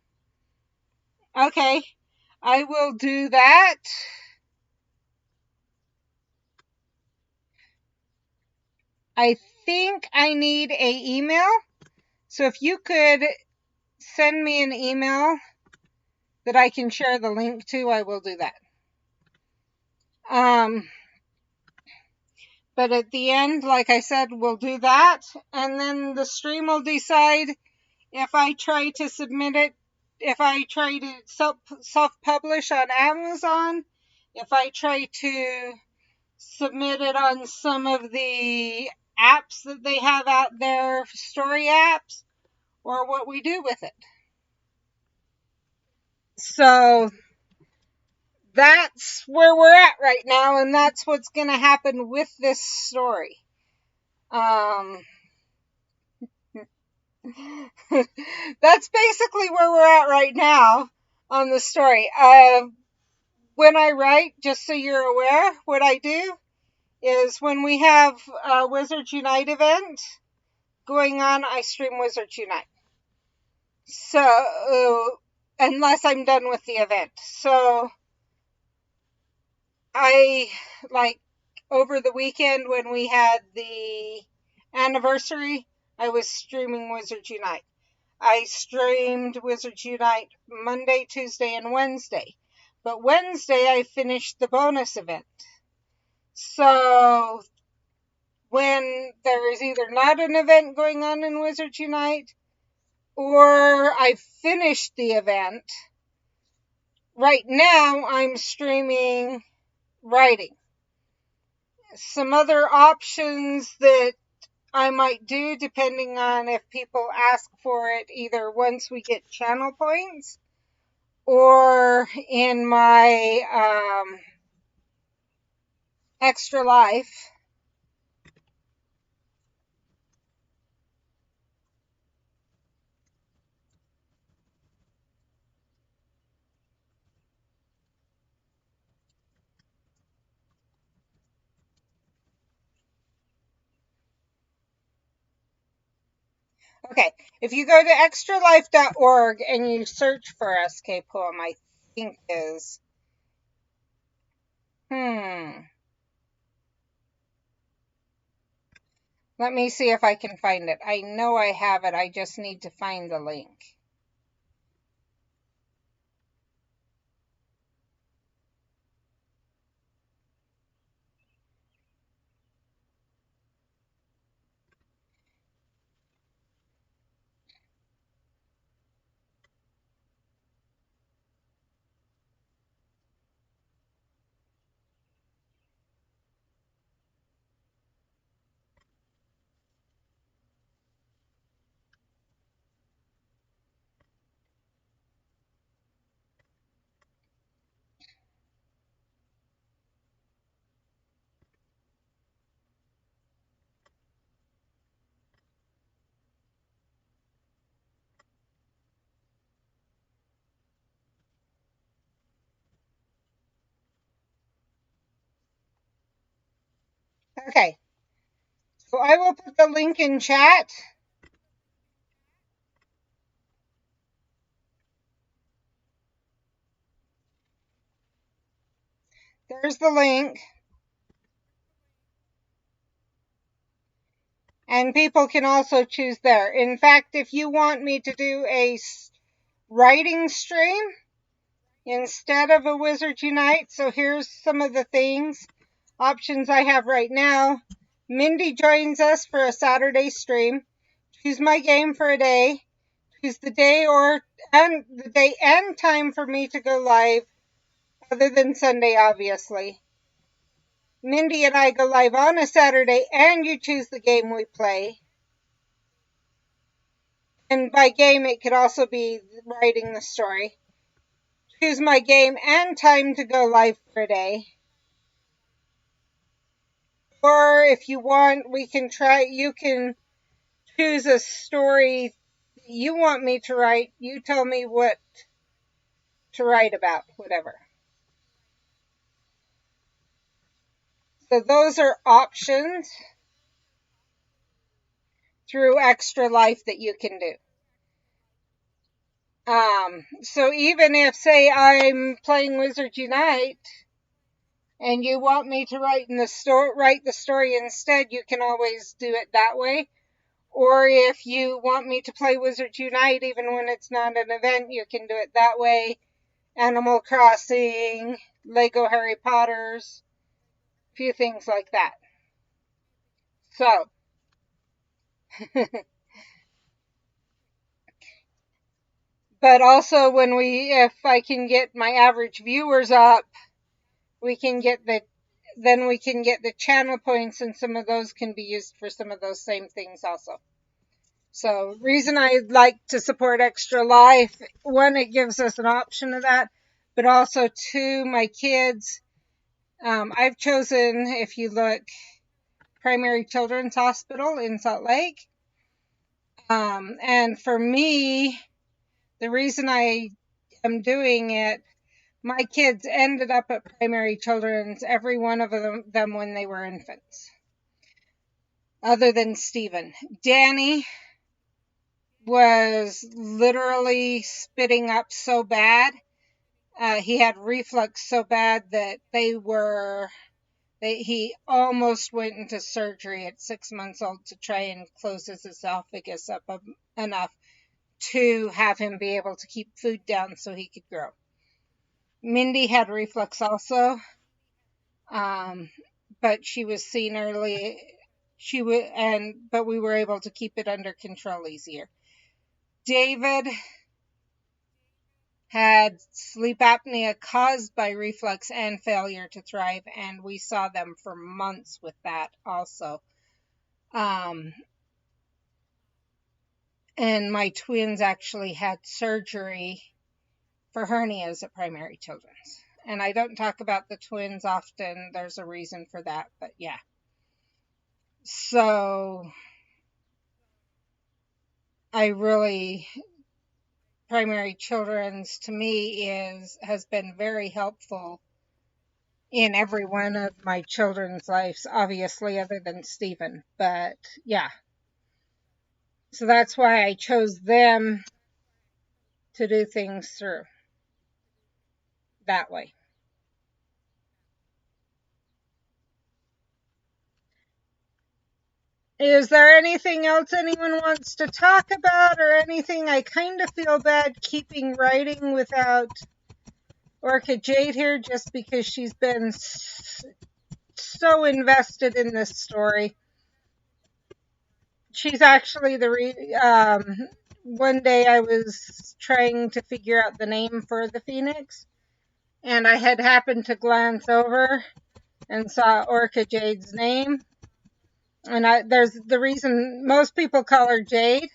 Okay, I will do that. I think I need an email. So if you could send me an email that I can share the link to, I will do that. But at the end, like I said, we'll do that. And then the stream will decide if I try to submit it, if I try to self-publish on Amazon, if I try to submit it on some of the apps that they have out there, story apps, or what we do with it. So that's where we're at right now, and that's what's going to happen with this story. That's basically where we're at right now on the story. When I write, just so you're aware, what I do is when we have a Wizards Unite event going on, I stream Wizards Unite. So, unless I'm done with the event. So, over the weekend when we had the anniversary, I was streaming Wizards Unite. I streamed Wizards Unite Monday, Tuesday, and Wednesday. But Wednesday, I finished the bonus event. So, when there is either not an event going on in Wizards Unite, or I finished the event, right now I'm streaming writing. Some other options that I might do, depending on if people ask for it, either once we get channel points or in my extra life, Okay, if you go to extralife.org and you search for SK poem, I think is, let me see if I can find it. I know I have it. I just need to find the link. Okay, so I will put the link in chat. There's the link. And people can also choose there. In fact, if you want me to do a writing stream instead of a Wizards Unite, so here's some of the things, options I have right now. Mindy joins us for a Saturday stream. Choose my game for a day. Choose the day and time for me to go live, other than Sunday, obviously. Mindy and I go live on a Saturday, and you choose the game we play. And by game, it could also be writing the story. Choose my game and time to go live for a day. Or if you want, you can choose a story you want me to write. You tell me what to write about, whatever. So those are options through Extra Life that you can do. So even if, say, I'm playing Wizards Unite and you want me to write the story instead, you can always do it that way. Or if you want me to play Wizards Unite, even when it's not an event, you can do it that way. Animal Crossing, Lego Harry Potters, a few things like that. So, but also if I can get my average viewers up, we can get then we can get the channel points, and some of those can be used for some of those same things also. So, reason I like to support Extra Life, one, it gives us an option of that, but also two, my kids, I've chosen, if you look, Primary Children's Hospital in Salt Lake. And for me, the reason I am doing it, my kids ended up at Primary Children's, every one of them when they were infants. Other than Stephen. Danny was literally spitting up so bad. He had reflux so bad that he almost went into surgery at 6 months old to try and close his esophagus up enough to have him be able to keep food down so he could grow. Mindy had reflux also, but she was seen early. But we were able to keep it under control easier. David had sleep apnea caused by reflux and failure to thrive, and we saw them for months with that also. And my twins actually had surgery for hernias at Primary Children's. And I don't talk about the twins often. There's a reason for that, but yeah. So Primary Children's to me has been very helpful in every one of my children's lives, obviously, other than Stephen. But yeah. So that's why I chose them to do things through that way. Is there anything else anyone wants to talk about or anything? I kind of feel bad keeping writing without Orchid Jade here just because she's been so invested in this story. She's actually one day I was trying to figure out the name for the Phoenix, and I had happened to glance over and saw Orchid Jade's name. And there's the reason most people call her Jade,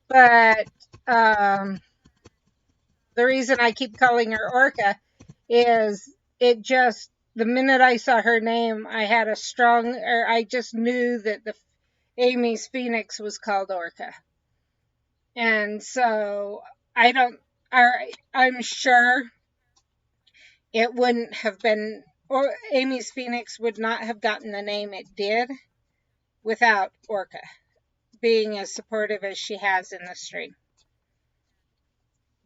but the reason I keep calling her Orca is it just, the minute I saw her name, I had a strong, or I just knew that the Amy's Phoenix was called Orca. And so I don't, I'm sure it wouldn't have been, or Amy's Phoenix would not have gotten the name it did without Orca being as supportive as she has in the stream.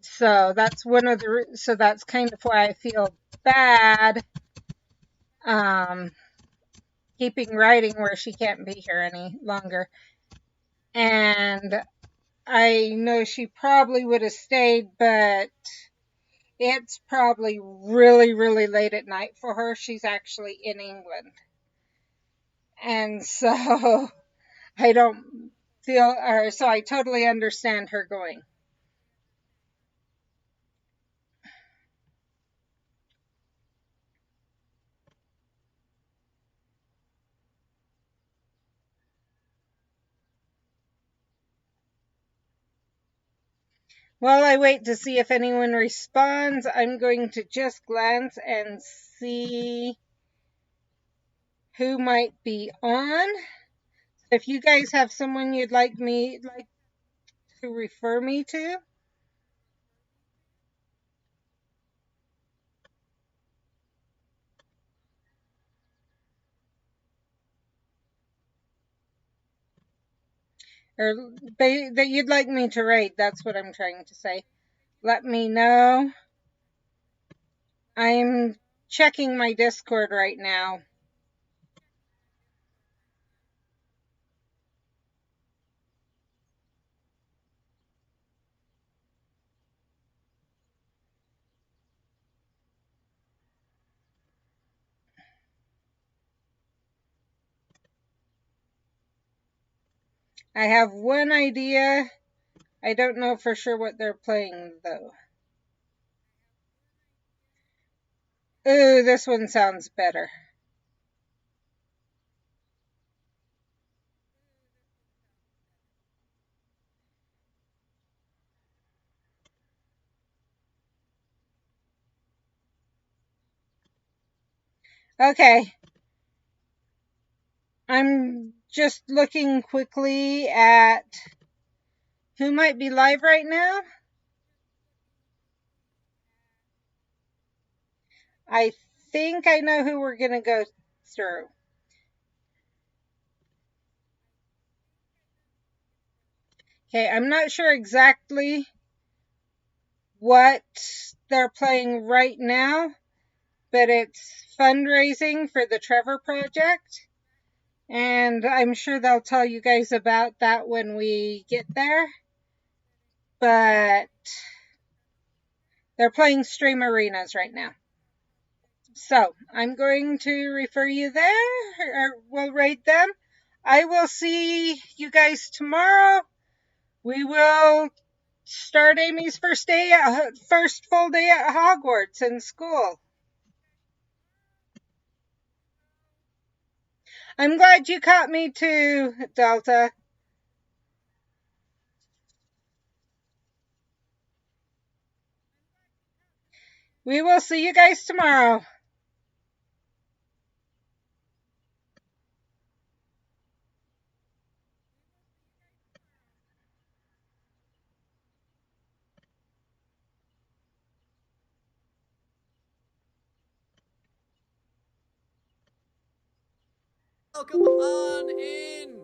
So that's so that's kind of why I feel bad keeping writing where she can't be here any longer. And I know she probably would have stayed, but it's probably really, really late at night for her. She's actually in England. And so I don't feel, or so I totally understand her going. While I wait to see if anyone responds, I'm going to just glance and see who might be on. If you guys have someone you'd like to refer me to. Or that you'd like me to rate, that's what I'm trying to say. Let me know. I'm checking my Discord right now. I have one idea. I don't know for sure what they're playing, though. Ooh, this one sounds better. Okay. I'm just looking quickly at who might be live right now. I think I know who we're going to go through. Okay, I'm not sure exactly what they're playing right now, but it's fundraising for the Trevor Project. And I'm sure they'll tell you guys about that when we get there. But they're playing Stream Arenas right now. So I'm going to refer you there, or we'll rate them. I will see you guys tomorrow. We will start Amy's first full day at Hogwarts in school. I'm glad you caught me too, Delta. We will see you guys tomorrow. Welcome on in.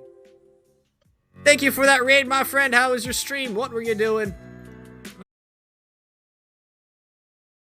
Thank you for that raid, my friend. How was your stream? What were you doing?